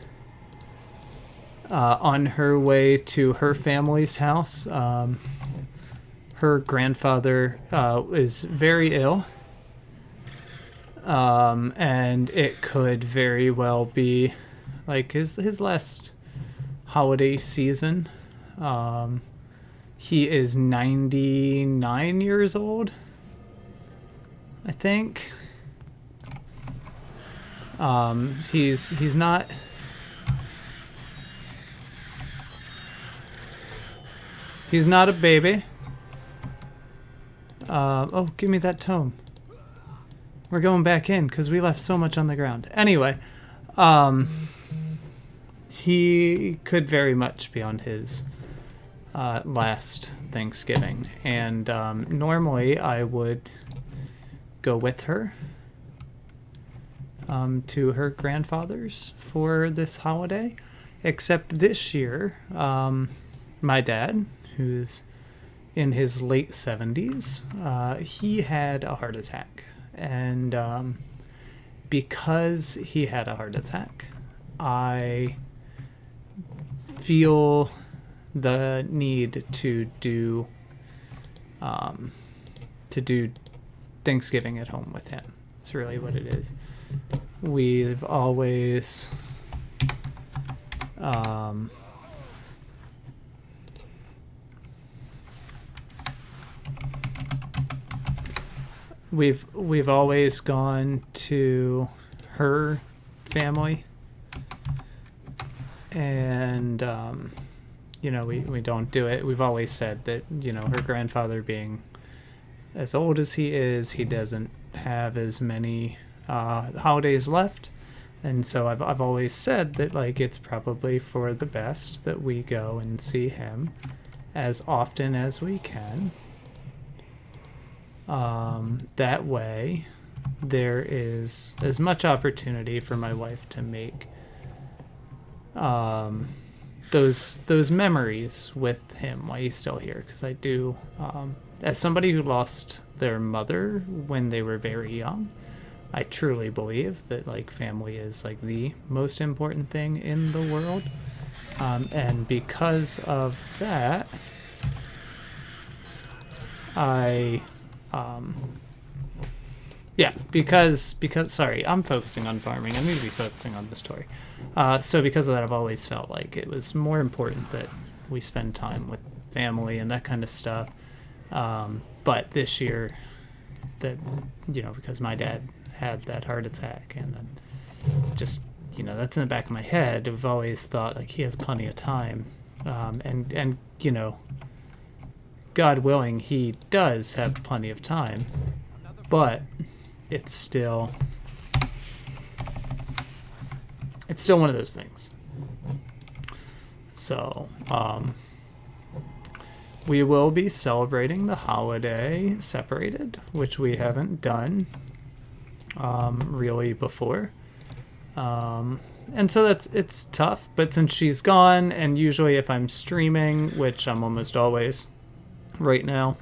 S1: on her way to her family's house. Her grandfather is very ill. And it could very well be like his last holiday season. He is 99 years old, I think. He's not He's not a baby. Oh, give me that tome. We're going back in because we left so much on the ground. Anyway, he could very much be on his last Thanksgiving. And normally I would go with her to her grandfather's for this holiday. Except this year, my dad, who's in his late 70s, he had a heart attack. And because he had a heart attack, I feel the need to do Thanksgiving at home with him. It's really what it is. We've always we've always gone to her family, and you know, we don't do it. We've always said that, you know, her grandfather being as old as he is, he doesn't have as many holidays left, and so I've always said that, like, it's probably for the best that we go and see him as often as we can. That way there is as much opportunity for my wife to make those memories with him while he's still here, because I do, as somebody who lost their mother when they were very young, I truly believe that, like, family is, like, the most important thing in the world, and because of that, because sorry, I'm focusing on farming. I need to be focusing on the story. So because of that, I've always felt like it was more important that we spend time with family and that kind of stuff. But this year, that, you know, because my dad had that heart attack, and then just, you know, that's in the back of my head. I've always thought, like, he has plenty of time, and you know, God willing, he does have plenty of time, but it's still one of those things. So, we will be celebrating the holiday separated, which we haven't done really before. And so it's tough, but since she's gone, and usually if I'm streaming, which I'm almost always right now,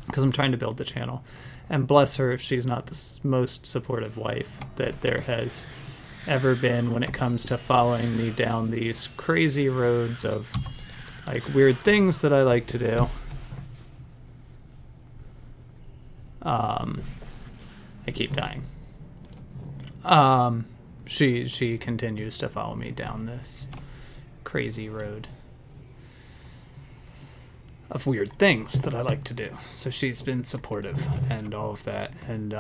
S1: because I'm trying to build the channel, and bless her if she's not the most supportive wife that there has ever been when it comes to following me down these crazy roads of, like, weird things that I like to do. I keep dying. She continues to follow me down this crazy road of weird things that I like to do. So she's been supportive and all of that, and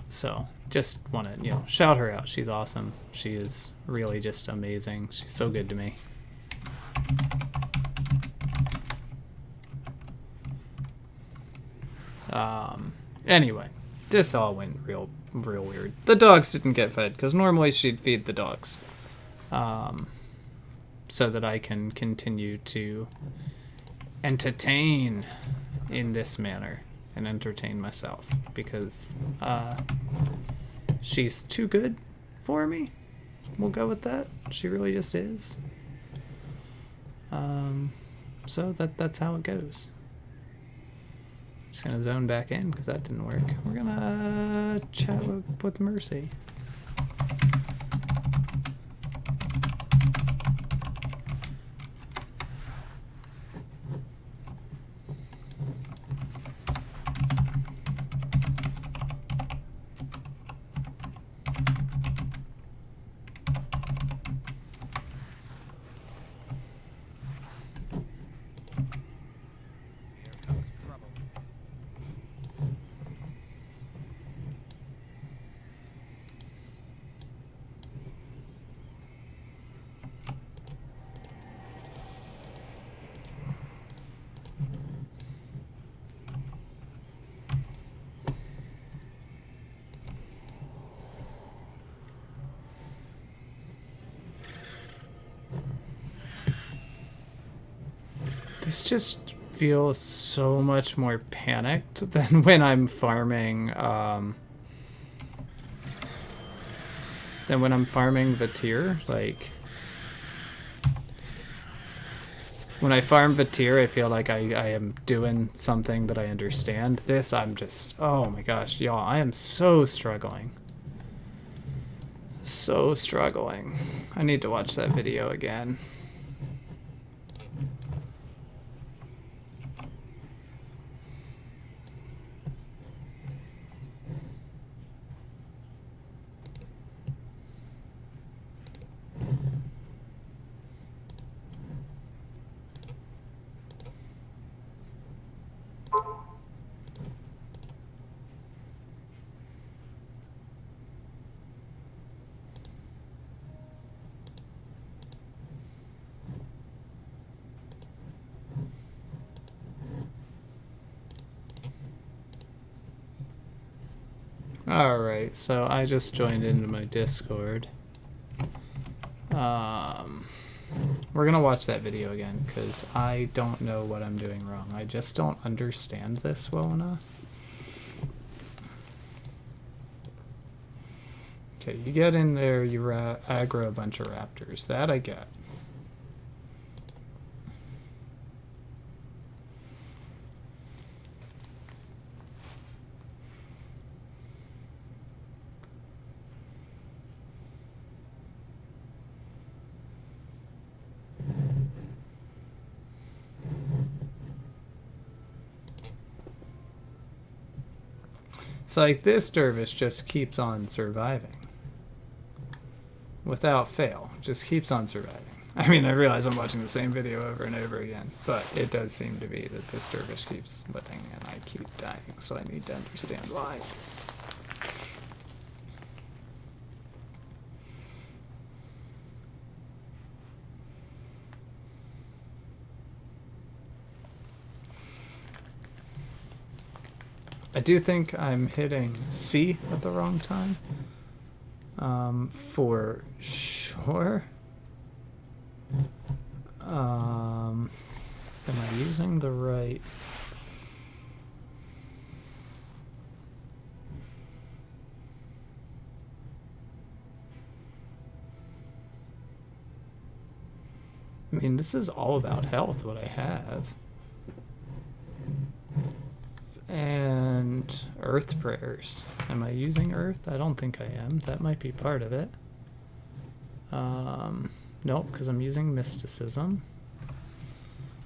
S1: so just want to, you know, shout her out. She's awesome. She is really just amazing. She's so good to me. Anyway, this all went real weird. The dogs didn't get fed, because normally she'd feed the dogs, so that I can continue to entertain in this manner and entertain myself, because she's too good for me. We'll go with that. She really just is. So that's how it goes. Just gonna zone back in because that didn't work. We're gonna chat with Mercy. This just feels so much more panicked than when I'm farming, Vatir. Like, when I farm Vatir, I feel like I am doing something that I understand. This, I'm just, oh my gosh, y'all, I am so struggling. So struggling. I need to watch that video again. Alright, so I just joined into my Discord. We're gonna watch that video again, because I don't know what I'm doing wrong. I just don't understand this well enough. Okay, you get in there, you aggro a bunch of raptors. That I get. It's like this dervish just keeps on surviving. Without fail. Just keeps on surviving. I mean, I realize I'm watching the same video over and over again, but it does seem to be that this dervish keeps living and I keep dying, so I need to understand why. I do think I'm hitting C at the wrong time. For sure. Am I using the right... I mean, this is all about health, what I have. And earth prayers. Am I using earth? I don't think I am. That might be part of it. Nope, because I'm using mysticism.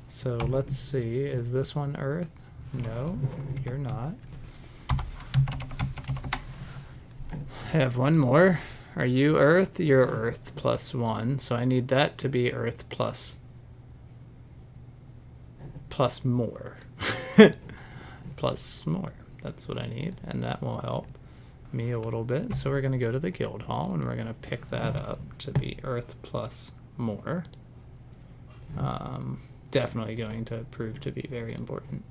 S1: So let's see. Is this one earth? No, you're not. I have one more. Are you earth? You're earth plus 1. So I need that to be earth plus more. Plus more. That's what I need, and that will help me a little bit. So we're going to go to the guild hall, and we're going to pick that up to be earth plus more. Definitely going to prove to be very important.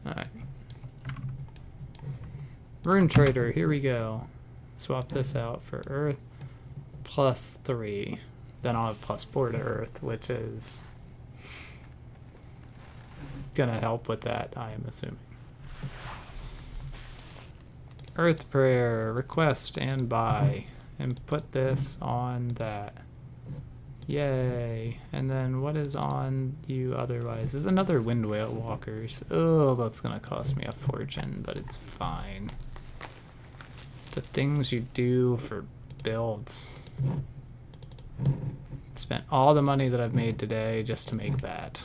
S1: Alright. Rune Trader, here we go. Swap this out for earth. Plus 3, then I'll have plus 4 to earth, which is gonna help with that, I am assuming. Earth prayer, request and buy, and put this on that. Yay. And then what is on you otherwise? Is another wind whale walkers. Oh, that's gonna cost me a fortune, but it's fine. The things you do for builds. Spent all the money that I've made today just to make that.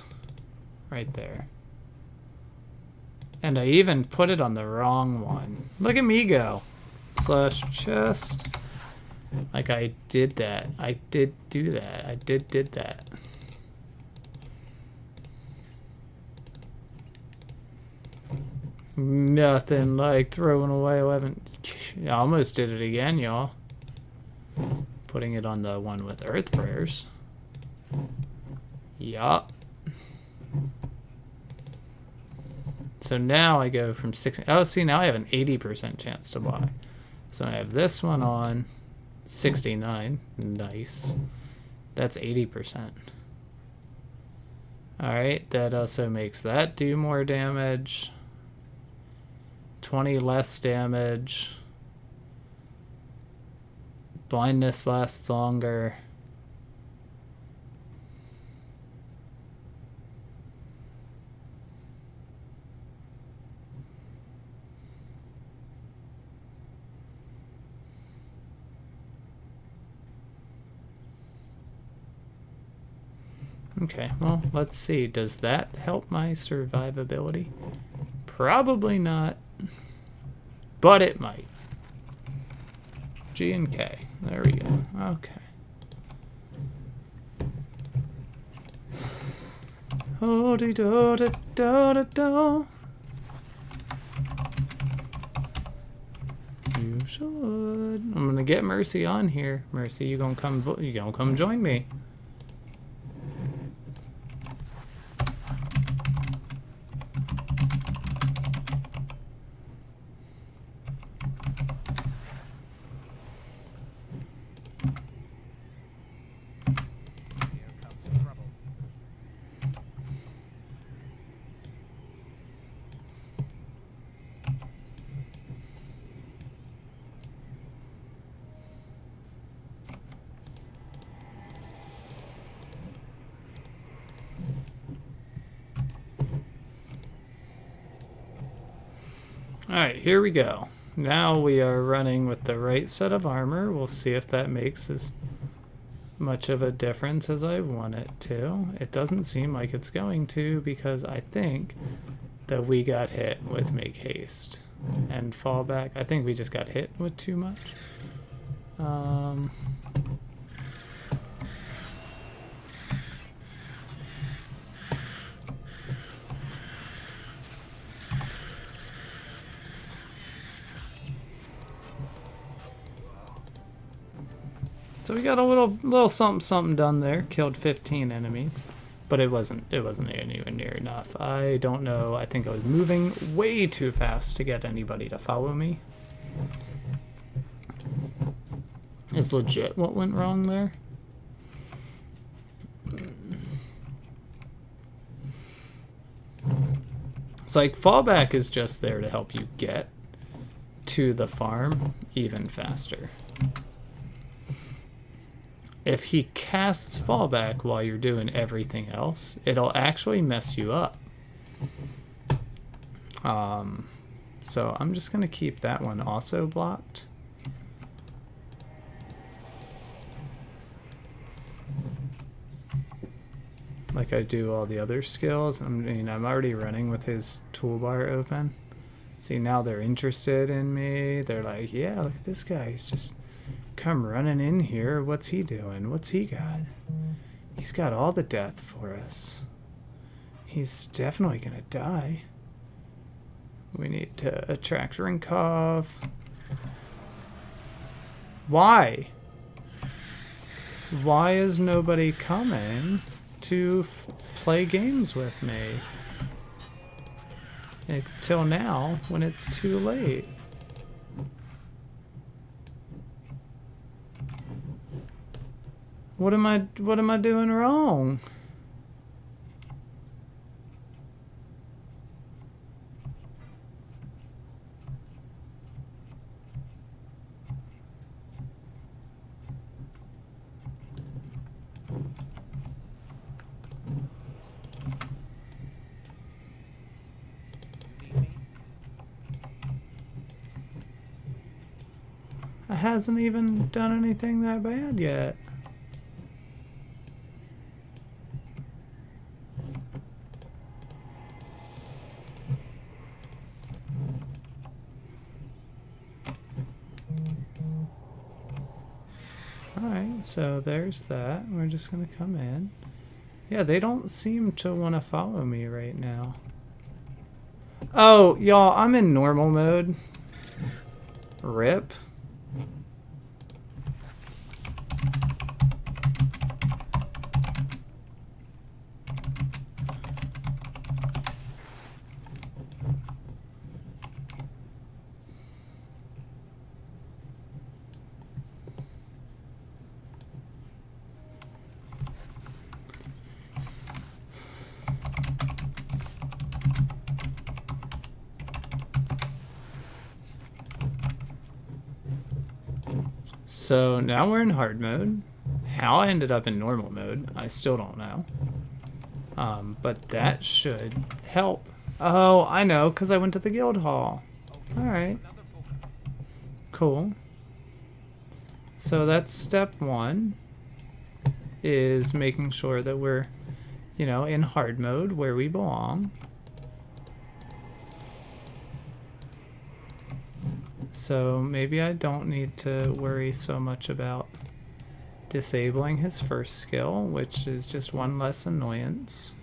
S1: Right there. And I even put it on the wrong one. Look at me go. Slash chest. Like I did that. I did do that. I did that. Nothing like throwing away 11. I almost did it again, y'all. Putting it on the one with earth prayers. Yup. So now I go from 6. Oh, see, now I have an 80% chance to buy. So I have this one on 69. Nice. That's 80%. Alright, that also makes that do more damage. 20 less damage. Blindness lasts longer. Okay, well, let's see. Does that help my survivability? Probably not. But it might. G and K. There we go. Okay. Oh, dee do da do da do. You should. I'm gonna get Mercy on here. Mercy, you gonna come join me? Alright, here we go. Now we are running with the right set of armor. We'll see if that makes as much of a difference as I want it to. It doesn't seem like it's going to, because I think that we got hit with Make Haste and Fallback. I think we just got hit with too much. So we got a little something done there. Killed 15 enemies, but it wasn't anywhere near enough. I don't know. I think I was moving way too fast to get anybody to follow me. It's legit what went wrong there. It's like Fallback is just there to help you get to the farm even faster. If he casts Fallback while you're doing everything else, it'll actually mess you up. So I'm just going to keep that one also blocked. Like I do all the other skills. I'm already running with his toolbar open. See, now they're interested in me. They're like, yeah, look at this guy. He's just come running in here. What's he doing? What's he got? He's got all the death for us. He's definitely gonna die. We need to attract Rinkov. Why? Why is nobody coming to play games with me? Until now, when it's too late. What am I doing wrong? It hasn't even done anything that bad yet. Alright, so there's that. We're just gonna come in. Yeah, they don't seem to want to follow me right now. Oh, y'all, I'm in normal mode. RIP. So now we're in hard mode. How I ended up in normal mode, I still don't know. But that should help. Oh, I know, because I went to the guild hall. Alright. Cool. So that's step 1, is making sure that we're, you know, in hard mode where we belong. So maybe I don't need to worry so much about disabling his first skill, which is just one less annoyance.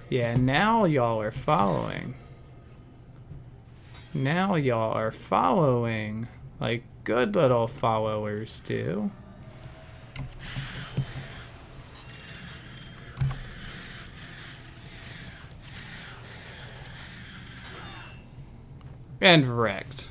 S1: Yeah, now y'all are following. Now y'all are following like good little followers do. And wrecked.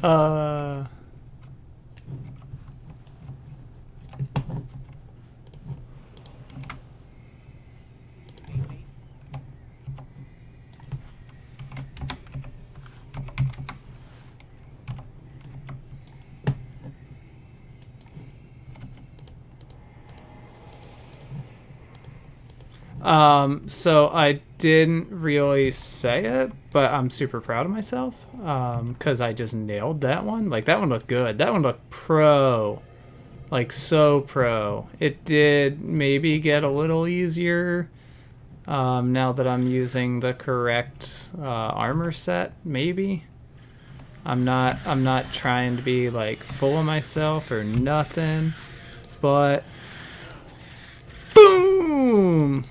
S1: uh So I didn't really say it, but I'm super proud of myself because I just nailed that one. Like, that one looked good. That one looked pro. Like, so pro. It did maybe get a little easier now that I'm using the correct armor set, maybe. I'm not trying to be, like, full of myself or nothing, but boom!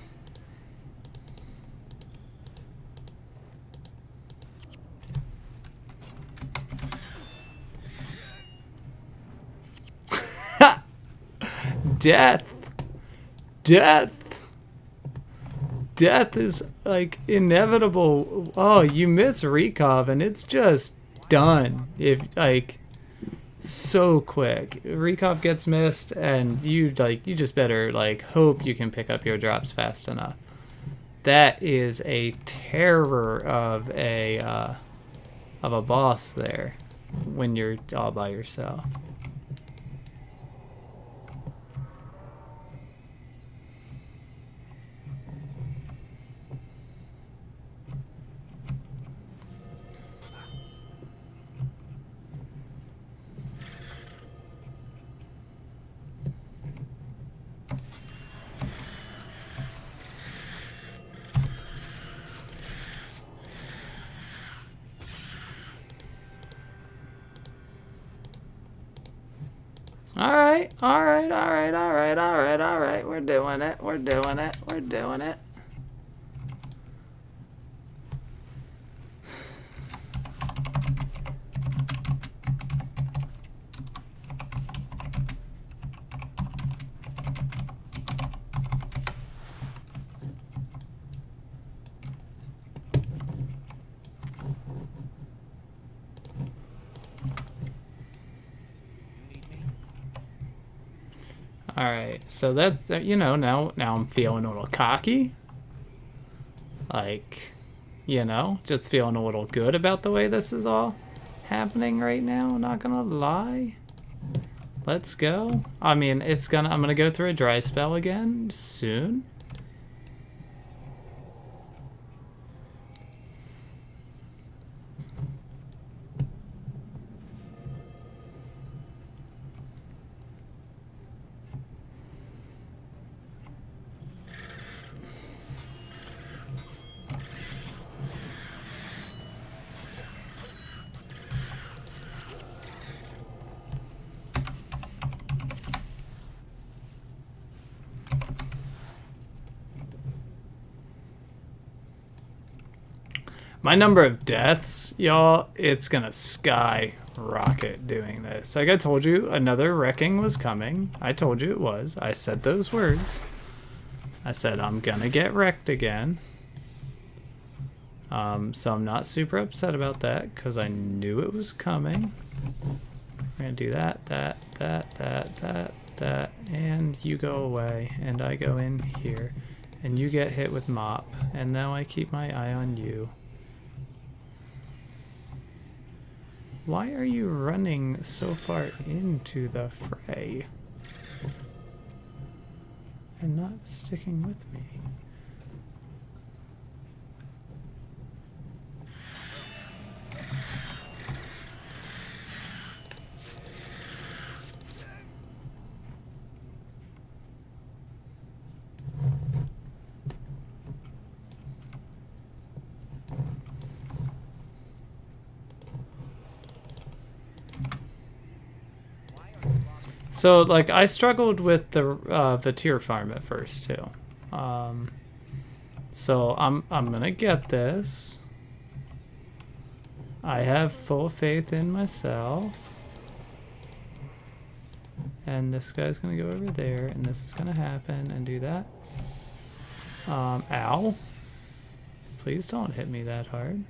S1: Death is like inevitable. Oh, you miss Recov and it's just done. If like so quick, Recov gets missed and you just better like hope you can pick up your drops fast enough. That is a terror of a boss there when you're all by yourself. right, all right, all right, all right, all right, all right. We're doing it. We're doing it. We're doing it. All right, so that's, you know, now I'm feeling a little cocky. Like, you know, just feeling a little good about the way this is all happening right now, not gonna lie. Let's go. I mean, I'm gonna go through a dry spell again soon. My number of deaths, y'all, it's gonna skyrocket doing this. Like I told you, another wrecking was coming. I told you it was. I said those words. I said I'm gonna get wrecked again. So I'm not super upset about that because I knew it was coming. We're gonna do that, that, and you go away, and I go in here, and you get hit with mop, and now I keep my eye on you. Why are you running so far into the fray and not sticking with me? So, like, I struggled with the tier farm at first too. So I'm gonna get this. I have full faith in myself. And this guy's gonna go over there, and this is gonna happen, and do that. Ow. Please don't hit me that hard.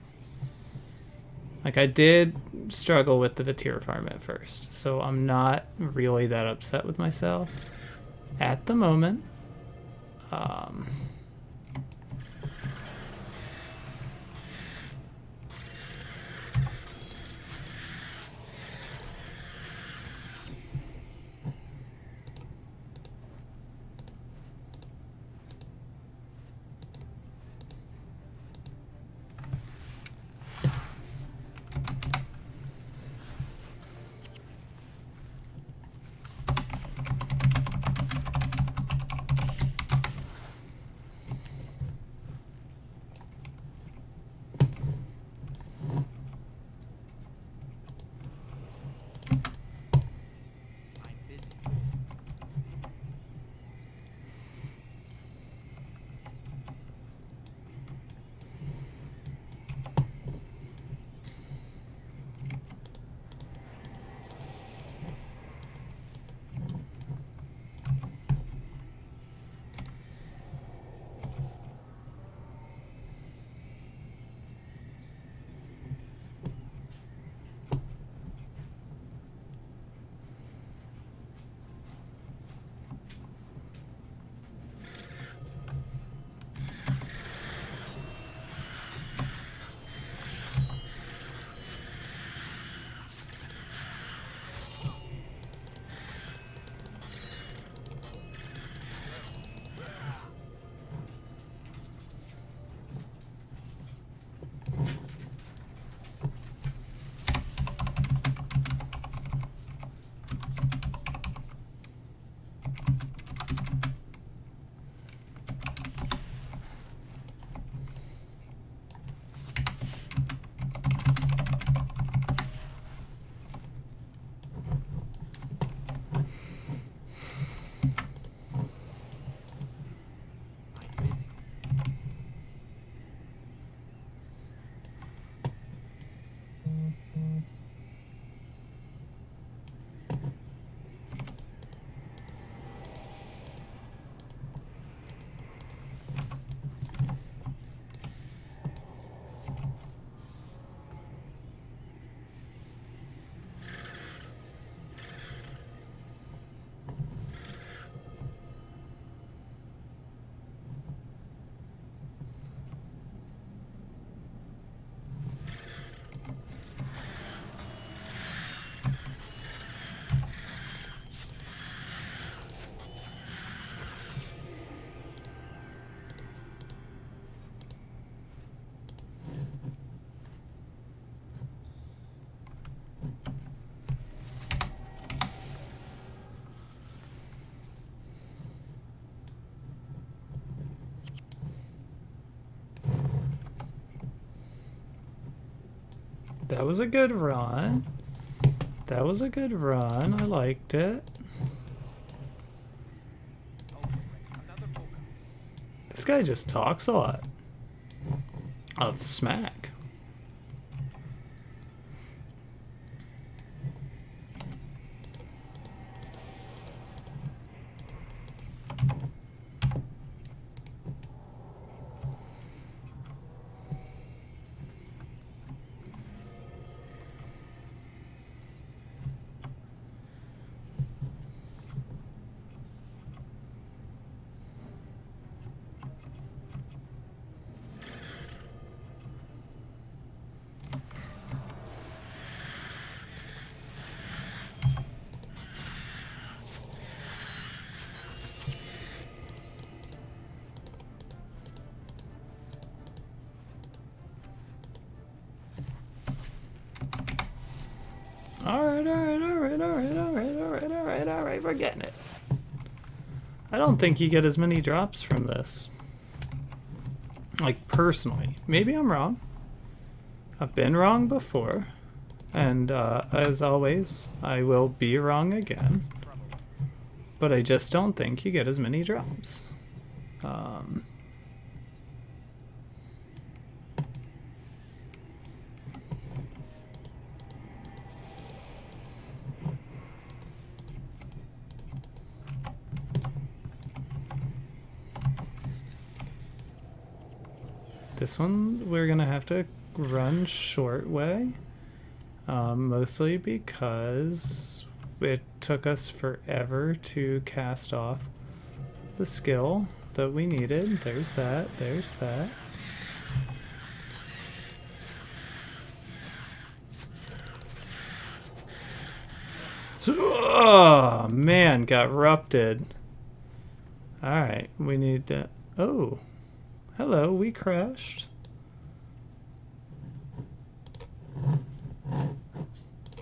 S1: Like, I did struggle with the Vatir farm at first, so I'm not really that upset with myself at the moment. That was a good run. That was a good run. I liked it. This guy just talks a lot of smack. Alright, we're getting it. I don't think you get as many drops from this. Like, personally. Maybe I'm wrong. I've been wrong before. And, as always, I will be wrong again. But I just don't think you get as many drops. This one we're gonna have to run short way, mostly because it took us forever to cast off the skill that we needed. There's that, there's that. Oh man, got rupted. Alright, we need to... Oh. Hello, we crashed.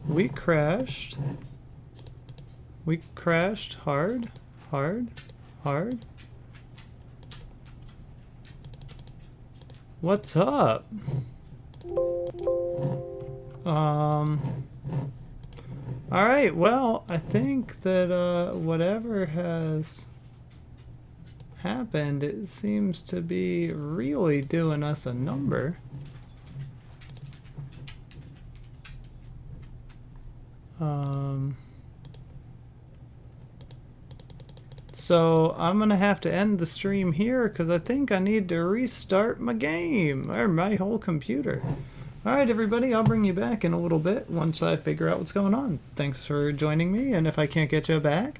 S1: We crashed. We crashed hard, hard, hard. What's up? Alright, well, I think that whatever has happened, it seems to be really doing us a number. So I'm gonna have to end the stream here because I think I need to restart my game or my whole computer. Alright everybody, I'll bring you back in a little bit once I figure out what's going on. Thanks for joining me, and if I can't get you back,